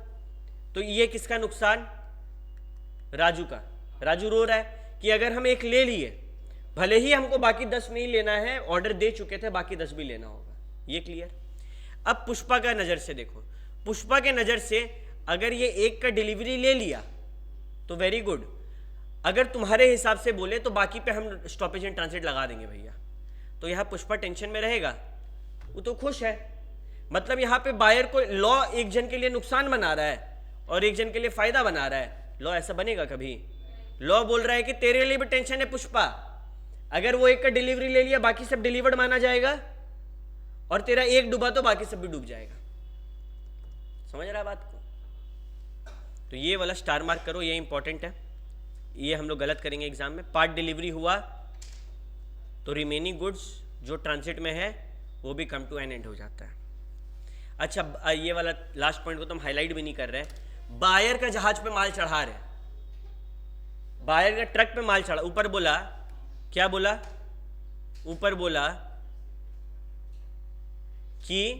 तो ये किसका नुकसान? राजू का। राजू रो रहा है कि अगर हम एक ले लिए, भले ही हमको बाकी 10 नहीं लेना है, ऑर्डर दे चुके थे, बाकी 10 भी लेना होगा। ये क्लियर? अब पुष्पा का नजर से देखो, पुष्पा के नजर से अगर ये एक का डिलीवरी ले लिया तो वेरी गुड, अगर तुम्हारे हिसाब से बोले तो बाकी पे हम स्टॉपेज एंड ट्रांजिट लगा देंगे भैया, तो यह पुष्पा टेंशन में रहेगा? वो तो खुश है, मतलब यहाँ पे बायर को लॉ एक जन के लिए नुकसान बना रहा है और एक जन के लिए फायदा बना रहा है। लॉ ऐसा बनेगा कभी? लॉ बोल रहा है कि तेरे लिए भी टेंशन है पुष्पा, अगर वो एक का डिलीवरी ले लिया बाकी सब डिलीवर्ड माना जाएगा, और तेरा एक डूबा तो बाकी सब भी डूब जाएगा। समझ रहा है बात को? तो ये वाला स्टार मार्क करो, ये इंपॉर्टेंट है, ये हम लोग गलत करेंगे एग्जाम में। पार्ट डिलीवरी हुआ तो रिमेनिंग गुड्स जो ट्रांजिट में है वो भी कम टू एन एंड हो जाता है। अच्छा, ये वाला लास्ट पॉइंट को तो हम हाईलाइट भी नहीं कर रहे हैं। बायर का जहाज पे माल चढ़ा रहे, बायर का ट्रक पे माल चढ़ा, ऊपर बोला क्या बोला? ऊपर बोला कि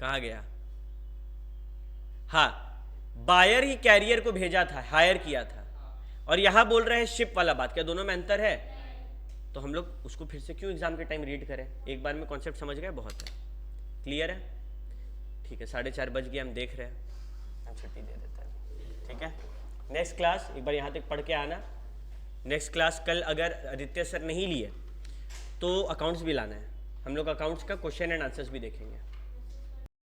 कहा गया, हाँ, बायर ही कैरियर को भेजा था, हायर किया था, और यहां बोल रहे हैं शिप वाला बात। क्या दोनों में अंतर है? तो हम लोग उसको फिर से क्यों एग्जाम के टाइम रीड करें? एक बार में कॉन्सेप्ट समझ गए, बहुत है, क्लियर है? ठीक है, 4:30 बज गए, हम देख रहे हैं, हम छुट्टी दे देते हैं, ठीक है। नेक्स्ट क्लास एक बार यहाँ तक पढ़ के आना। नेक्स्ट क्लास कल अगर आदित्य सर नहीं लिए तो अकाउंट्स भी लाना है, हम लोग अकाउंट्स का क्वेश्चन एंड आंसर्स भी देखेंगे।